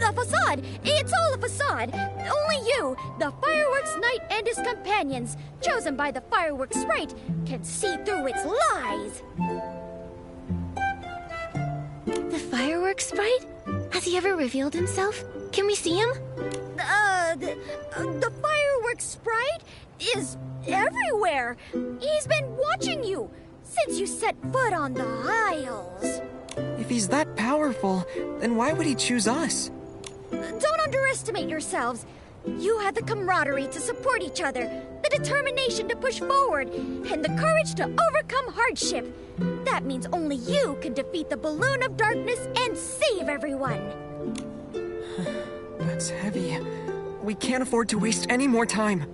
A facade! It's all a facade! Only you, the Fireworks Knight and his companions, chosen by the Fireworks Sprite, can see through its lies! The Fireworks Sprite? Has he ever revealed himself? Can we see him? The Fireworks Sprite is everywhere! He's been watching you since you set foot on the Isles. If he's that powerful, then why would he choose us? Don't underestimate yourselves. You have the camaraderie to support each other, the determination to push forward, and the courage to overcome hardship. That means only you can defeat the Balloon of Darkness and save everyone. That's heavy. We can't afford to waste any more time.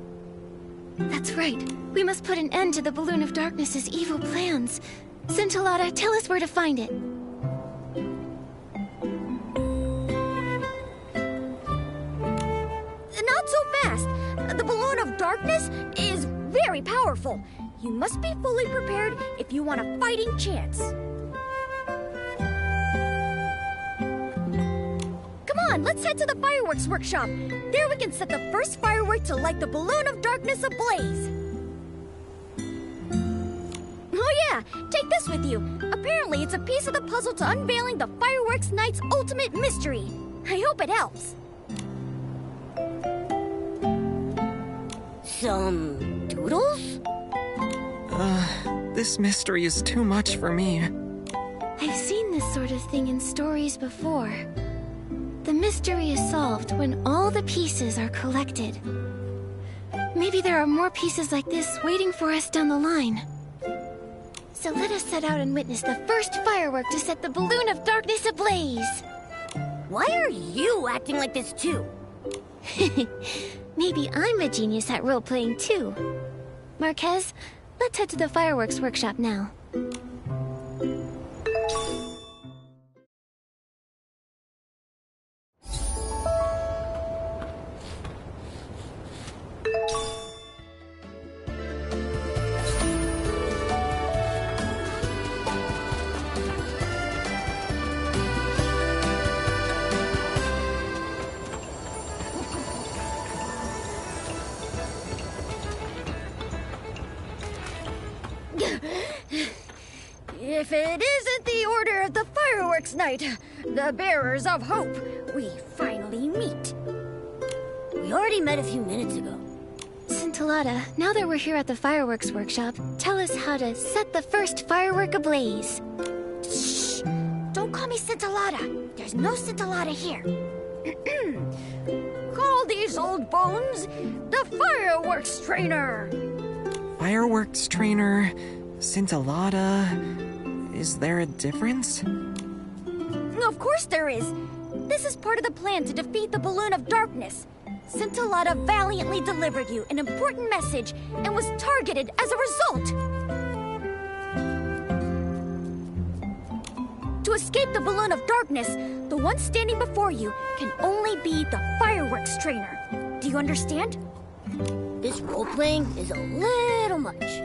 That's right. We must put an end to the Balloon of Darkness's evil plans. Scintillata, tell us where to find it. Not so fast. The Balloon of Darkness is very powerful. You must be fully prepared if you want a fighting chance. Come on, let's head to the fireworks workshop. There we can set the first firework to light the Balloon of Darkness ablaze. Oh yeah, take this with you. Apparently it's a piece of the puzzle to unveiling the Fireworks Knight's ultimate mystery. I hope it helps. Some doodles? This mystery is too much for me. I've seen this sort of thing in stories before. The mystery is solved when all the pieces are collected. Maybe there are more pieces like this waiting for us down the line. So let us set out and witness the first firework to set the Balloon of Darkness ablaze. Why are you acting like this too? Maybe I'm a genius at role-playing too. Marquez, let's head to the fireworks workshop now. If it isn't the Order of the Fireworks Night, the Bearers of Hope, we finally meet. We already met a few minutes ago. Scintillata, now that we're here at the fireworks workshop, tell us how to set the first firework ablaze. Shh! Don't call me Scintillata. There's no Scintillata here. Call these old bones the Fireworks Trainer. Fireworks Trainer, Scintillata... Is there a difference? Of course there is. This is part of the plan to defeat the Balloon of Darkness. Scintillata valiantly delivered you an important message and was targeted as a result. To escape the Balloon of Darkness, the one standing before you can only be the Fireworks Trainer. Do you understand? This role-playing is a little much.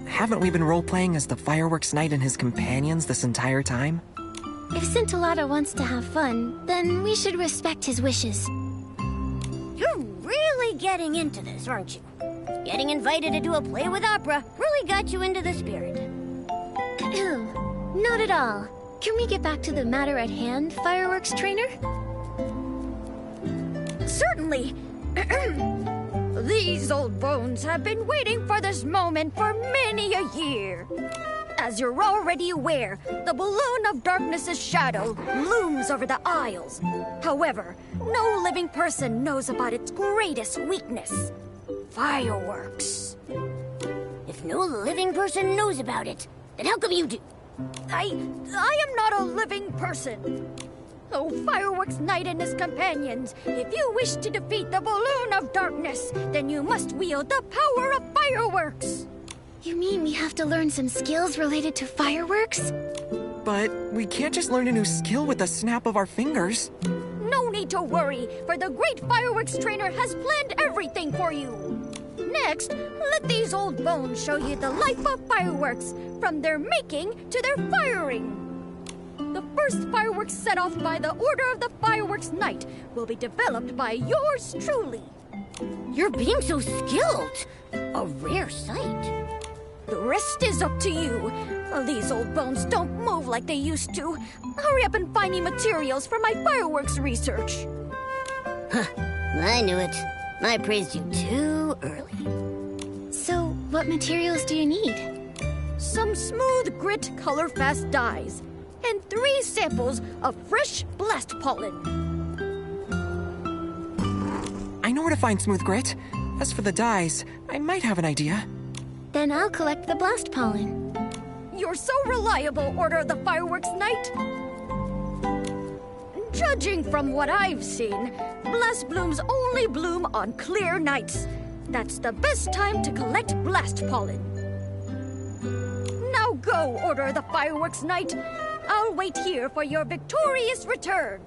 Haven't we been role-playing as the Fireworks Knight and his companions this entire time? If Scintillata wants to have fun, then we should respect his wishes. You're really getting into this, aren't you? Getting invited to do a play with opera really got you into the spirit. Not at all. Can we get back to the matter at hand, Fireworks Trainer? Certainly. These old bones have been waiting for this moment for many a year. As you're already aware, the Balloon of Darkness's shadow looms over the Isles. However, no living person knows about its greatest weakness, fireworks. If no living person knows about it, then how come you do? I am not a living person. Oh, Fireworks Knight and his companions, if you wish to defeat the Balloon of Darkness, then you must wield the power of fireworks. You mean we have to learn some skills related to fireworks? But we can't just learn a new skill with the snap of our fingers. No need to worry, for the great fireworks trainer has planned everything for you. Next, let these old bones show you the life of fireworks, from their making to their firing. The first fireworks set off by the Order of the Fireworks Knight will be developed by yours truly. You're being so skilled. A rare sight. The rest is up to you. These old bones don't move like they used to. Hurry up and find me materials for my fireworks research. Huh, I knew it. I praised you too early. So, what materials do you need? Some smooth grit color-fast dyes, and 3 samples of fresh blast pollen. I know where to find smooth grit. As for the dyes, I might have an idea. Then I'll collect the blast pollen. You're so reliable, Order of the Fireworks Knight. Judging from what I've seen, blast blooms only bloom on clear nights. That's the best time to collect blast pollen. Now go, Order of the Fireworks Knight. I'll wait here for your victorious return.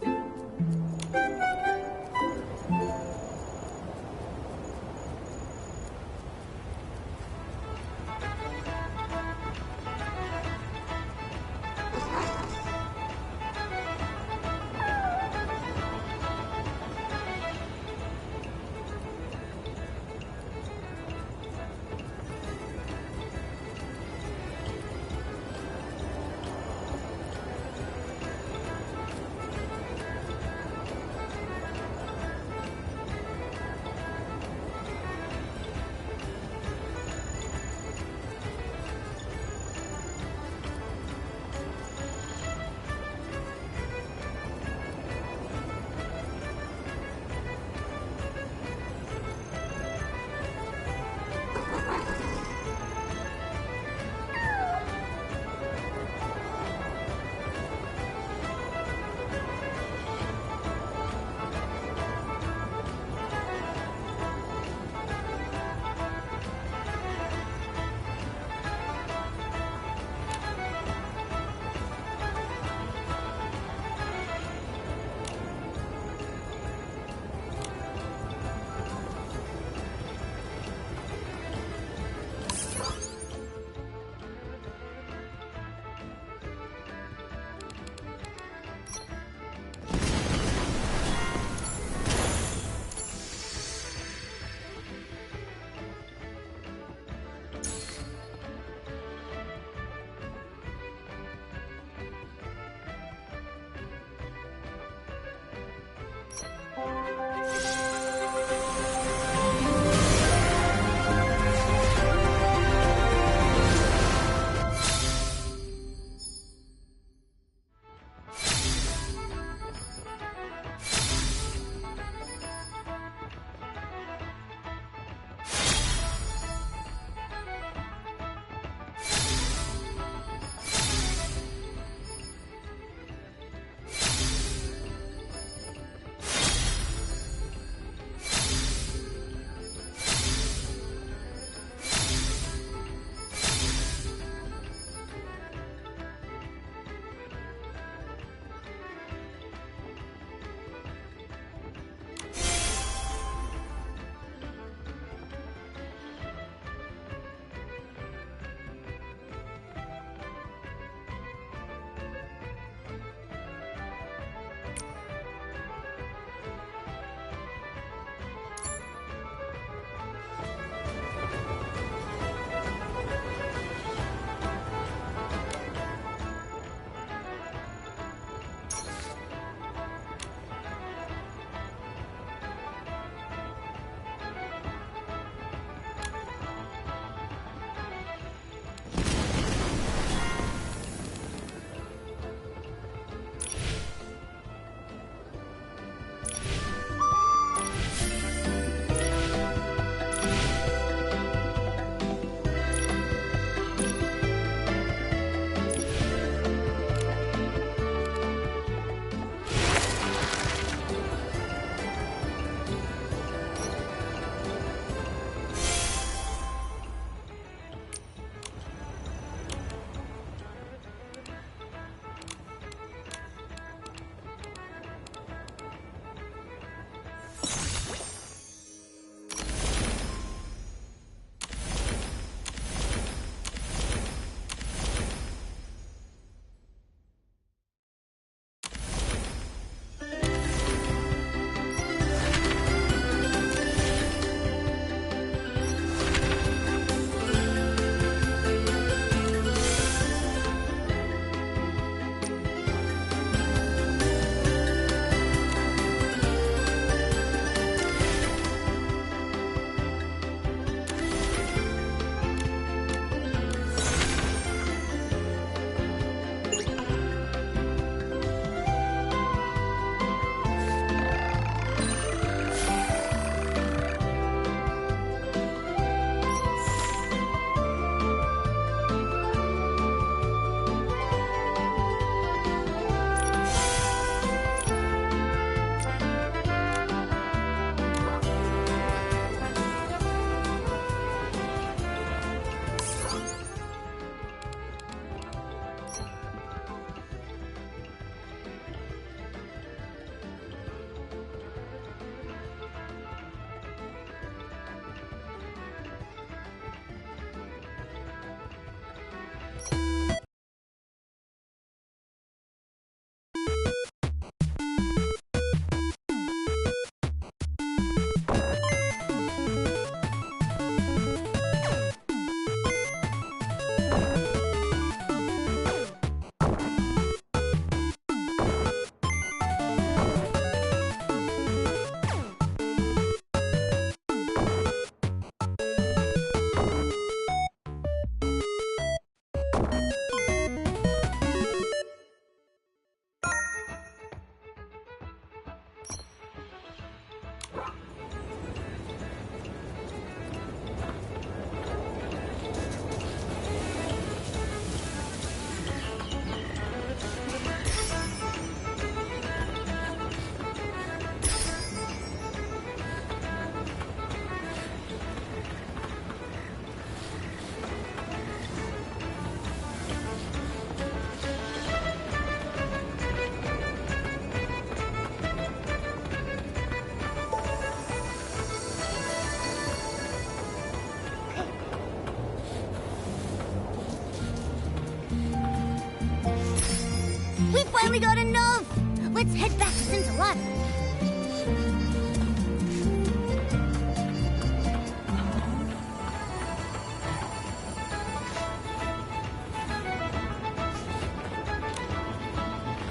finally got enough! Let's head back to Scintillata.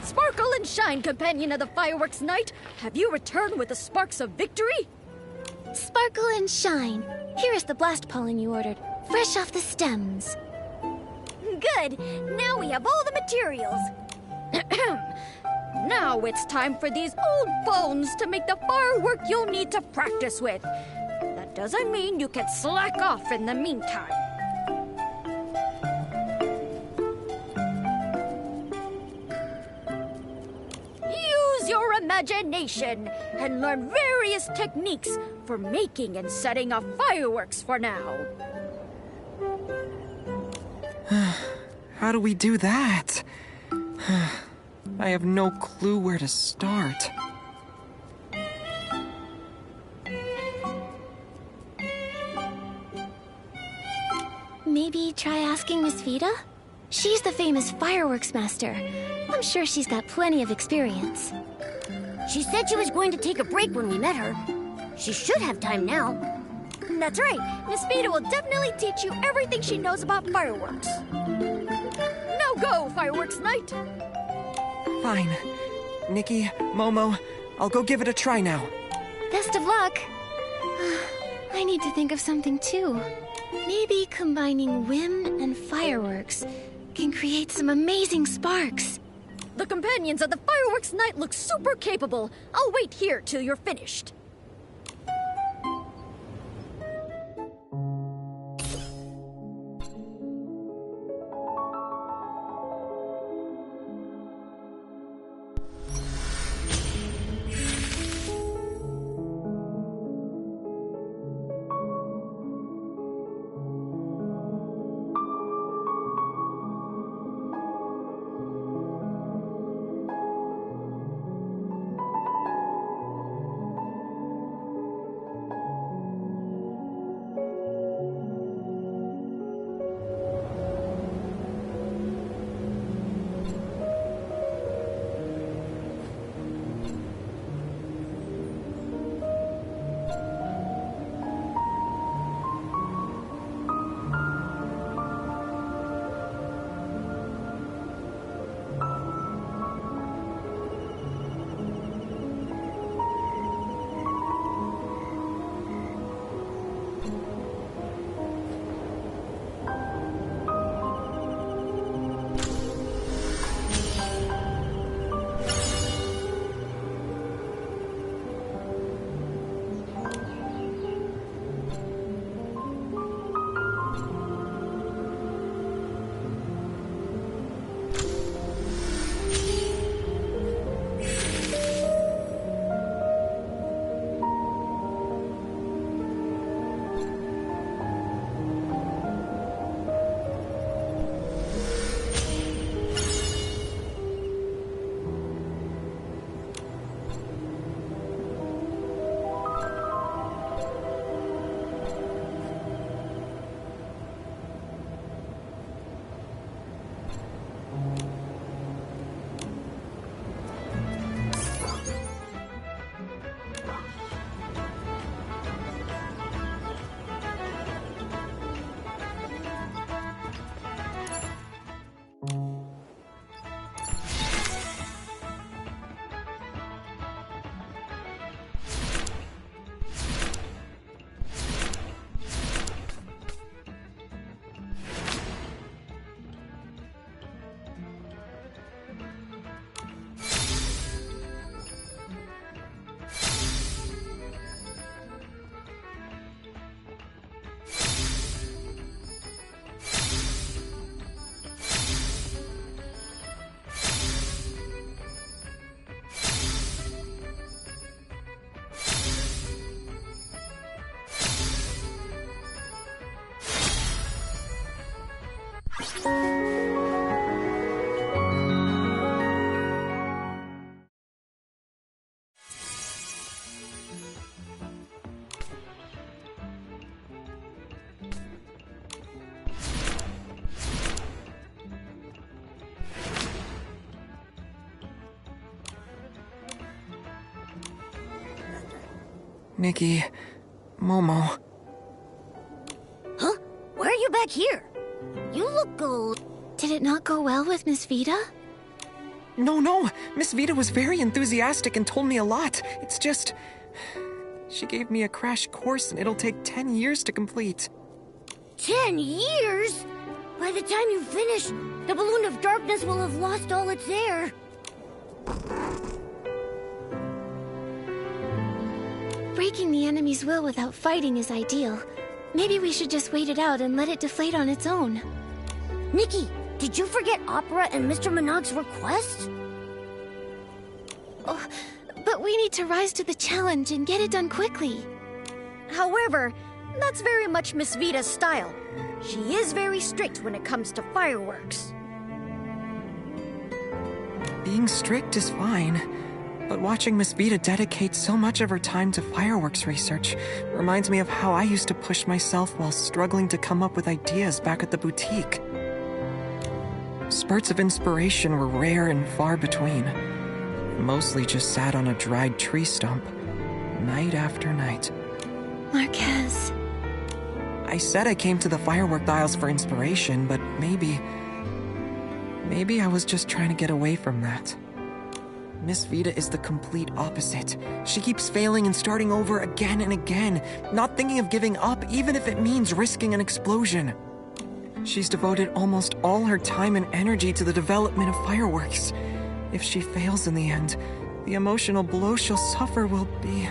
Sparkle and shine, companion of the fireworks night. Have you returned with the sparks of victory? Sparkle and shine. Here is the blast pollen you ordered, fresh off the stems. Good. Now we have all the materials. Now it's time for these old bones to make the firework you'll need to practice with. That doesn't mean you can slack off in the meantime. Use your imagination and learn various techniques for making and setting off fireworks for now. How do we do that? I have no clue where to start. Maybe try asking Miss Vida? She's the famous fireworks master. I'm sure she's got plenty of experience. She said she was going to take a break when we met her. She should have time now. That's right. Miss Vida will definitely teach you everything she knows about fireworks. Now go, Fireworks Night! Fine. Nikki, Momo, I'll go give it a try now. Best of luck. I need to think of something too. Maybe combining whim and fireworks can create some amazing sparks. The companions of the Fireworks Night look super capable. I'll wait here till you're finished. Nikki, Momo. Huh? Why are you back here? You look old. Did it not go well with Miss Vida? No. Miss Vida was very enthusiastic and told me a lot. It's just... she gave me a crash course and it'll take 10 years to complete. 10 years? By the time you finish, the Balloon of Darkness will have lost all its air. Breaking the enemy's will without fighting is ideal. Maybe we should just wait it out and let it deflate on its own. Nikki, did you forget Opera and Mr. Monog's request? Oh, but we need to rise to the challenge and get it done quickly. However, that's very much Miss Vida's style. She is very strict when it comes to fireworks. Being strict is fine, but watching Miss Vida dedicate so much of her time to fireworks research reminds me of how I used to push myself while struggling to come up with ideas back at the boutique. Spurts of inspiration were rare and far between. Mostly just sat on a dried tree stump, night after night. Marquez. I said I came to the firework dials for inspiration, but maybe I was just trying to get away from that. Miss Vida is the complete opposite. She keeps failing and starting over again and again, not thinking of giving up even if it means risking an explosion. She's devoted almost all her time and energy to the development of fireworks. If she fails in the end, the emotional blow she'll suffer will be...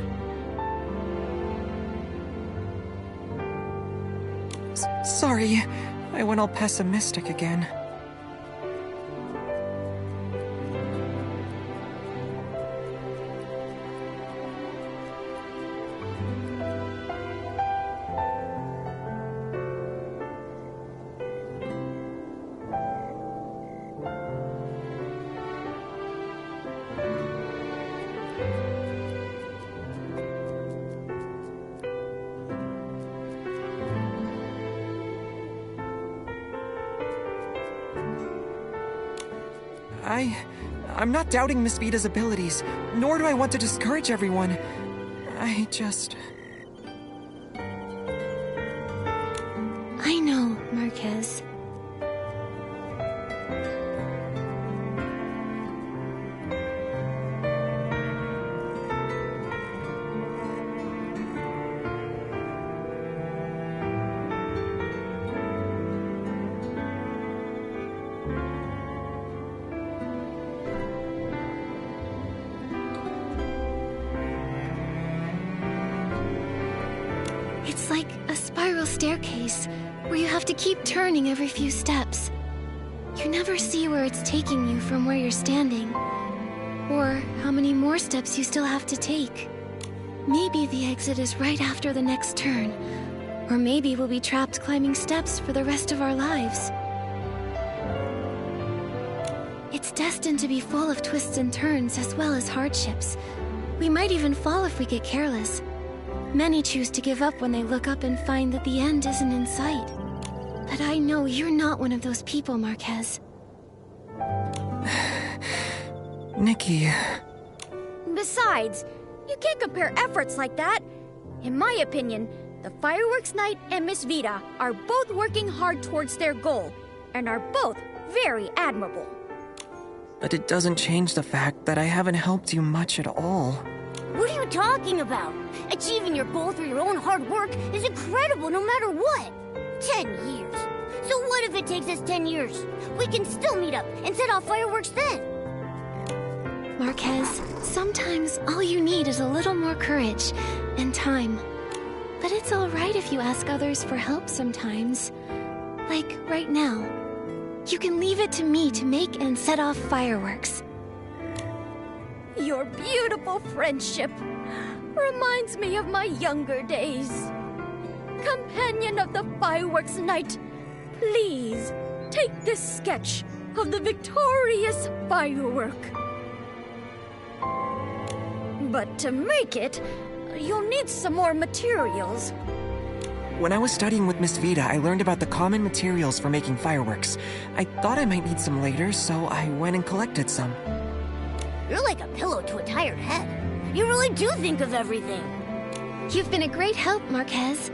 Sorry, I went all pessimistic again. I'm not doubting Miss Vida's abilities, nor do I want to discourage everyone. I know, Marquez. It's like a spiral staircase, where you have to keep turning every few steps. You never see where it's taking you from where you're standing, or how many more steps you still have to take. Maybe the exit is right after the next turn, or maybe we'll be trapped climbing steps for the rest of our lives. It's destined to be full of twists and turns as well as hardships. We might even fall if we get careless. Many choose to give up when they look up and find that the end isn't in sight. But I know you're not one of those people, Marquez. Nikki... Besides, you can't compare efforts like that. In my opinion, the Fireworks Night and Miss Vida are both working hard towards their goal, and are both very admirable. But it doesn't change the fact that I haven't helped you much at all. What are you talking about? Achieving your goal through your own hard work is incredible no matter what. 10 years. So what if it takes us 10 years? We can still meet up and set off fireworks then. Marquez, sometimes all you need is a little more courage and time. But it's all right if you ask others for help sometimes. Like right now. You can leave it to me to make and set off fireworks. Your beautiful friendship reminds me of my younger days. Companion of the Fireworks Night, please take this sketch of the victorious firework. But to make it, you'll need some more materials. When I was studying with Miss Vida, I learned about the common materials for making fireworks. I thought I might need some later, so I went and collected some. You're like a pillow to a tired head. You really do think of everything. You've been a great help, Marquez.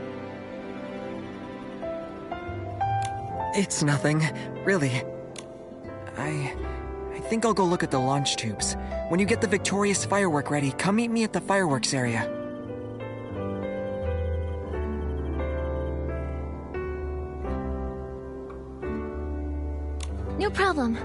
It's nothing, really. I think I'll go look at the launch tubes. When you get the victorious firework ready, come meet me at the fireworks area. No problem.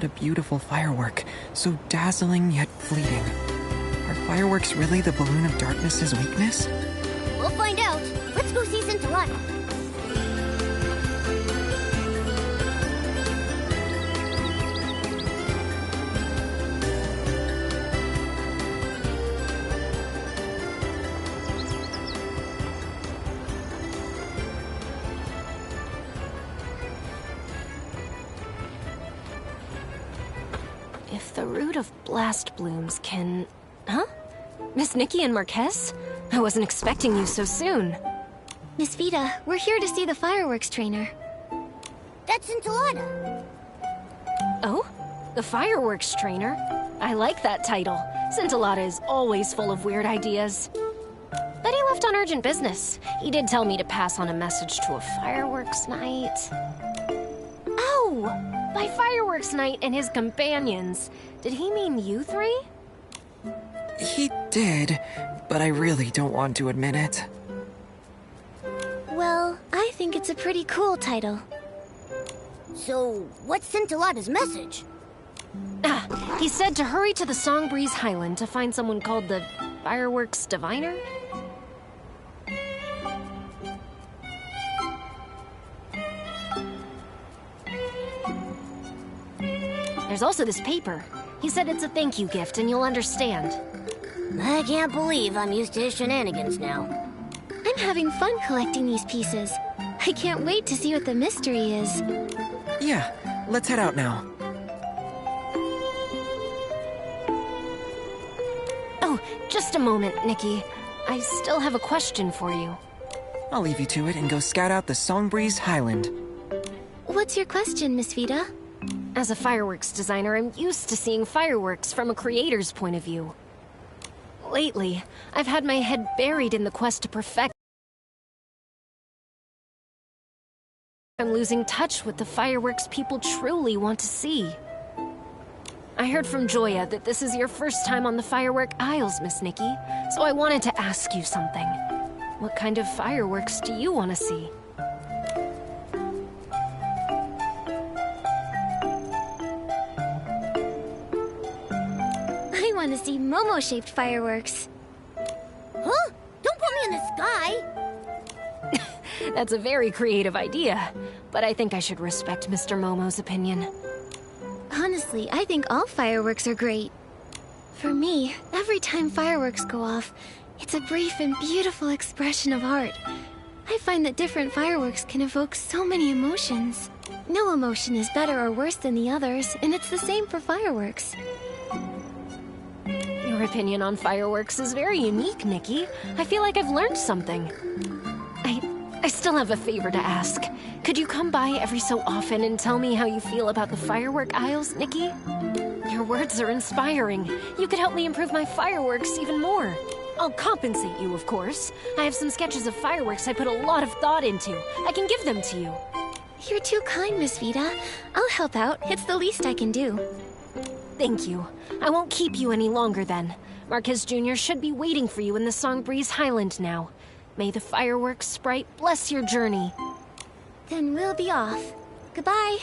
a beautiful firework, so dazzling yet fleeting. Are fireworks really the balloon of darkness's weakness? We'll find out. Let's go see Scintillata. If the root of blast blooms can... Huh? Miss Nikki and Marquez? I wasn't expecting you so soon. Miss Vita, we're here to see the fireworks trainer. That's Scintillata. Oh? The fireworks trainer? I like that title. Scintillata is always full of weird ideas. But he left on urgent business. He did tell me to pass on a message to a fireworks night. Oh! By fireworks night and his companions. Did he mean you three? He did, but I really don't want to admit it. Well, I think it's a pretty cool title. So, what's Scintillata's message? He said to hurry to the Songbreeze Highland to find someone called the Fireworks Diviner? There's also this paper. He said it's a thank you gift and you'll understand. I can't believe I'm used to his shenanigans now. I'm having fun collecting these pieces. I can't wait to see what the mystery is. Yeah, let's head out now. Oh, just a moment, Nikki. I still have a question for you. I'll leave you to it and go scout out the Songbreeze Highland. What's your question, Miss Vita? As a fireworks designer, I'm used to seeing fireworks from a creator's point of view. Lately, I've had my head buried in the quest to perfect. I'm losing touch with the fireworks people truly want to see. I heard from Joya that this is your first time on the Firework Isles, Miss Nikki, so I wanted to ask you something. What kind of fireworks do you want to see? I want to see Momo-shaped fireworks. Huh? Don't put me in the sky! That's a very creative idea, but I think I should respect Mr. Momo's opinion. Honestly, I think all fireworks are great. For me, every time fireworks go off, it's a brief and beautiful expression of art. I find that different fireworks can evoke so many emotions. No emotion is better or worse than the others, and it's the same for fireworks. Your opinion on fireworks is very unique, Nikki. I feel like I've learned something. I still have a favor to ask. Could you come by every so often and tell me how you feel about the Firework Isles, Nikki? Your words are inspiring. You could help me improve my fireworks even more. I'll compensate you, of course. I have some sketches of fireworks I put a lot of thought into. I can give them to you. You're too kind, Miss Vita. I'll help out. It's the least I can do. Thank you. I won't keep you any longer then. Marquez Jr. should be waiting for you in the Songbreeze Highland now. May the fireworks sprite bless your journey. Then we'll be off. Goodbye.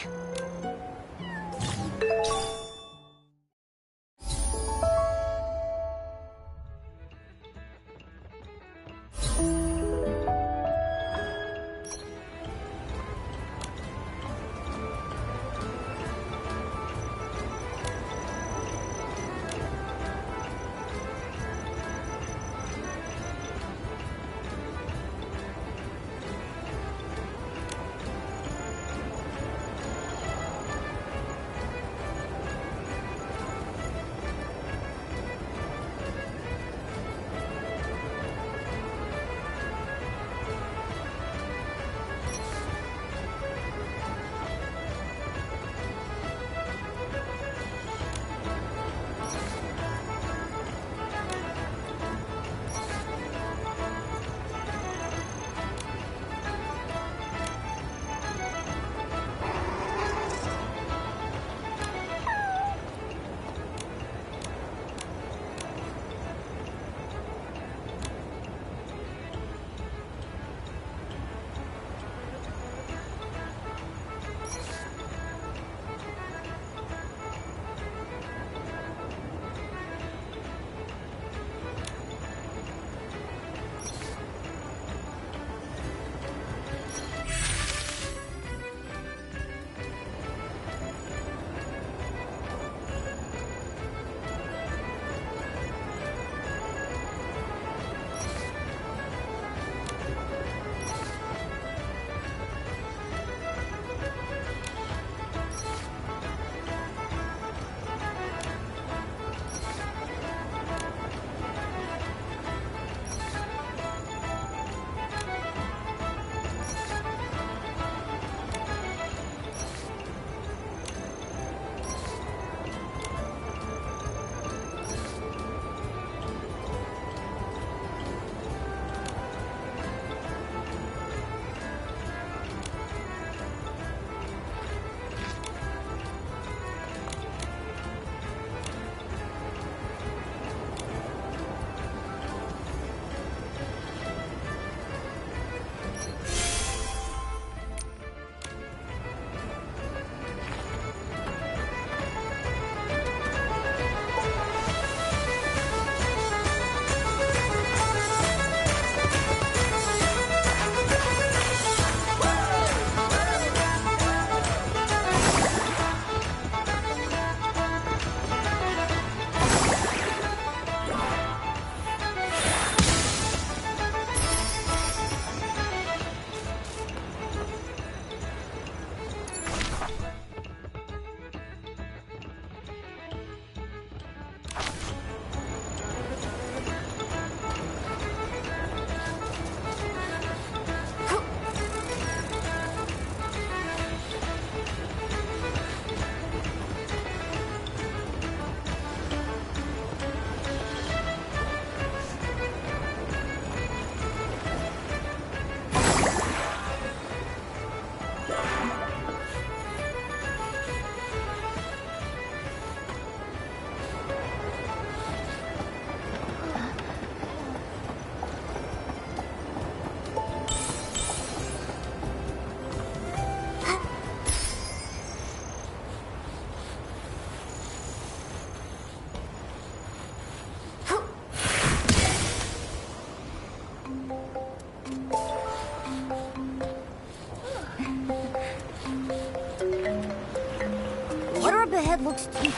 Water up ahead looks deep.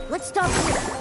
Let's stop here.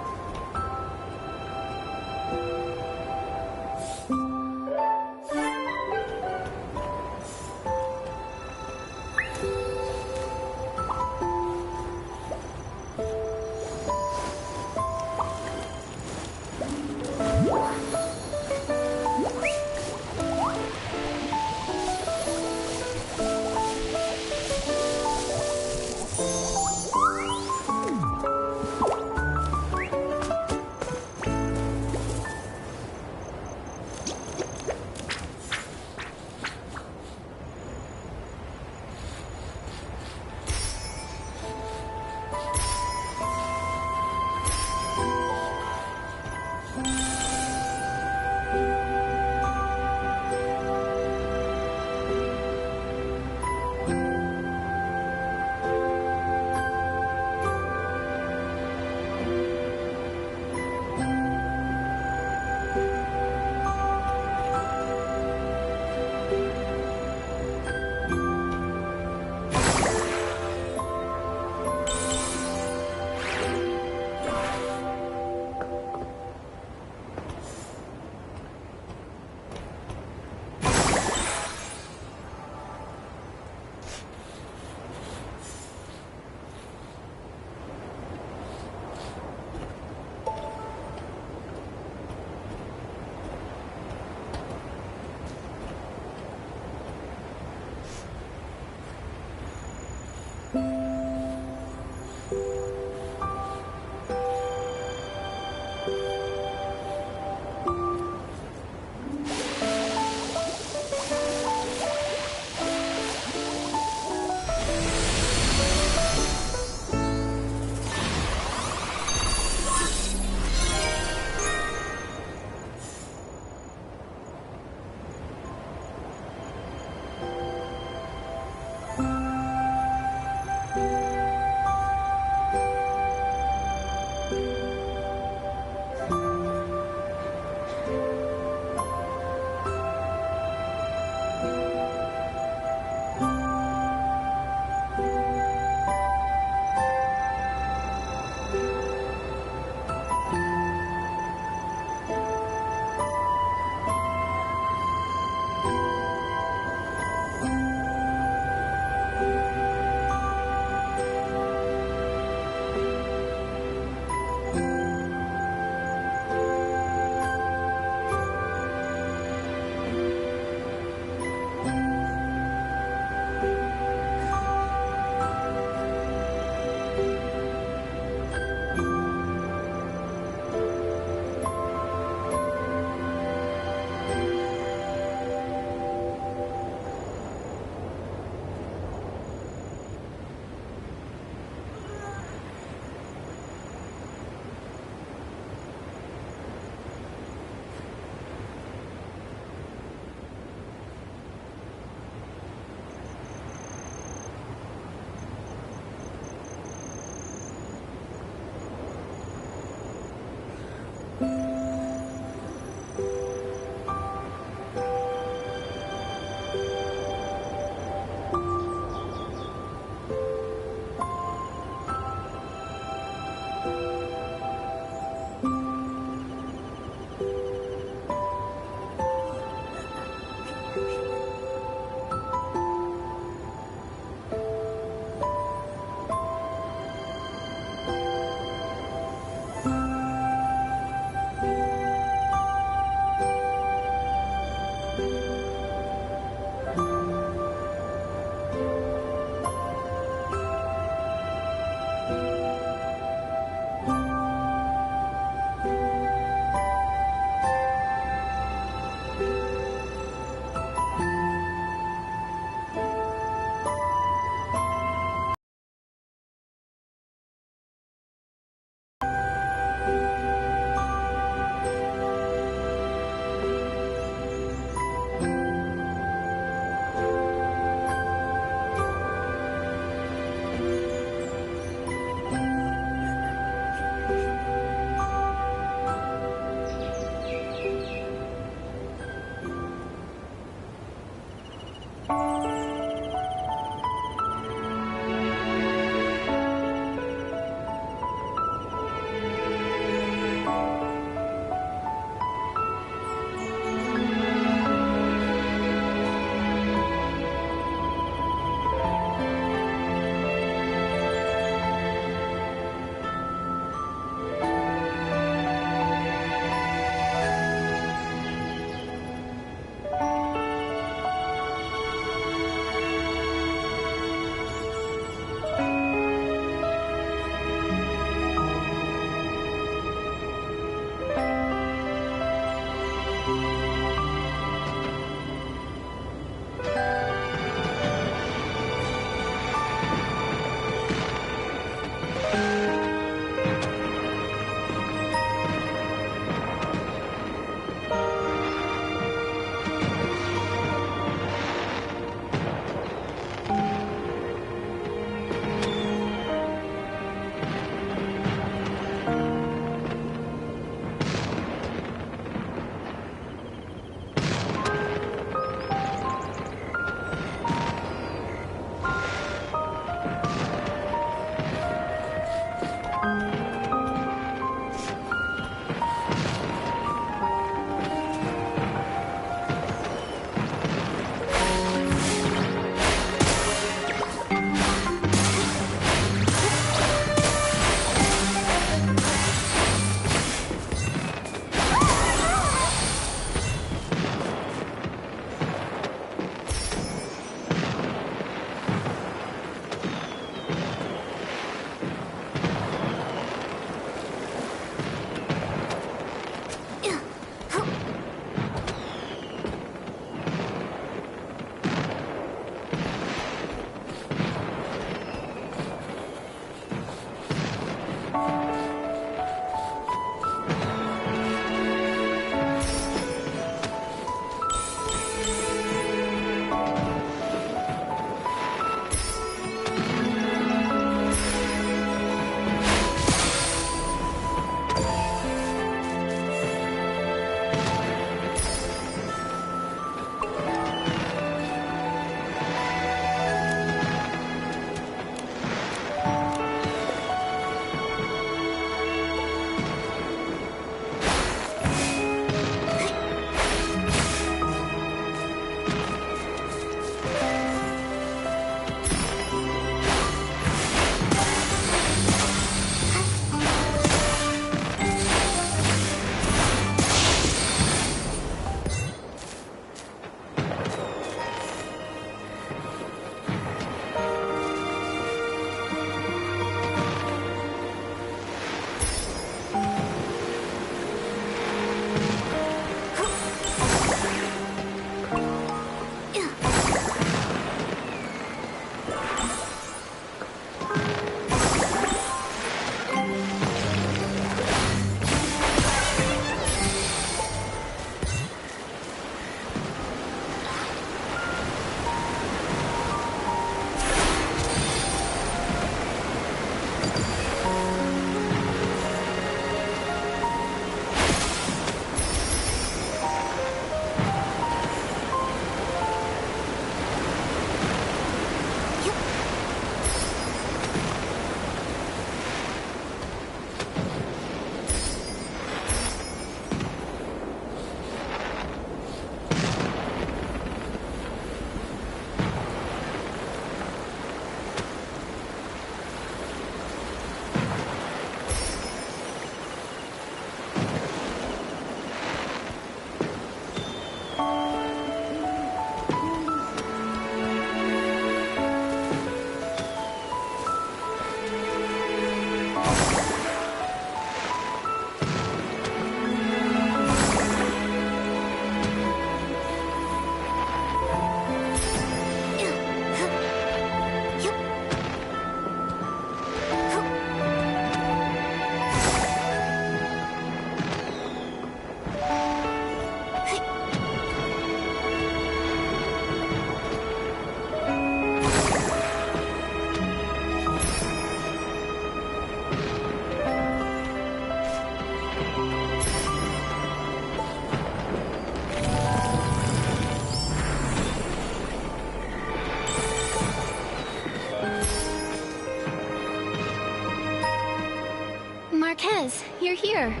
here.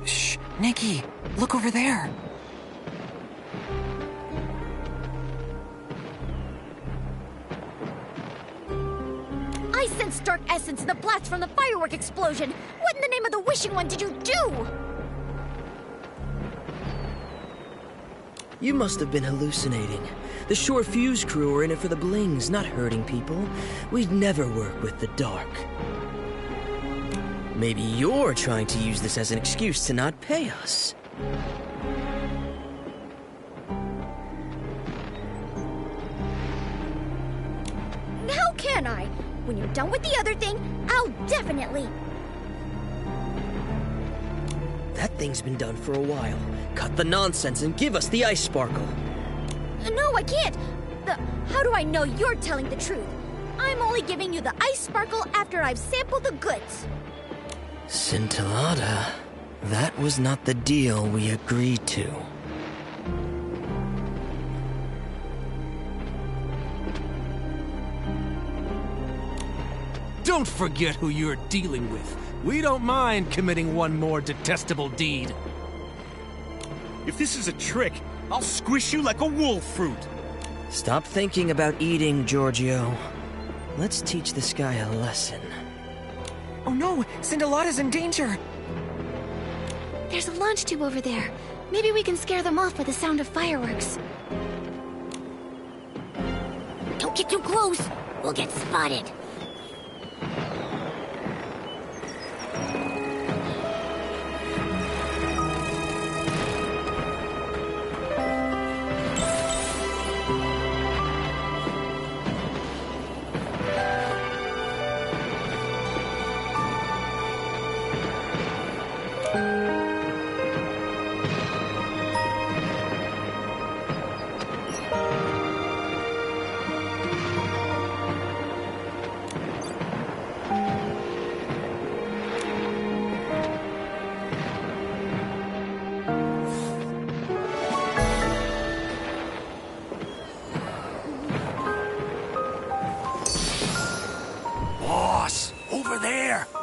Shh, Nikki, look over there. I sensed dark essence in the blast from the firework explosion. What in the name of the Wishing One did you do? You must have been hallucinating. The Shore Fuse crew are in it for the blings, not hurting people. We'd never work with the dark. Maybe you're trying to use this as an excuse to not pay us. How can I? When you're done with the other thing, I'll definitely... That thing's been done for a while. Cut the nonsense and give us the ice sparkle. No, I can't. How do I know you're telling the truth? I'm only giving you the ice sparkle after I've sampled the goods. Scintillata, that was not the deal we agreed to. Don't forget who you're dealing with. We don't mind committing one more detestable deed. If this is a trick, I'll squish you like a wolf fruit. Stop thinking about eating, Giorgio. Let's teach this guy a lesson. Oh no, Scintillata's in danger. There's a launch tube over there. Maybe we can scare them off with the sound of fireworks. Don't get too close. We'll get spotted.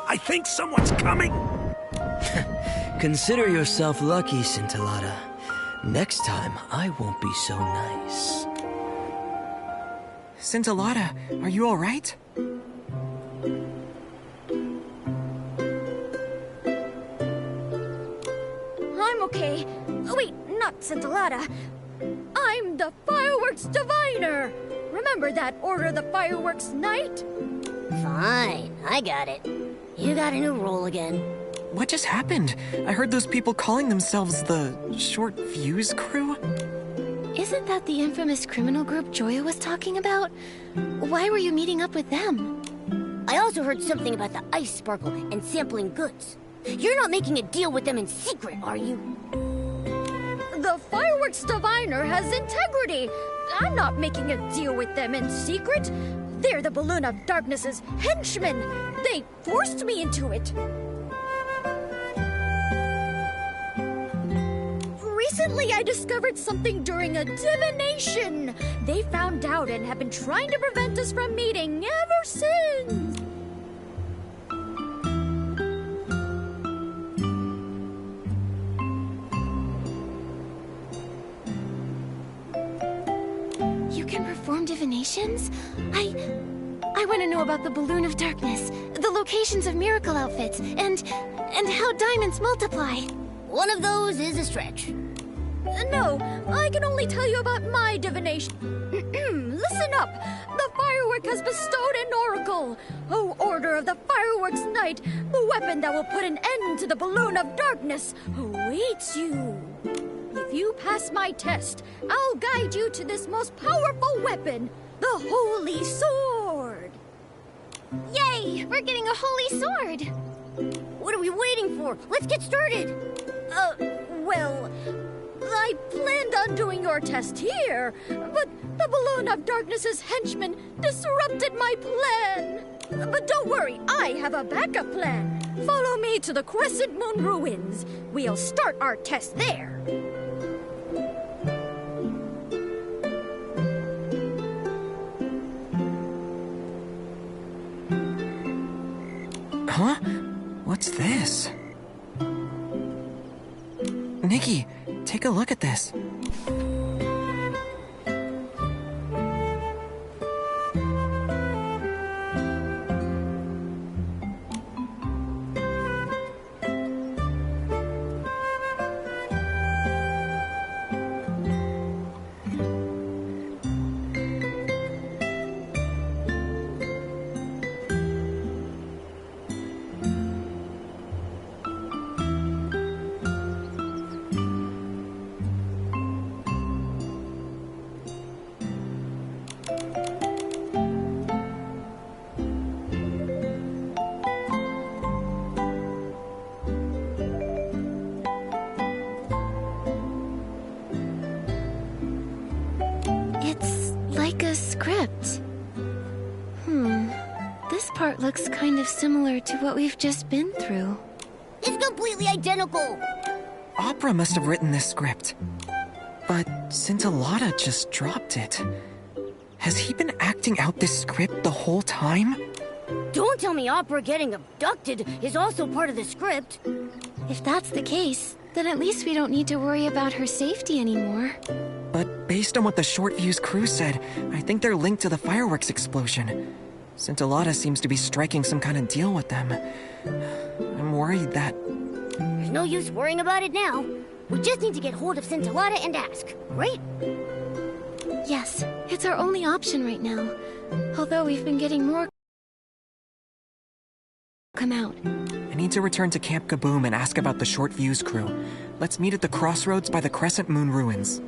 I think someone's coming! Consider yourself lucky, Scintillata. Next time, I won't be so nice. Scintillata, are you alright? I'm okay. Oh, wait, not Scintillata. I'm the Fireworks Diviner! Remember that Order of the Fireworks Night? Fine, I got it. You got a new role again. What just happened? I heard those people calling themselves the Short Fuse Crew? Isn't that the infamous criminal group Joya was talking about? Why were you meeting up with them? I also heard something about the ice sparkle and sampling goods. You're not making a deal with them in secret, are you? The Fireworks Diviner has integrity. I'm not making a deal with them in secret. They're the Balloon of Darkness's henchmen. They forced me into it. Recently, I discovered something during a divination. They found out and have been trying to prevent us from meeting ever since. You can perform divinations? I want to know about the Balloon of Darkness, the locations of miracle outfits, and how diamonds multiply. One of those is a stretch. No, I can only tell you about my divination. Listen up! The firework has bestowed an oracle. O Order of the Fireworks Night, the weapon that will put an end to the Balloon of Darkness awaits you. If you pass my test, I'll guide you to this most powerful weapon, the Holy Sword. Yay! We're getting a holy sword! What are we waiting for? Let's get started! Well, I planned on doing your test here, but the Balloon of Darkness's henchmen disrupted my plan. But don't worry, I have a backup plan. Follow me to the Crescent Moon Ruins. We'll start our test there. Huh? What's this? Nikki, take a look at this. It's like a script. This part looks kind of similar to what we've just been through. It's completely identical! Opera must have written this script. But Scintillata just dropped it. Has he been acting out this script the whole time? Don't tell me Opera getting abducted is also part of the script. If that's the case, then at least we don't need to worry about her safety anymore. But based on what the Short Fuse crew said, I think they're linked to the fireworks explosion. Scintillata seems to be striking some kind of deal with them. I'm worried that... There's no use worrying about it now. We just need to get hold of Scintillata and ask, right? Yes, it's our only option right now. Although we've been getting more... come out. I need to return to Camp Kaboom and ask about the Short Fuse crew. Let's meet at the crossroads by the Crescent Moon ruins.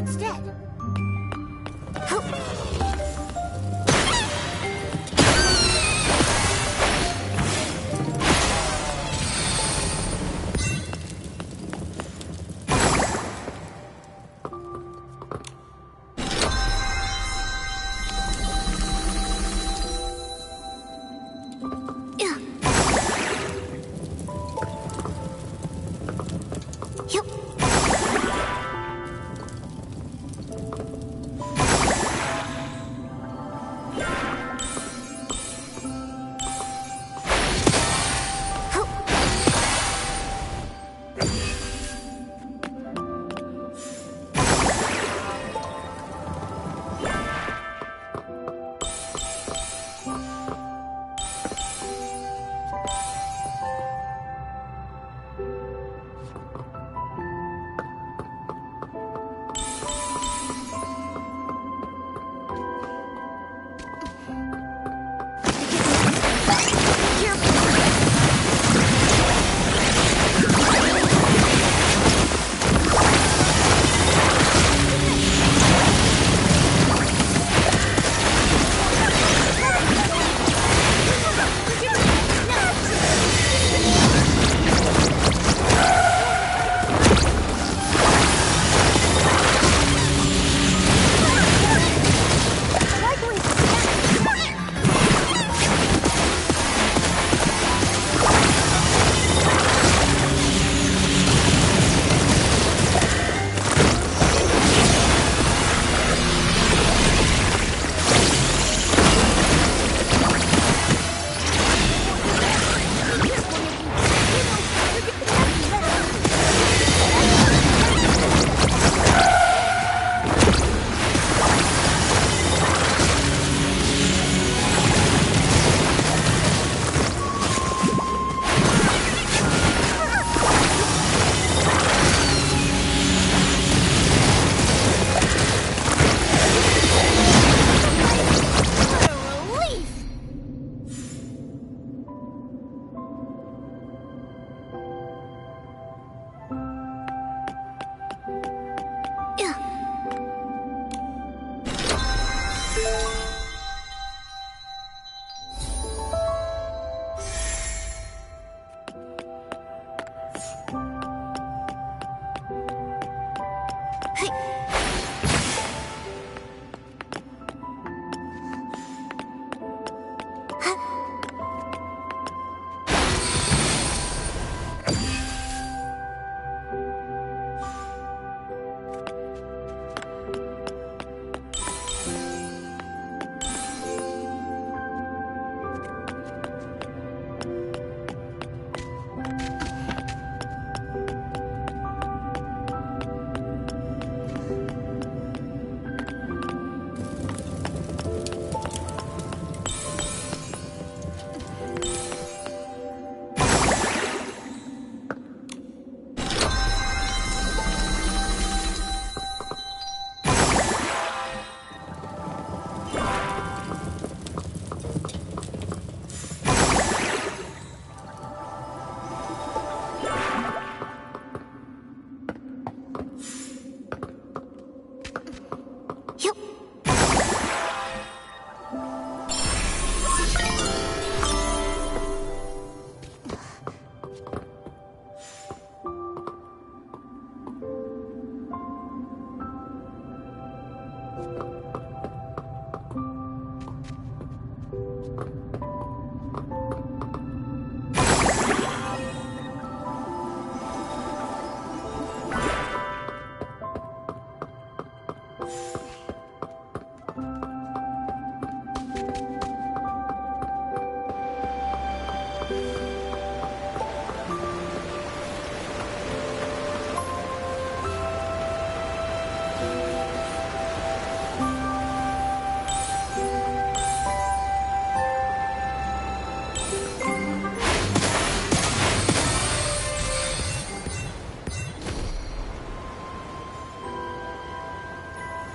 instead.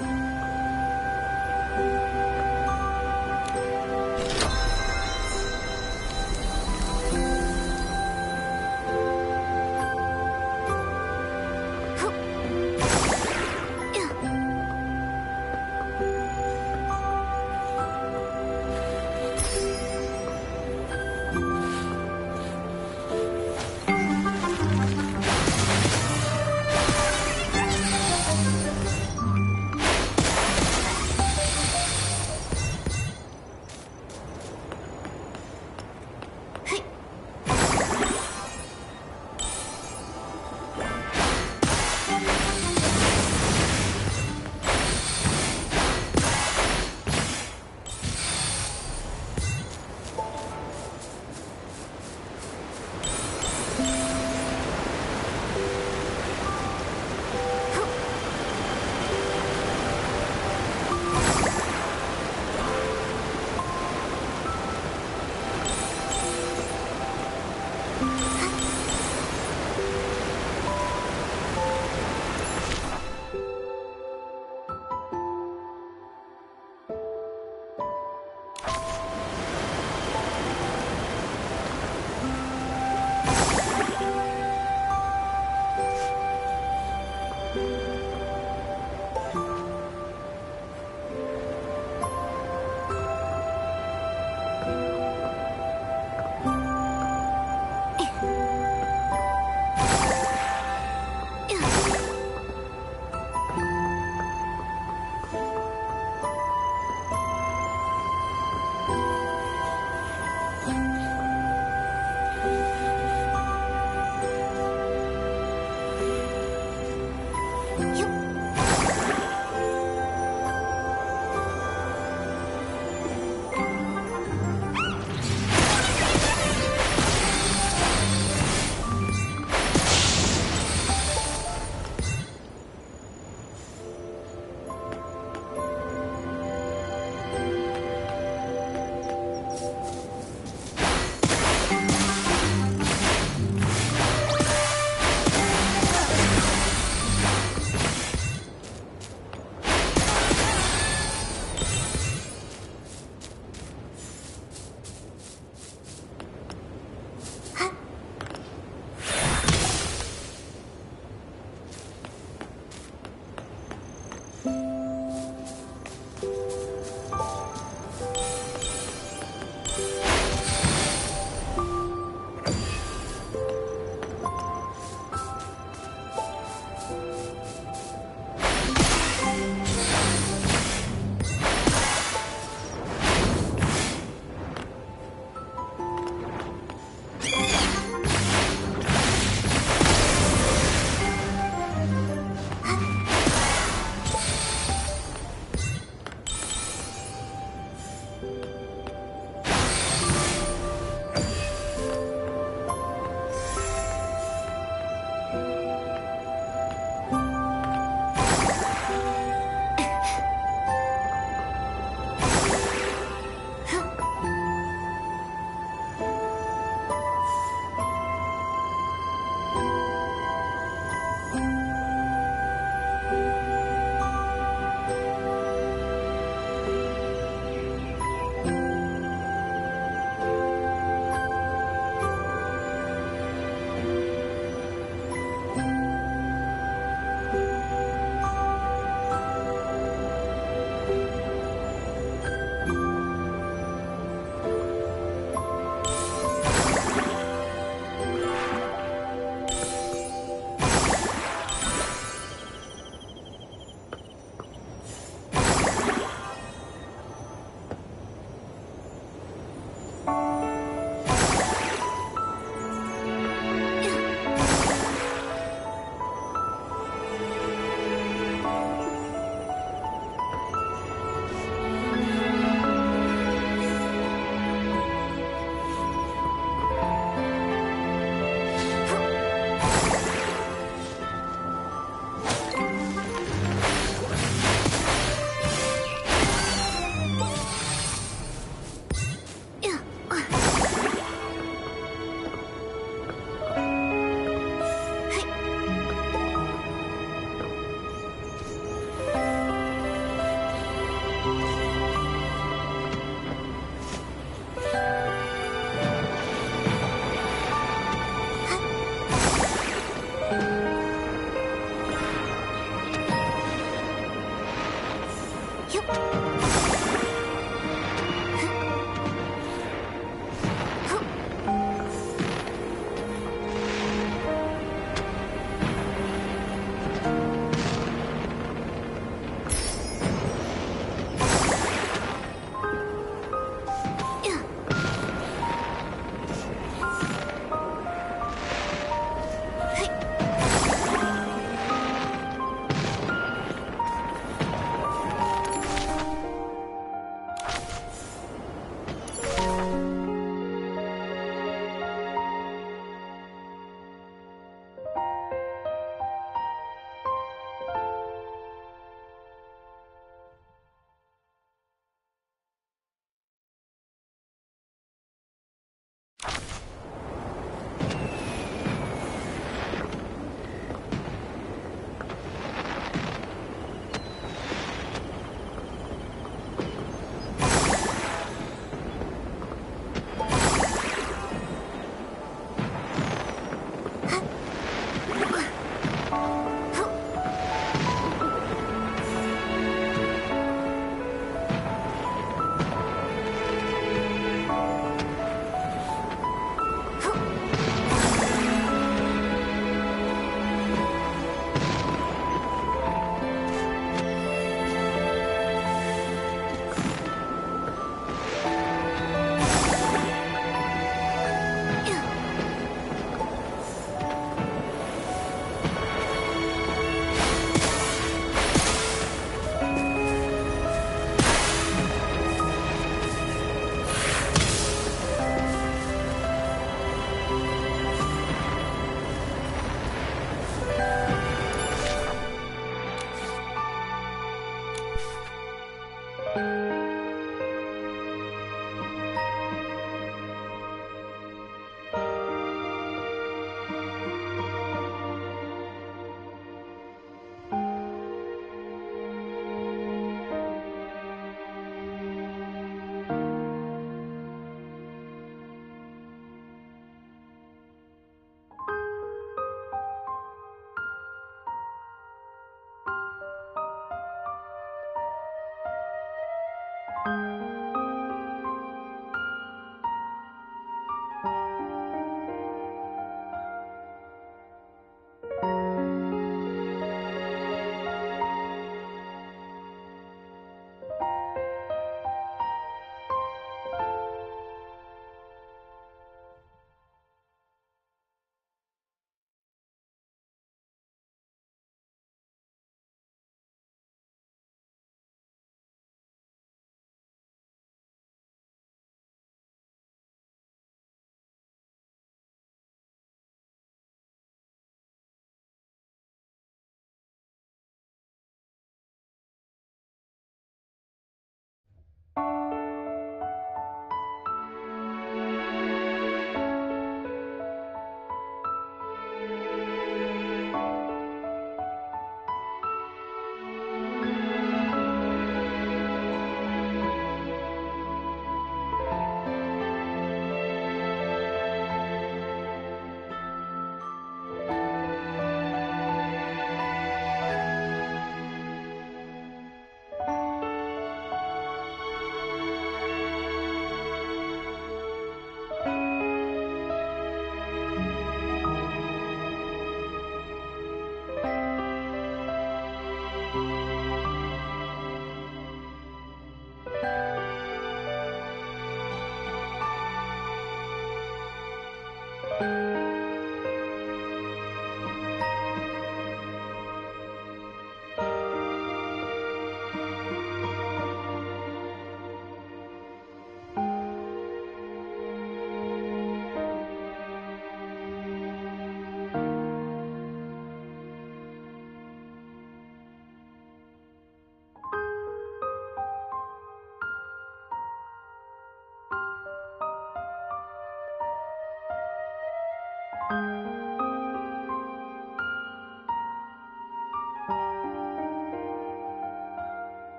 you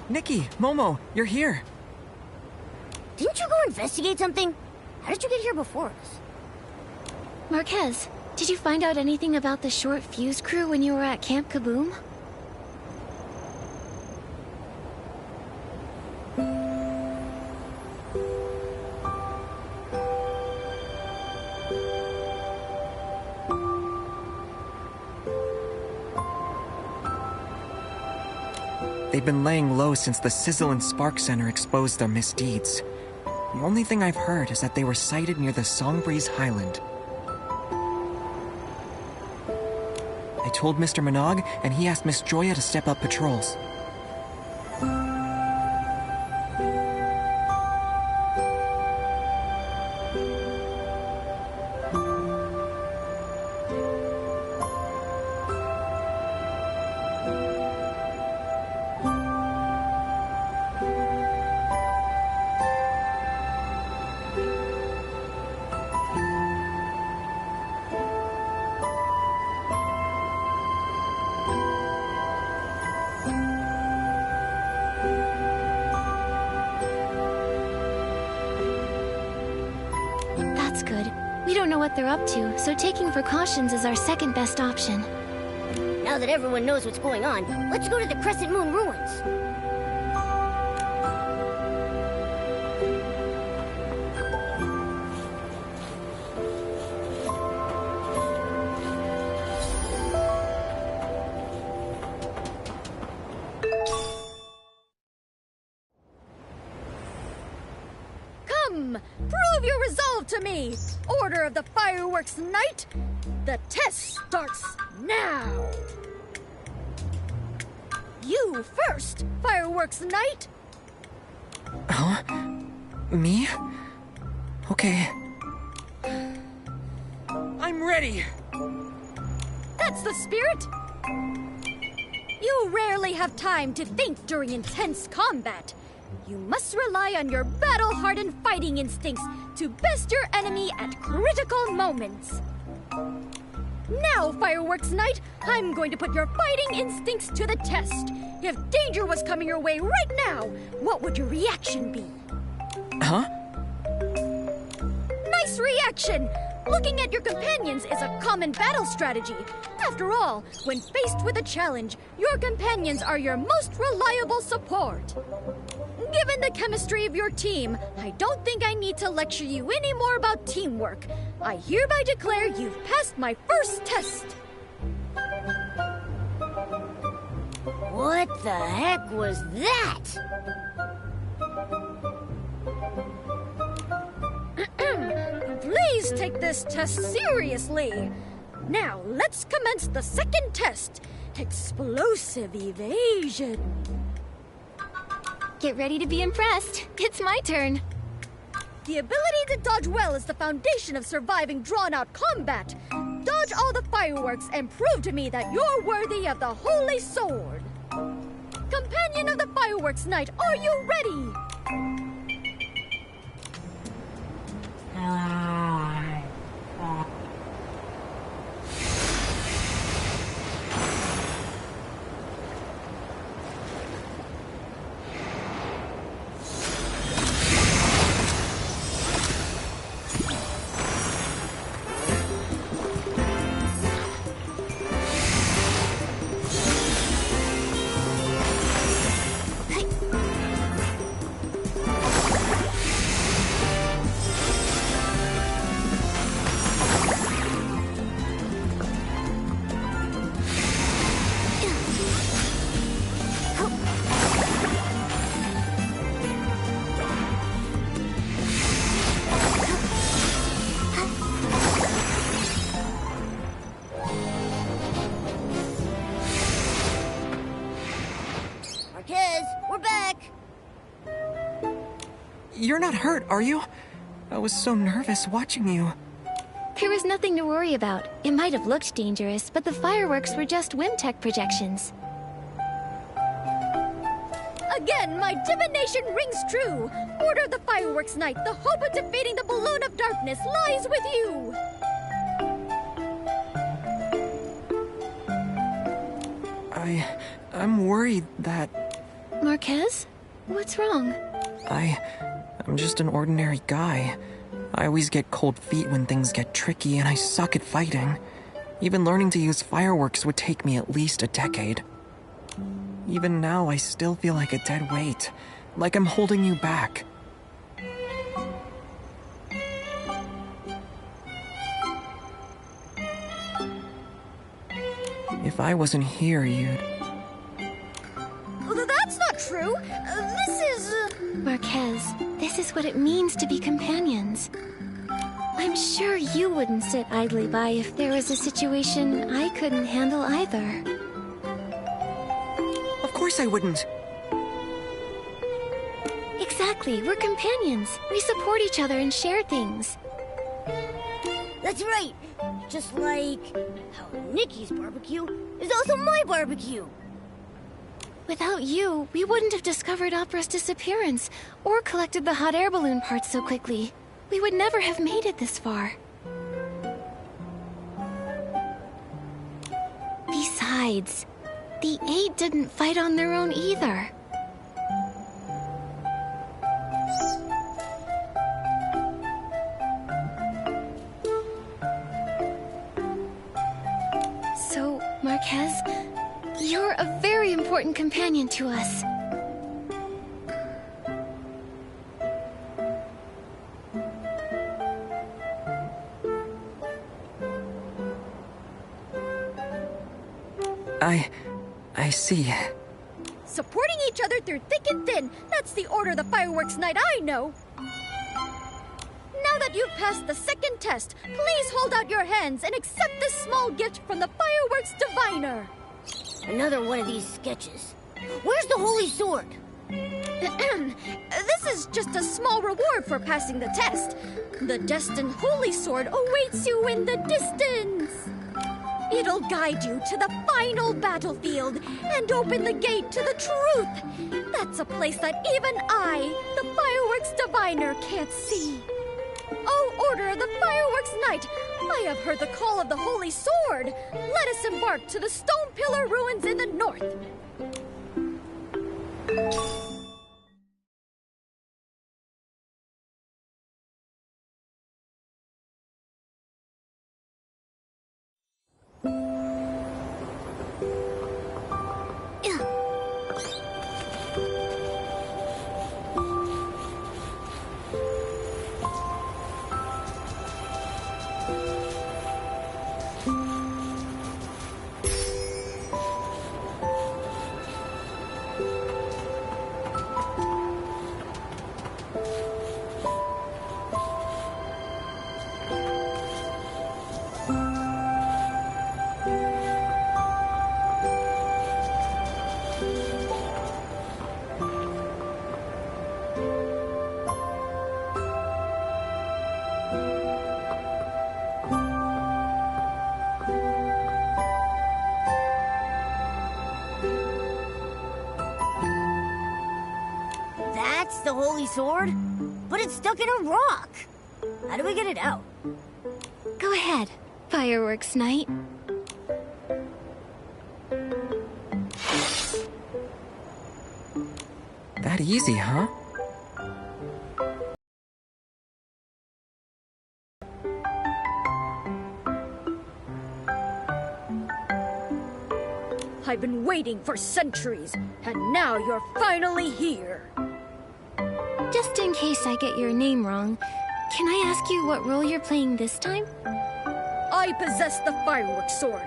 Nikki, Momo, you're here. Didn't you go investigate something? How did you get here before us? Marquez, did you find out anything about the short fuse crew when you were at Camp Kaboom? They've been laying low since the Sizzle and Spark Center exposed their misdeeds. The only thing I've heard is that they were sighted near the Songbreeze Highland. I told Mr. Minogue, and he asked Miss Joya to step up patrols. That's good. We don't know what they're up to, so taking precautions is our second best option. Now that everyone knows what's going on, let's go to the Crescent Moon ruins. Come, prove your resolve to me! Order of the Fireworks Night! The test starts now! You first, Fireworks Night! Huh? Me? Okay. I'm ready! That's the spirit! You rarely have time to think during intense combat. You must rely on your battle-hardened fighting instincts to best your enemy at critical moments. Now, Fireworks Night, I'm going to put your fighting instincts to the test. If danger was coming your way right now, what would your reaction be? Huh? Nice reaction! Looking at your companions is a common battle strategy. After all, when faced with a challenge, your companions are your most reliable support. Given the chemistry of your team, I don't think I need to lecture you any more about teamwork. I hereby declare you've passed my first test. What the heck was that? Please take this test seriously. Now, let's commence the second test. Explosive evasion. Get ready to be impressed. It's my turn. The ability to dodge well is the foundation of surviving drawn-out combat. Dodge all the fireworks and prove to me that you're worthy of the Holy Sword. Companion of the Fireworks Night, are you ready? You're not hurt, are you? I was so nervous watching you. There was nothing to worry about. It might have looked dangerous, but the fireworks were just Wimtech projections. Again, my divination rings true. Order of the Fireworks Night. The hope of defeating the Balloon of Darkness lies with you. I'm worried that... Marquez? What's wrong? I'm just an ordinary guy. I always get cold feet when things get tricky, and I suck at fighting. Even learning to use fireworks would take me at least a decade. Even now, I still feel like a dead weight, like I'm holding you back. If I wasn't here, you'd... That's not true! This is... Marquez, this is what it means to be companions. I'm sure you wouldn't sit idly by if there was a situation I couldn't handle either. Of course I wouldn't. Exactly, we're companions. We support each other and share things. That's right. Just like how Nikki's barbecue is also my barbecue. Without you, we wouldn't have discovered Opera's disappearance or collected the hot air balloon parts so quickly. We would never have made it this far. Besides, the 8 didn't fight on their own either. So, Marquez, you're a very important companion to us. I see. Supporting each other through thick and thin, that's the order of the fireworks night I know. Now that you've passed the second test, please hold out your hands and accept this small gift from the fireworks diviner. Another one of these sketches. Where's the holy sword? This is just a small reward for passing the test. The destined holy sword awaits you in the distance. It'll guide you to the final battlefield and open the gate to the truth. That's a place that even I, the fireworks diviner, can't see. Oh, Order of the Fireworks Night! I have heard the call of the Holy Sword! Let us embark to the Stone Pillar Ruins in the north! That's the holy sword? But it's stuck in a rock. How do we get it out? Go ahead, Fireworks Night. That easy, huh? I've been waiting for centuries, and now you're finally here. Just in case I get your name wrong, can I ask you what role you're playing this time? I possess the fireworks sword.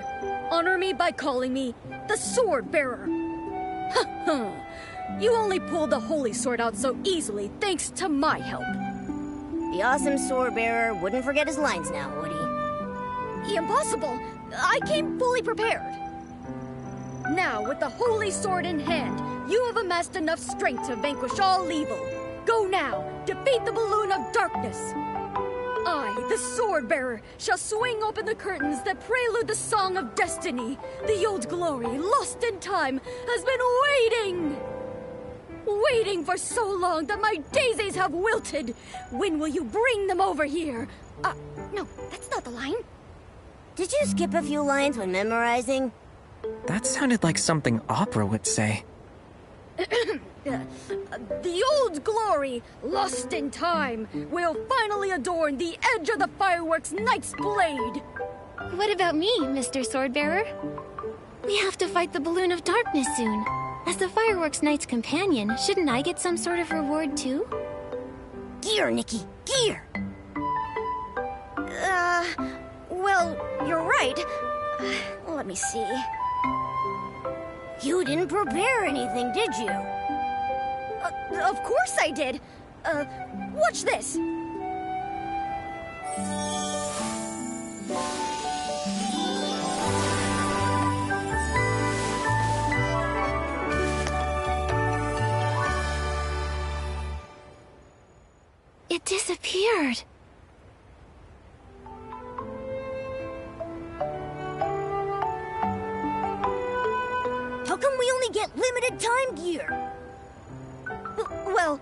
Honor me by calling me the Sword Bearer. Ha ha! You only pulled the holy sword out so easily thanks to my help. The awesome sword bearer wouldn't forget his lines now, would he? Impossible! I came fully prepared. Now, with the holy sword in hand, you have amassed enough strength to vanquish all evil. Go now, defeat the balloon of darkness. I, the sword bearer, shall swing open the curtains that prelude the song of destiny. The old glory, lost in time, has been waiting. Waiting for so long that my daisies have wilted. When will you bring them over here? No, that's not the line. Did you skip a few lines when memorizing? That sounded like something Opera would say. The old glory, lost in time, will finally adorn the edge of the fireworks knight's blade. What about me, Mr. Swordbearer? We have to fight the Balloon of Darkness soon. As the fireworks knight's companion, shouldn't I get some sort of reward too? Gear, Nikki, gear! Well, you're right. Let me see. You didn't prepare anything, did you? Of course I did. Watch this. It disappeared. How come we only get limited time gear? Well,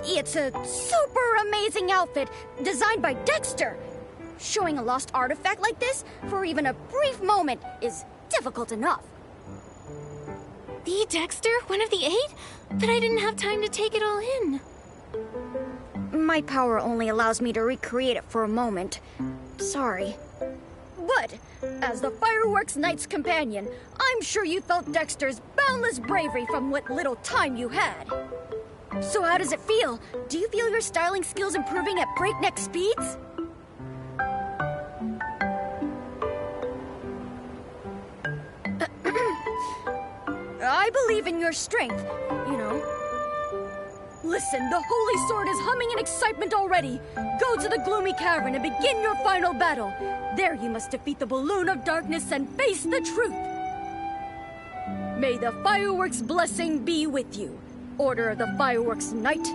it's a super amazing outfit designed by Dexter. Showing a lost artifact like this for even a brief moment is difficult enough. The Dexter? One of the 8? But I didn't have time to take it all in. My power only allows me to recreate it for a moment. Sorry. But, as the Fireworks Knight's companion, I'm sure you felt Dexter's boundless bravery from what little time you had. So how does it feel? Do you feel your styling skills improving at breakneck speeds? I believe in your strength, you know. Listen, the Holy Sword is humming in excitement already. Go to the Gloomy Cavern and begin your final battle. There you must defeat the Balloon of Darkness and face the truth. May the fireworks blessing be with you. Order of the Fireworks Knight.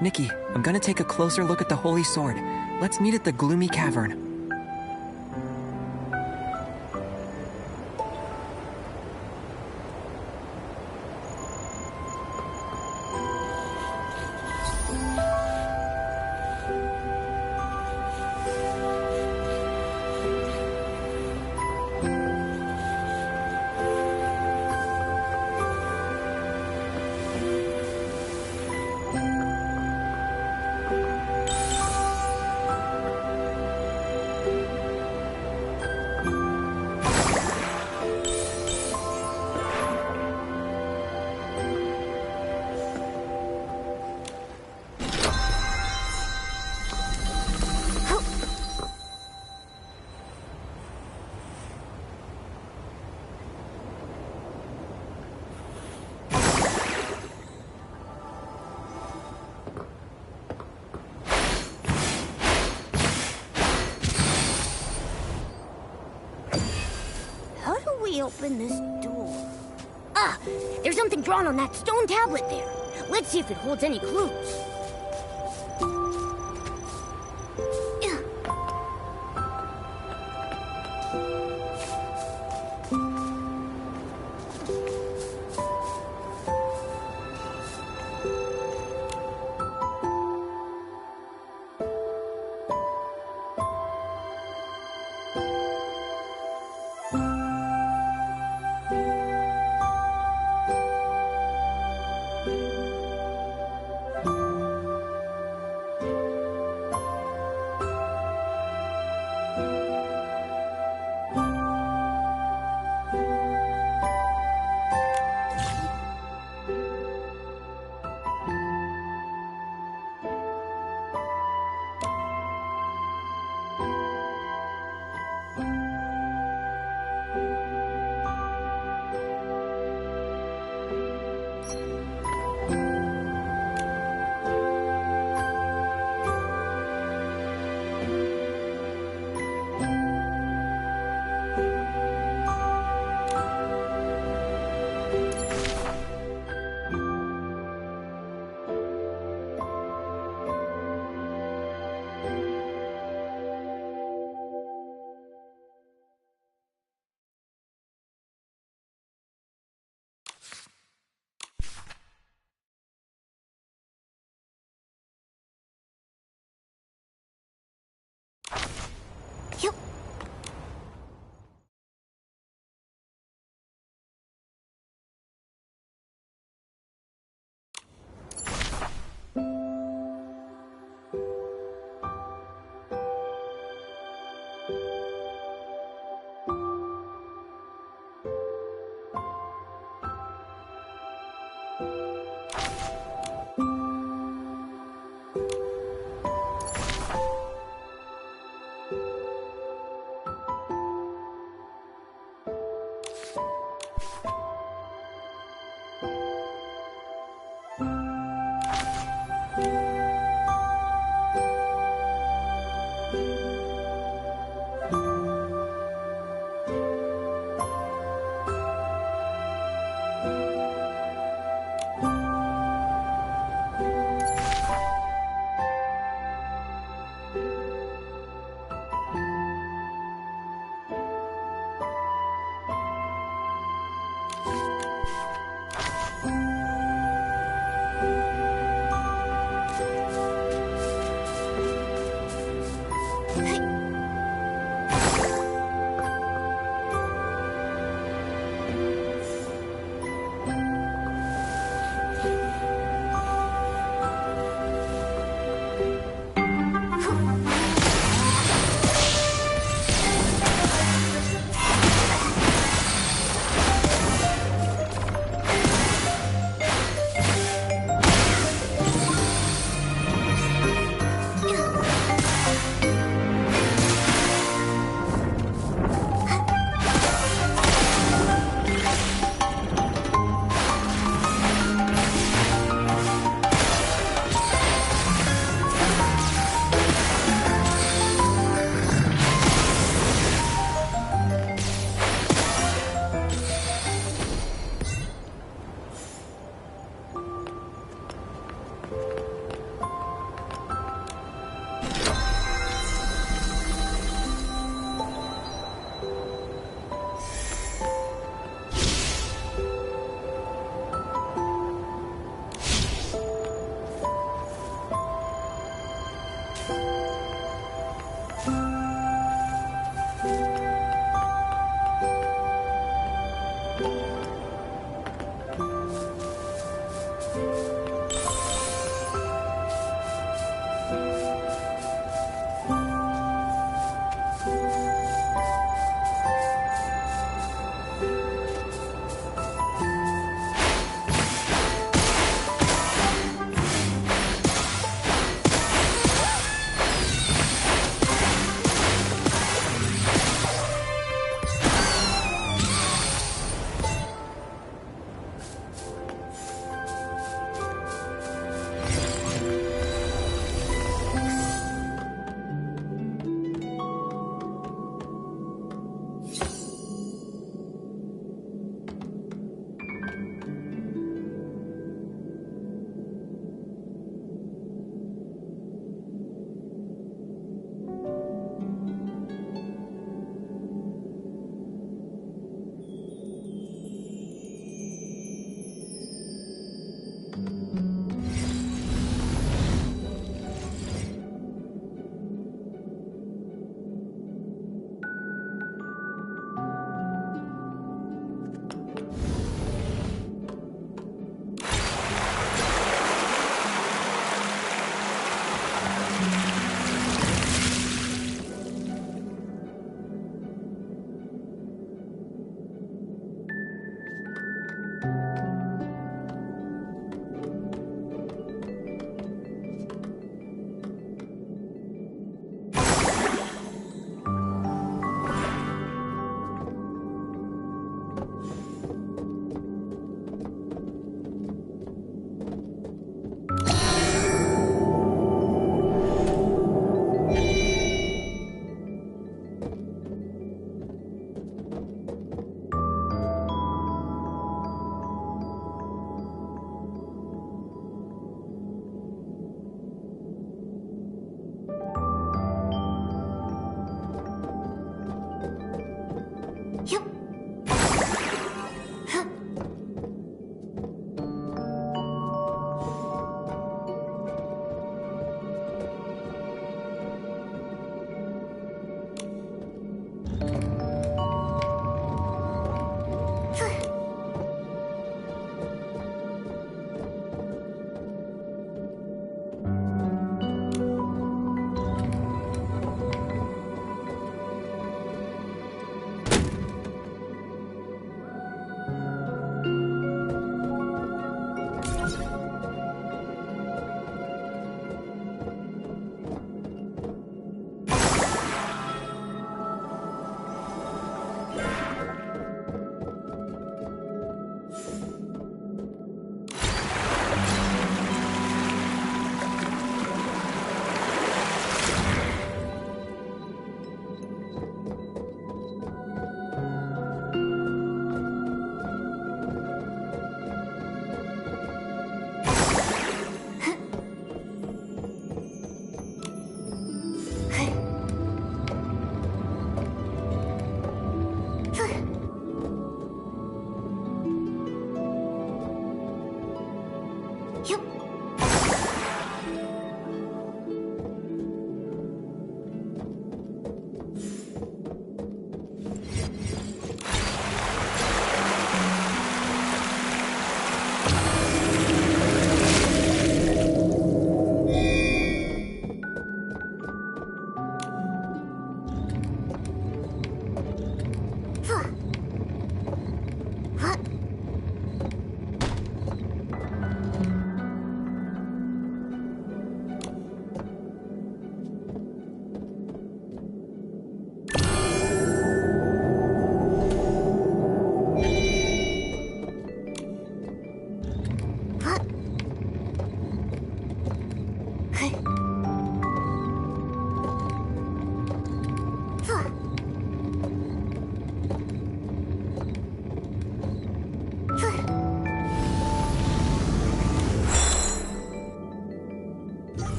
Nikki, I'm gonna take a closer look at the Holy Sword. Let's meet at the Gloomy Cavern. Open this door. Ah, there's something drawn on that stone tablet there. Let's see if it holds any clues.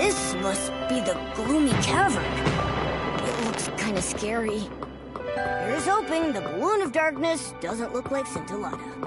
This must be the gloomy cavern. It looks kind of scary. Here's hoping the balloon of darkness doesn't look like Scintillata.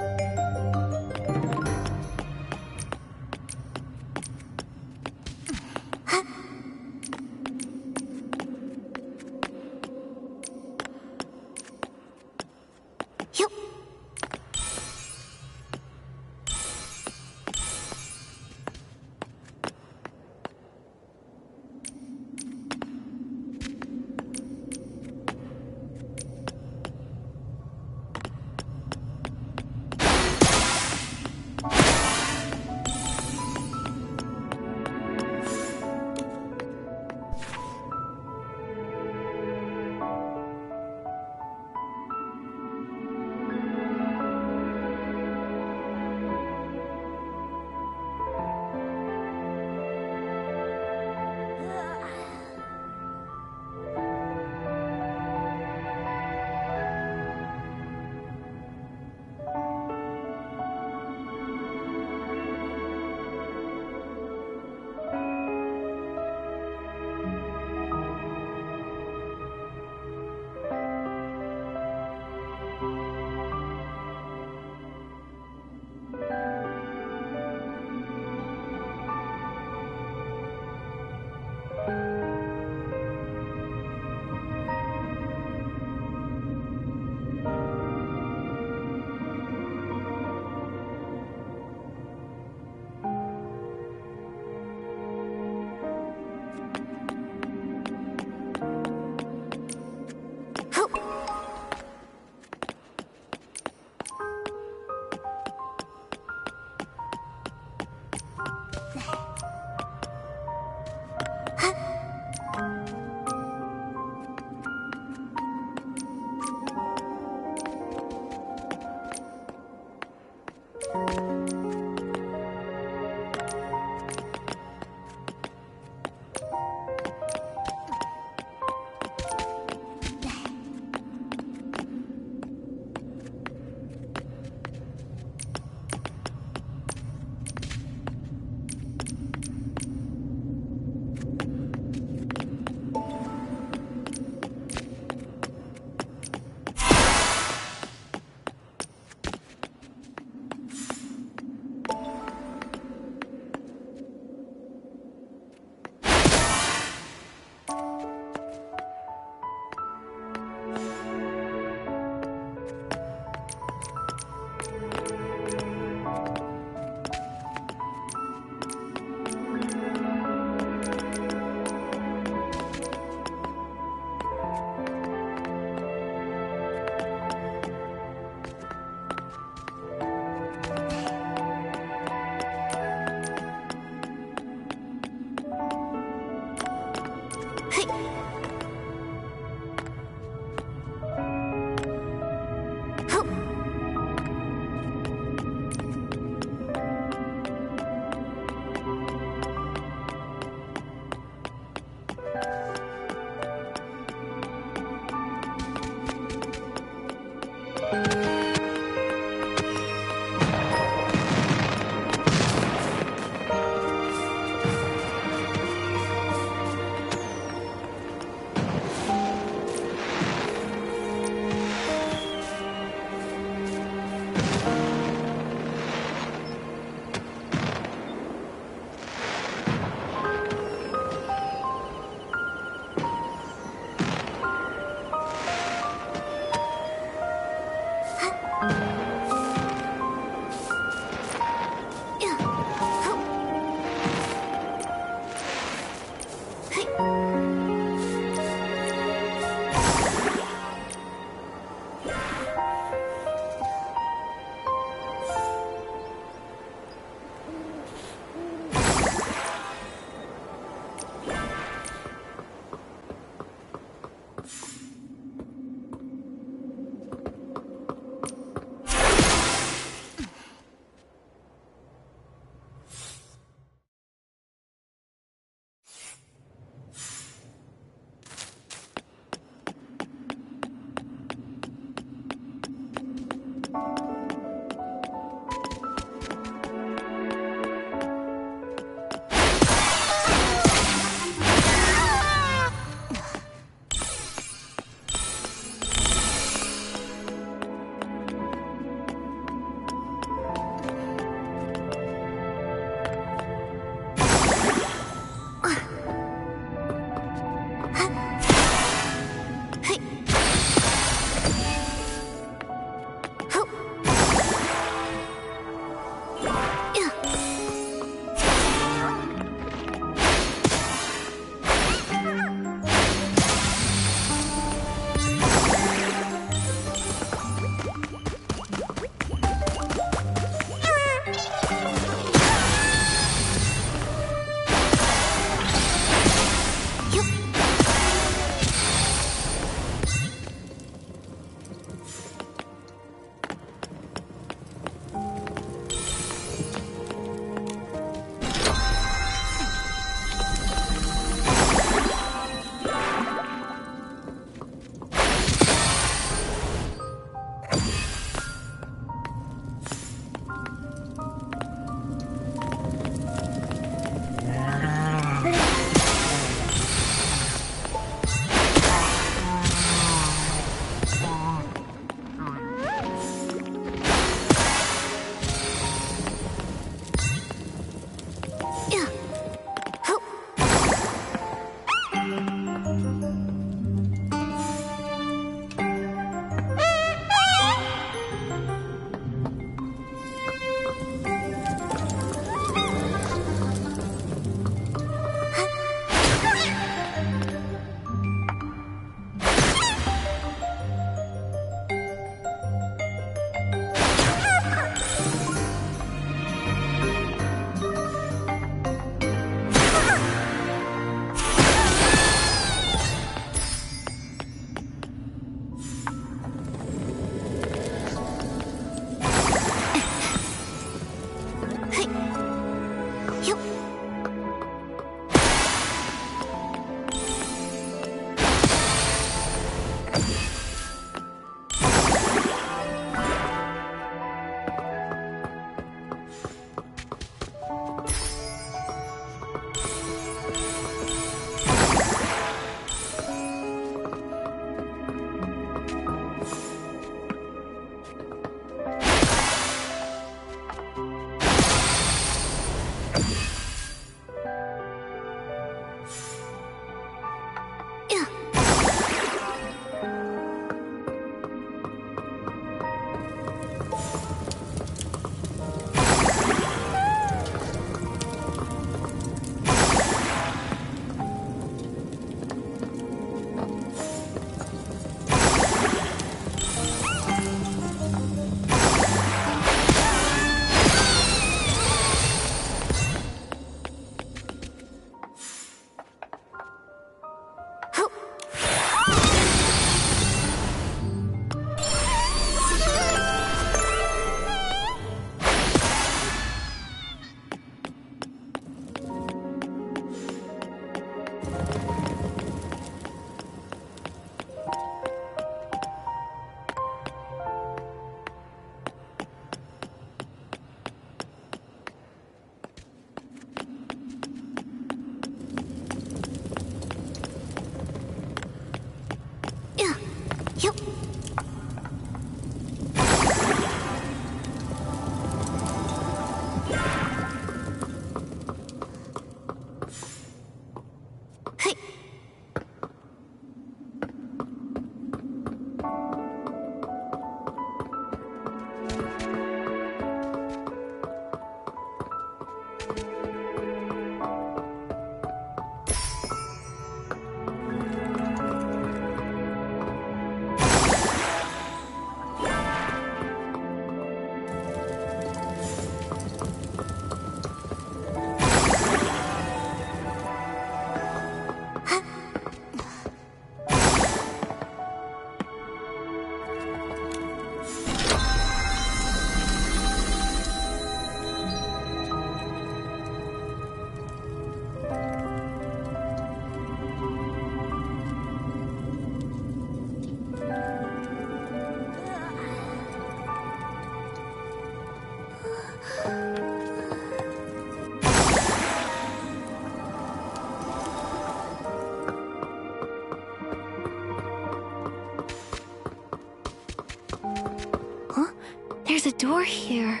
there's a door here.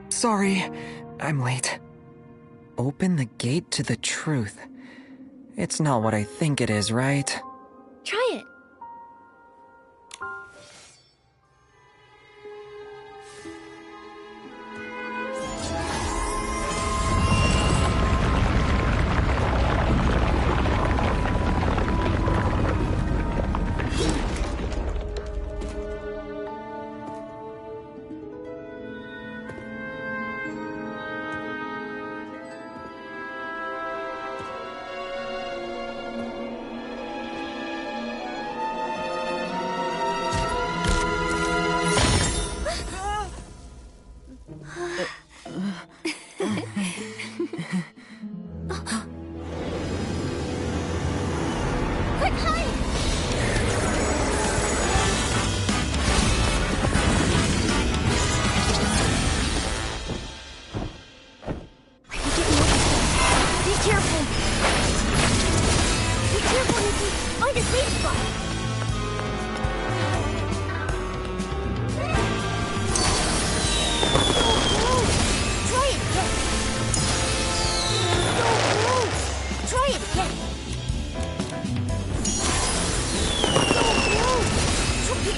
Sorry, I'm late. Open the gate to the truth. It's not what I think it is, right? Try it.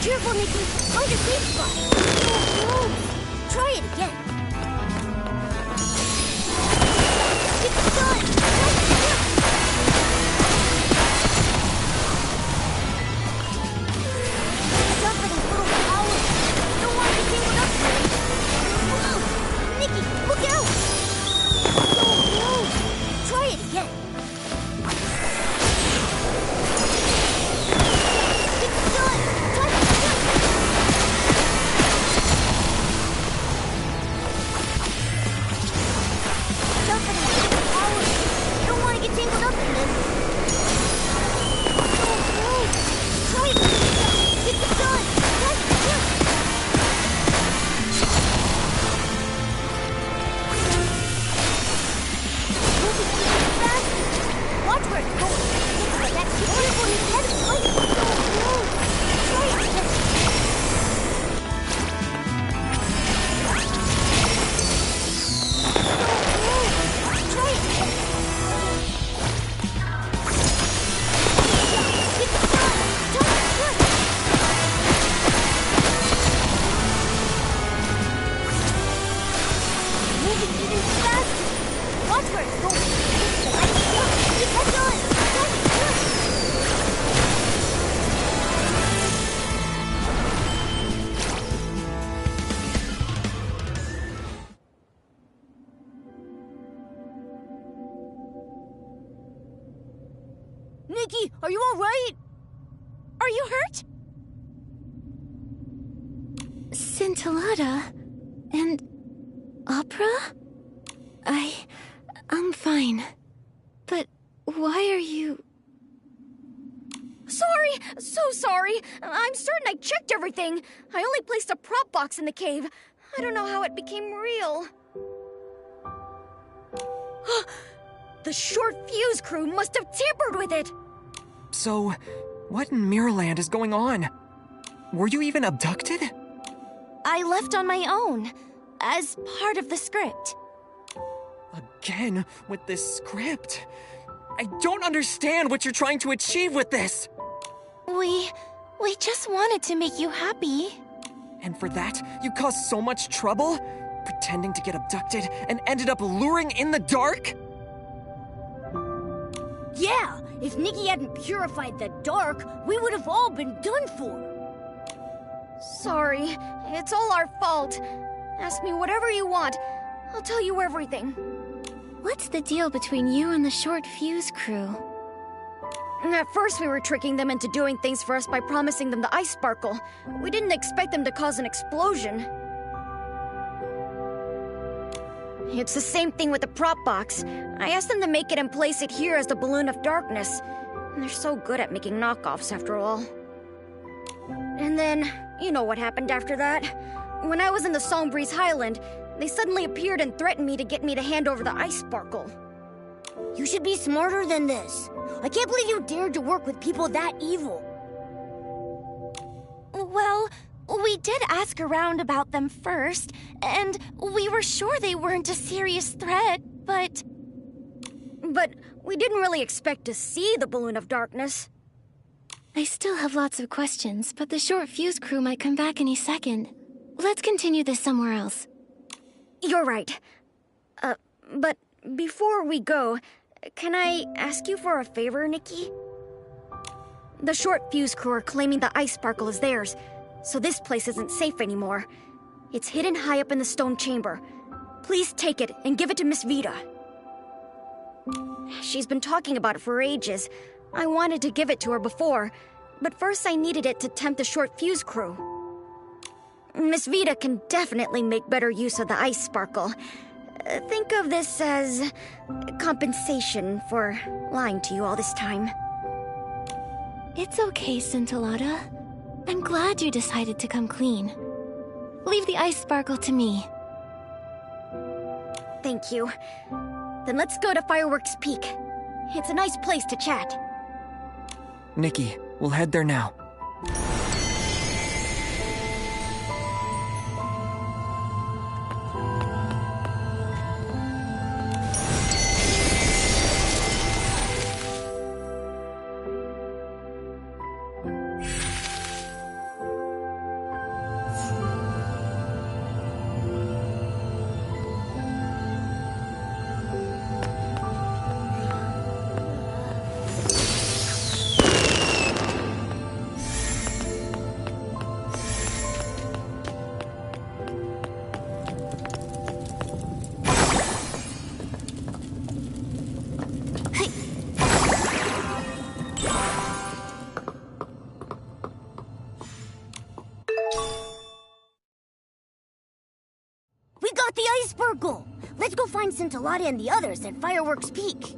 Careful, Nikki! Find a safe spot! Try it again! It's done! Watch out for those little flowers! Don't want to get tangled up in them! Whoa! Nikki, look out! Try it again! It's done! Tangled up in this. Try it. It's done. Moving even faster. Watch where it's going. That's beautiful. His head is light. Try it. Try it. Nikki, are you all right? Are you hurt? Scintillata and opera? I'm fine. But why are you... Sorry! So sorry! I'm certain I checked everything. I only placed a prop box in the cave. I don't know how it became real. The short fuse crew must have tampered with it! So, what in Mirrorland is going on? Were you even abducted? I left on my own, as part of the script. Again, with this script? I don't understand what you're trying to achieve with this! We just wanted to make you happy. And for that, you caused so much trouble? Pretending to get abducted and ended up luring in the dark? Yeah! If Nikki hadn't purified the dark, we would have all been done for. Sorry, it's all our fault. Ask me whatever you want. I'll tell you everything. What's the deal between you and the short fuse crew? At first we were tricking them into doing things for us by promising them the ice sparkle. We didn't expect them to cause an explosion. It's the same thing with the prop box. I asked them to make it and place it here as the balloon of darkness. And they're so good at making knockoffs after all. And then, you know what happened after that. When I was in the Songbreeze Highland, they suddenly appeared and threatened me to get me to hand over the ice sparkle. You should be smarter than this. I can't believe you dared to work with people that evil. Well, we We did ask around about them first, and we were sure they weren't a serious threat, but... But we didn't really expect to see the Balloon of Darkness. I still have lots of questions, but the short fuse crew might come back any second. Let's continue this somewhere else. You're right. But before we go, can I ask you for a favor, Nikki? The short fuse crew are claiming the ice sparkle is theirs, so this place isn't safe anymore. It's hidden high up in the stone chamber. Please take it and give it to Miss Vita. She's been talking about it for ages. I wanted to give it to her before, but first I needed it to tempt the short fuse crew. Miss Vita can definitely make better use of the ice sparkle. Think of this as compensation for lying to you all this time. It's okay, Scintillata. I'm glad you decided to come clean. Leave the ice sparkle to me. Thank you. Then let's go to Fireworks Peak. It's a nice place to chat. Nikki, we'll head there now. We got the ice sparkle! Let's go find Scintillata and the others at Fireworks Peak.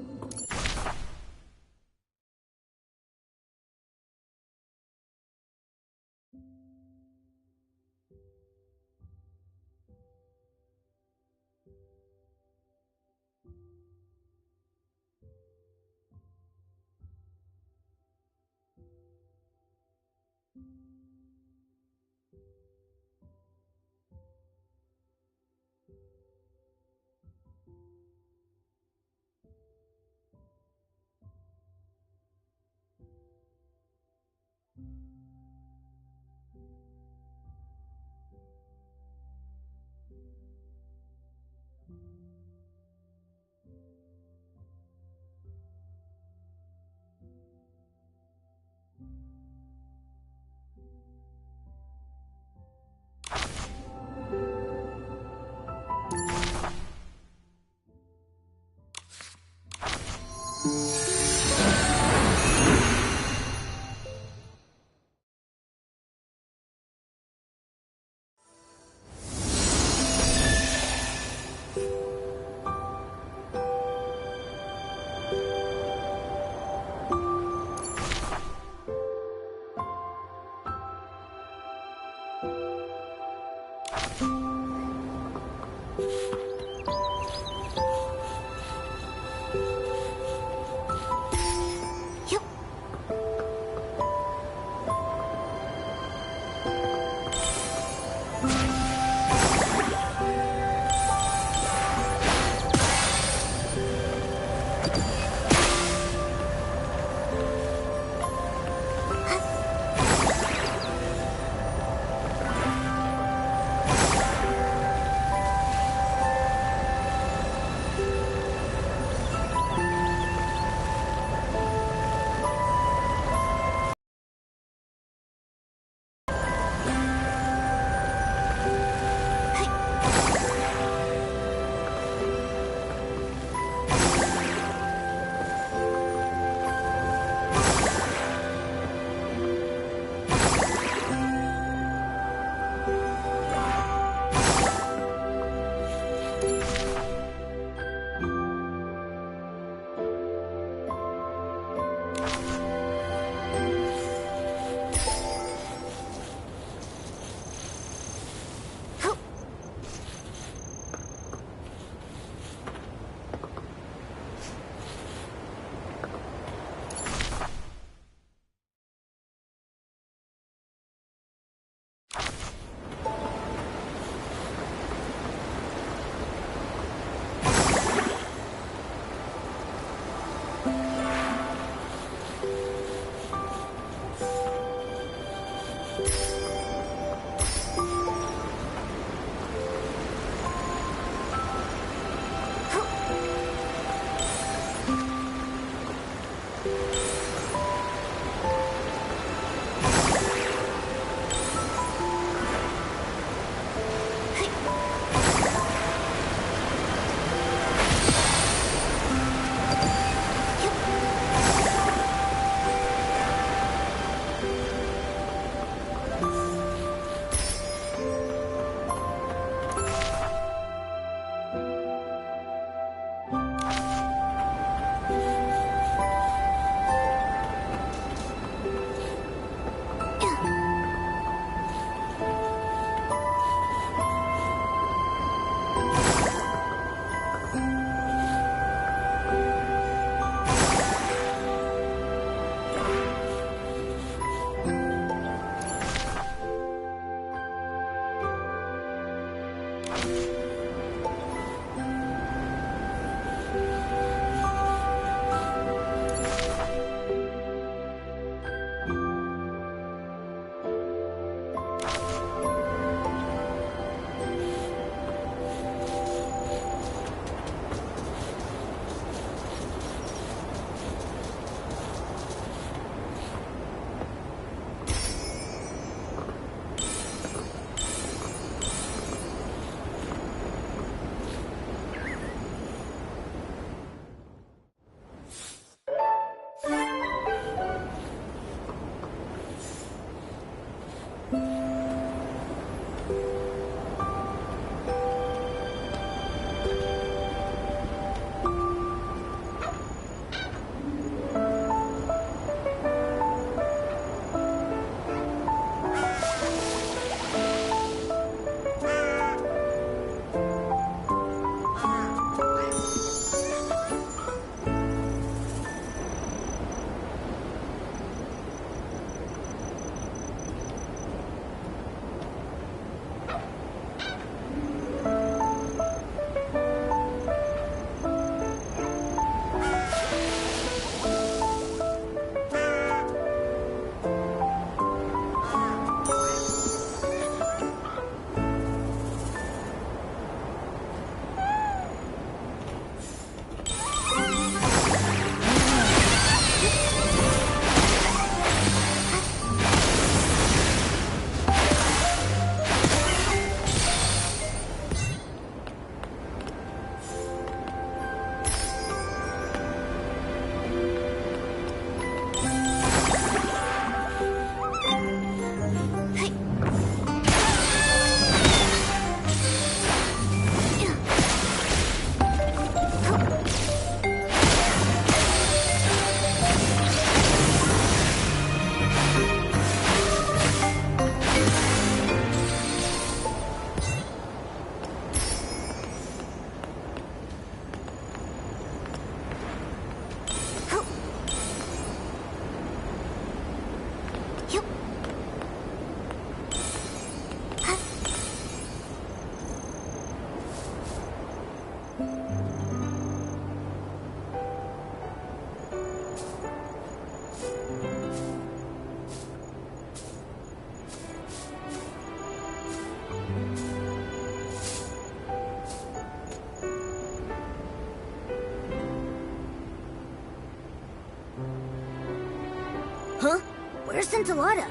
Where's Scintillata?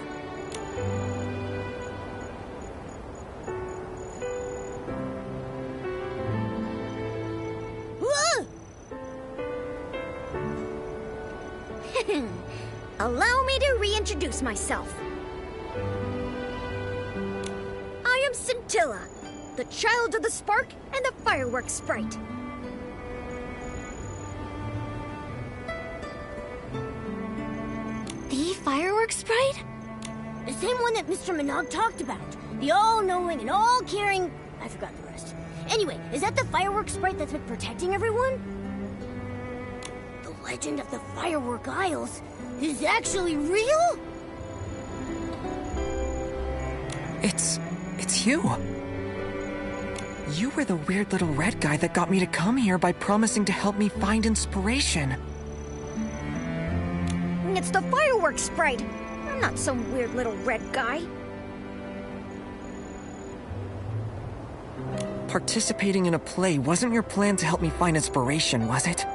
Whoa! Allow me to reintroduce myself. I am Scintilla, the child of the spark and the fireworks sprite. The fireworks sprite? The same one that Mr. Minogue talked about. The all-knowing and all-caring... I forgot the rest. Anyway, is that the fireworks sprite that's been protecting everyone? The legend of the Firework Isles is actually real? It's you. You were the weird little red guy that got me to come here by promising to help me find inspiration. It's the fireworks sprite. I'm not some weird little red guy. Participating in a play wasn't your plan to help me find inspiration, was it?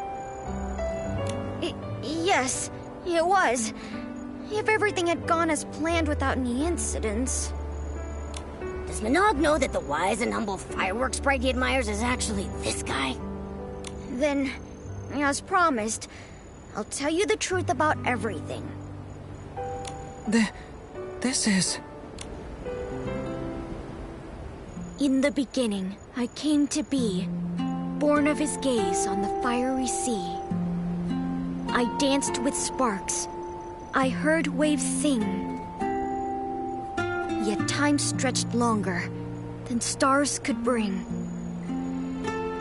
Yes, it was. If everything had gone as planned without any incidents. Does Minogue know that the wise and humble fireworks sprite he admires is actually this guy? Then, as promised, I'll tell you the truth about everything. This is... In the beginning, I came to be, born of his gaze on the fiery sea. I danced with sparks. I heard waves sing. Yet time stretched longer than stars could bring.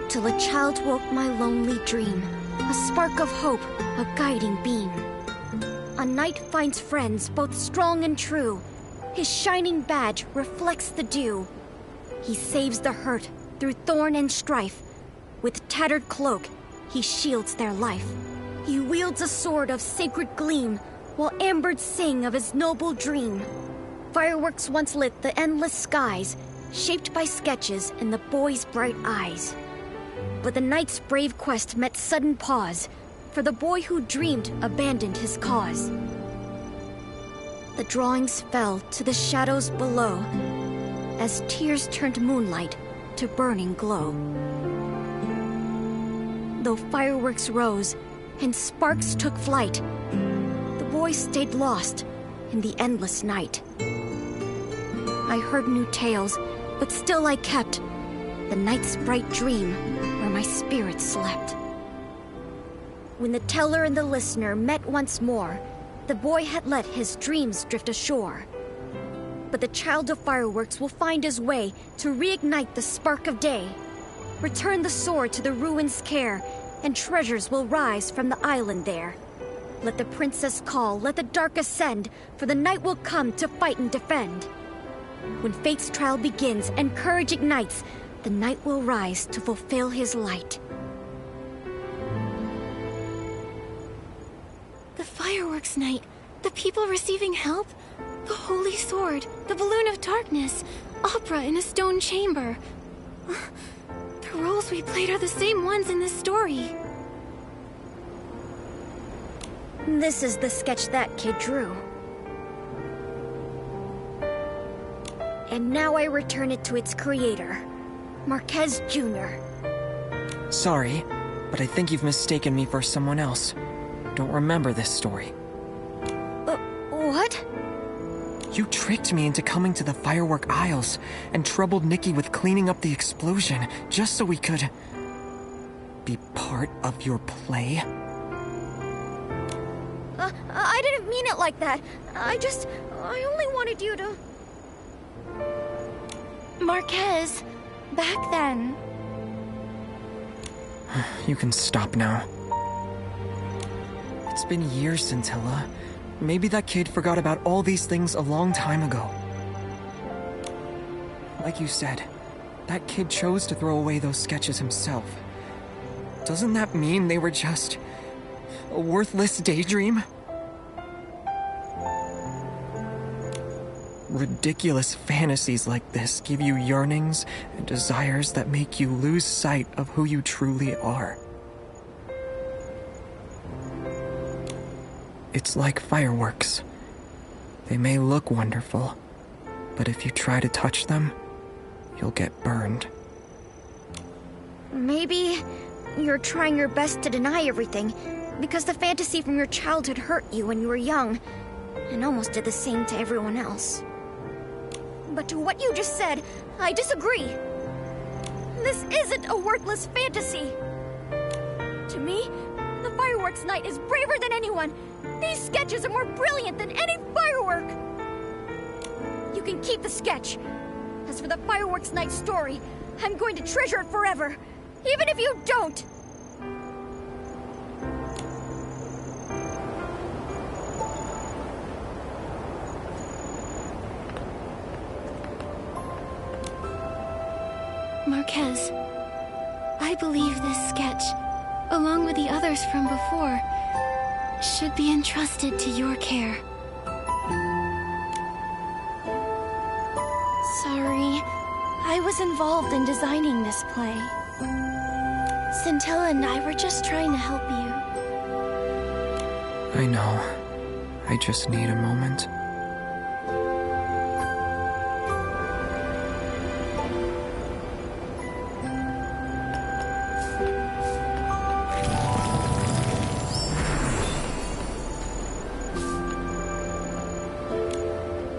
Till a child woke my lonely dream, a spark of hope, a guiding beam. A knight finds friends both strong and true. His shining badge reflects the dew. He saves the hurt through thorn and strife. With tattered cloak, he shields their life. He wields a sword of sacred gleam, while ambers sing of his noble dream. Fireworks once lit the endless skies, shaped by sketches in the boy's bright eyes. But the knight's brave quest met sudden pause, for the boy who dreamed abandoned his cause. The drawings fell to the shadows below, as tears turned moonlight to burning glow. Though fireworks rose and sparks took flight, the boy stayed lost in the endless night. I heard new tales, but still I kept the night's bright dream where my spirit slept. When the teller and the listener met once more, the boy had let his dreams drift ashore. But the child of fireworks will find his way to reignite the spark of day. Return the sword to the ruins' care, and treasures will rise from the island there. Let the princess call, let the dark ascend, for the night will come to fight and defend. When fate's trial begins and courage ignites, the night will rise to fulfill his light. The fireworks night, the people receiving help, the holy sword, the balloon of darkness, opera in a stone chamber. The roles we played are the same ones in this story. This is the sketch that kid drew. And now I return it to its creator, Marquez Jr. Sorry, but I think you've mistaken me for someone else. Don't remember this story. What? You tricked me into coming to the Firework Isles and troubled Nikki with cleaning up the explosion just so we could be part of your play. I didn't mean it like that. I only wanted you to... Marquez, back then. You can stop now. It's been years, Scintilla. Maybe that kid forgot about all these things a long time ago. Like you said, that kid chose to throw away those sketches himself. Doesn't that mean they were just a worthless daydream? Ridiculous fantasies like this give you yearnings and desires that make you lose sight of who you truly are. It's like fireworks. They may look wonderful, but if you try to touch them, you'll get burned. Maybe you're trying your best to deny everything, because the fantasy from your childhood hurt you when you were young, and almost did the same to everyone else. But to what you just said, I disagree. This isn't a worthless fantasy. To me, the fireworks night is braver than anyone. These sketches are more brilliant than any firework. You can keep the sketch. As for the fireworks night story, I'm going to treasure it forever, even if you don't. Marquez, I believe this sketch, along with the others from before, should be entrusted to your care. Sorry, I was involved in designing this play. Scintilla and I were just trying to help you. I know. I just need a moment.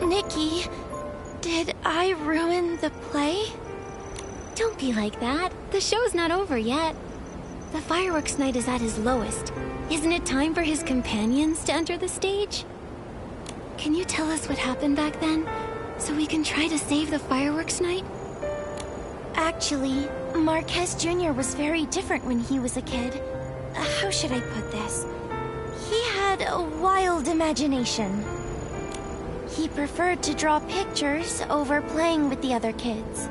Nikki, did I ruin the play? Don't be like that. The show's not over yet. The fireworks night is at his lowest. Isn't it time for his companions to enter the stage? Can you tell us what happened back then, so we can try to save the fireworks night? Actually, Marquez Jr. was very different when he was a kid. How should I put this? He had a wild imagination. He preferred to draw pictures over playing with the other kids.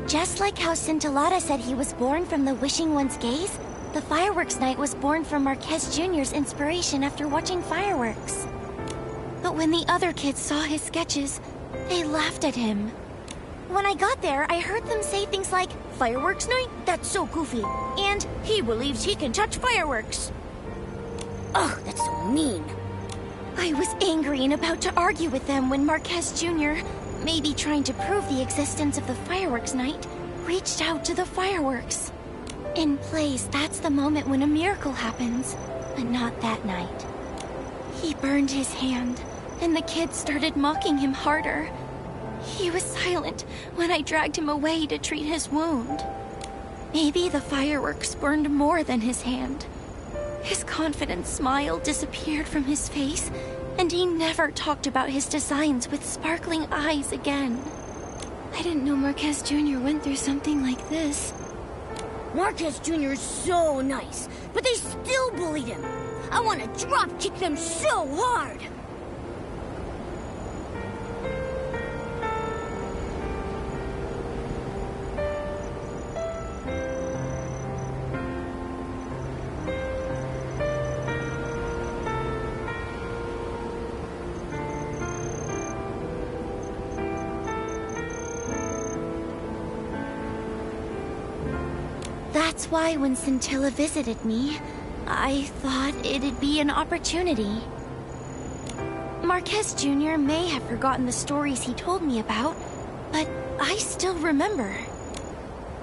Just like how Scintillata said he was born from the Wishing One's gaze, the fireworks night was born from Marquez Jr.'s inspiration after watching fireworks. But when the other kids saw his sketches, they laughed at him. When I got there, I heard them say things like, "Fireworks night? That's so goofy," and "He believes he can touch fireworks." Ugh, that's so mean. I was angry and about to argue with them when Marquez Jr., maybe trying to prove the existence of the fireworks night, reached out to the fireworks. In plays, that's the moment when a miracle happens, but not that night. He burned his hand, and the kids started mocking him harder. He was silent when I dragged him away to treat his wound. Maybe the fireworks burned more than his hand. His confident smile disappeared from his face, and he never talked about his designs with sparkling eyes again. I didn't know Marquez Jr. went through something like this. Marquez Jr. is so nice, but they still bullied him. I want to drop kick them so hard. That's why when Scintilla visited me, I thought it'd be an opportunity. Marquez Jr. may have forgotten the stories he told me about, but I still remember.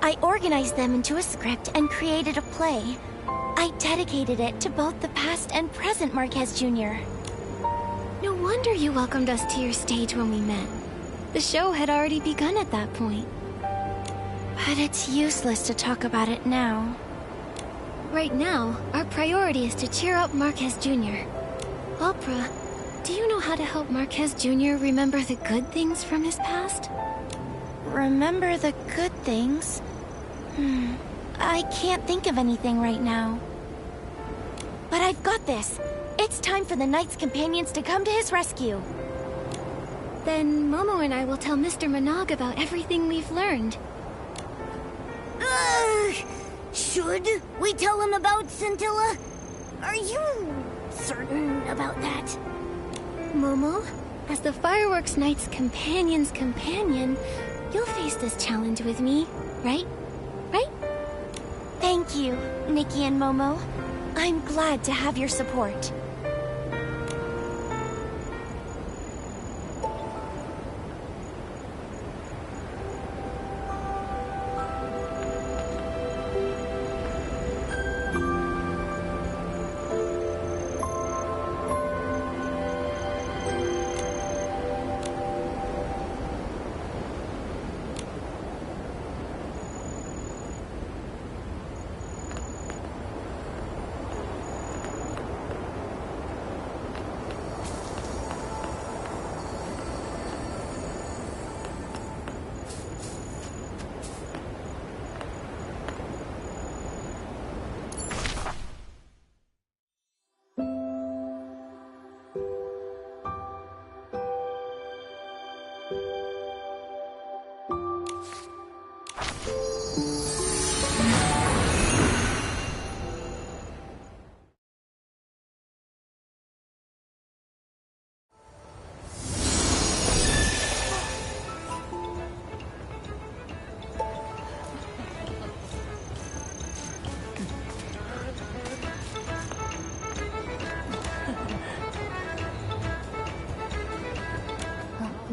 I organized them into a script and created a play. I dedicated it to both the past and present Marquez Jr. No wonder you welcomed us to your stage when we met. The show had already begun at that point. But it's useless to talk about it now. Right now, our priority is to cheer up Marquez Jr. Opera, do you know how to help Marquez Jr. remember the good things from his past? Remember the good things? I can't think of anything right now. But I've got this. It's time for the Knight's companions to come to his rescue. Then Momo and I will tell Mr. Manaug about everything we've learned. Should we tell him about Scintilla? Are you certain about that? Momo, as the Fireworks Knight's companion's companion, you'll face this challenge with me, right? Right? Thank you, Nikki and Momo. I'm glad to have your support.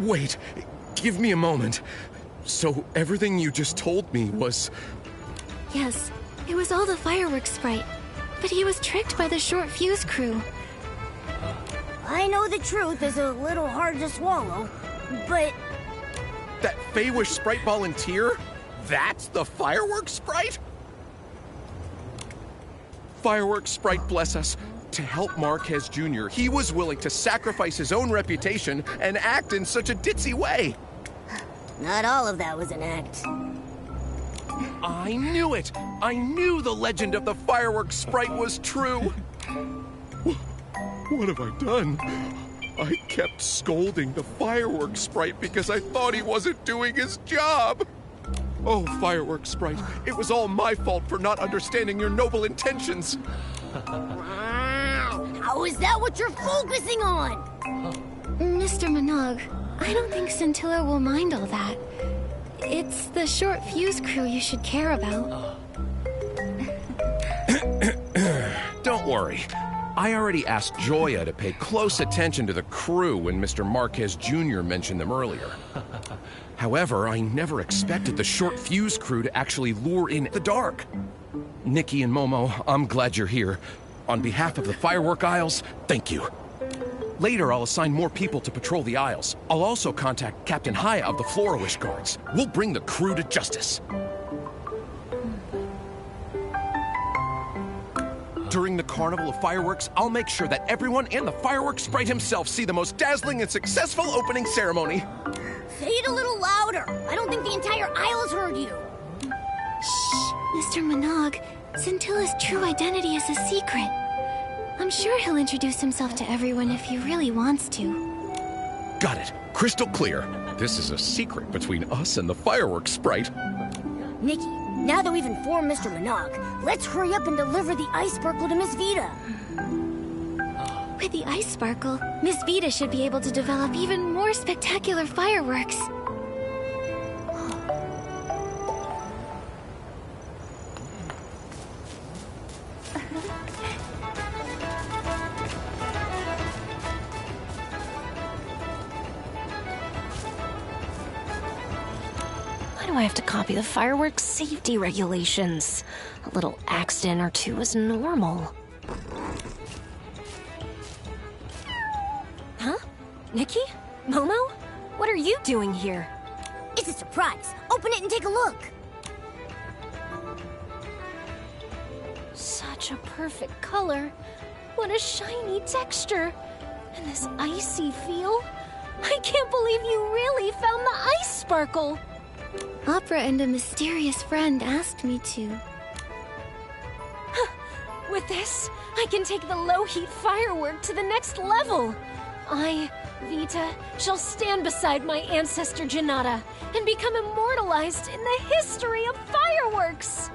Wait, give me a moment. So everything you just told me was... Yes, it was all the fireworks sprite. But he was tricked by the short fuse crew. I know the truth is a little hard to swallow, but... That Feywish sprite volunteer? That's the fireworks sprite? Fireworks sprite, bless us. To help Marquez Jr., he was willing to sacrifice his own reputation and act in such a ditzy way. Not all of that was an act. I knew it! I knew the legend of the fireworks sprite was true! What have I done? I kept scolding the fireworks sprite because I thought he wasn't doing his job! Oh, fireworks sprite, it was all my fault for not understanding your noble intentions! How is that what you're focusing on? Mr. Minogue, I don't think Scintilla will mind all that. It's the short fuse crew you should care about. Don't worry. I already asked Joya to pay close attention to the crew when Mr. Marquez Jr. mentioned them earlier. However, I never expected the short fuse crew to actually lure in the dark. Nikki and Momo, I'm glad you're here. On behalf of the Firework Isles, thank you. Later, I'll assign more people to patrol the Isles. I'll also contact Captain Haya of the Flora-Wish Guards. We'll bring the crew to justice. During the Carnival of Fireworks, I'll make sure that everyone and the fireworks sprite himself see the most dazzling and successful opening ceremony. Say it a little louder. I don't think the entire Isles heard you. Shh, Mr. Minogue. Scintilla's true identity is a secret. I'm sure he'll introduce himself to everyone if he really wants to. Got it. Crystal clear. This is a secret between us and the fireworks sprite. Nikki, now that we've informed Mr. Minogue, let's hurry up and deliver the ice sparkle to Miss Vita. With the ice sparkle, Miss Vita should be able to develop even more spectacular fireworks. Why do I have to copy the fireworks safety regulations? A little accident or two is normal. Huh? Nikki? Momo? What are you doing here? It's a surprise. Open it and take a look. Such a perfect color. What a shiny texture. And this icy feel. I can't believe you really found the ice sparkle. Opera and a mysterious friend asked me to. With this, I can take the low-heat firework to the next level. I, Vita, shall stand beside my ancestor Janata and become immortalized in the history of fireworks.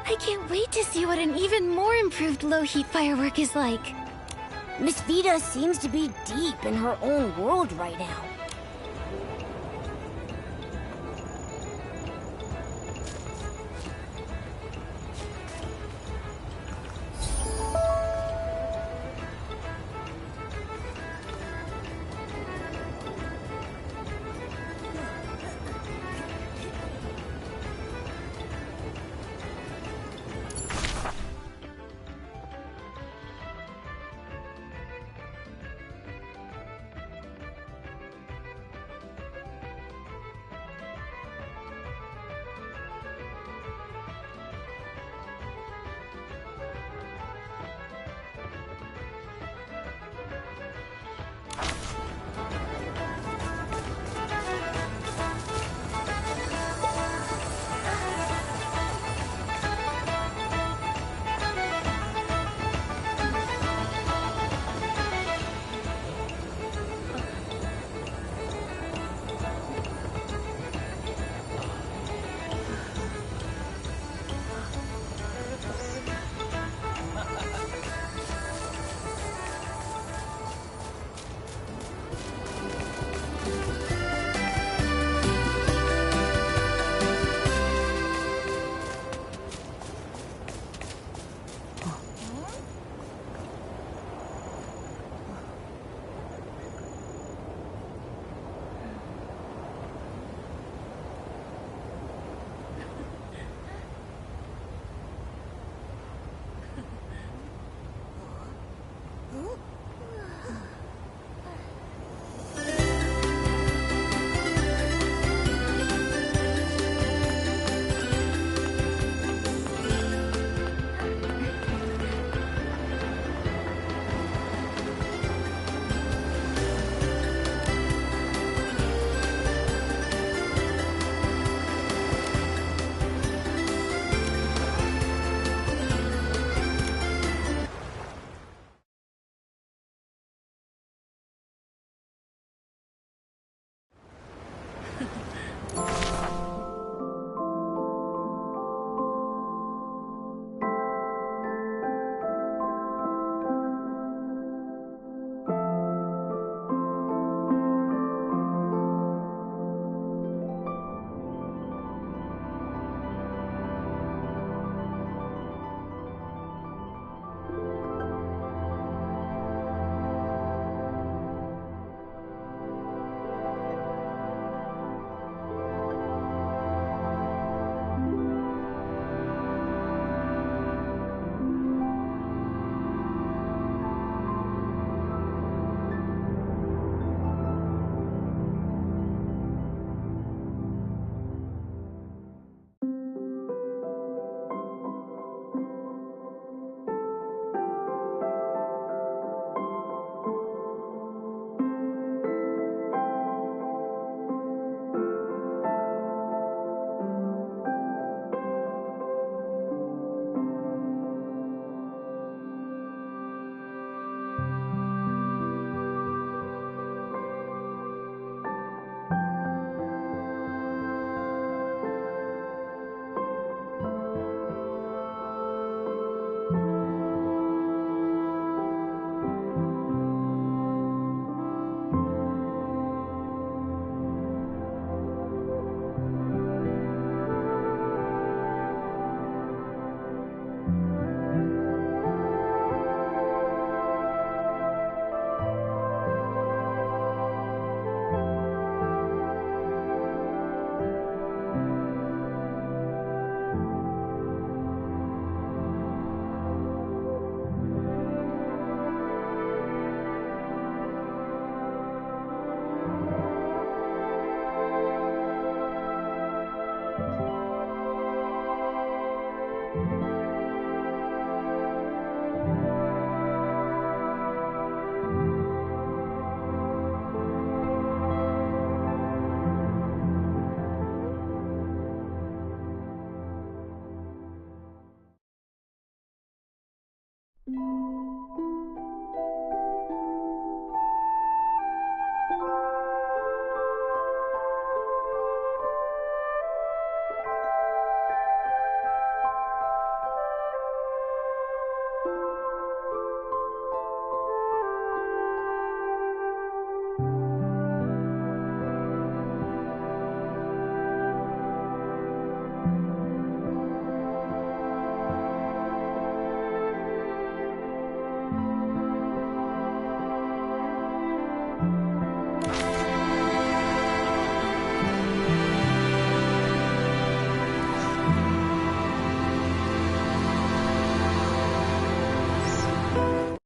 I can't wait to see what an even more improved low-heat firework is like. Miss Vita seems to be deep in her own world right now.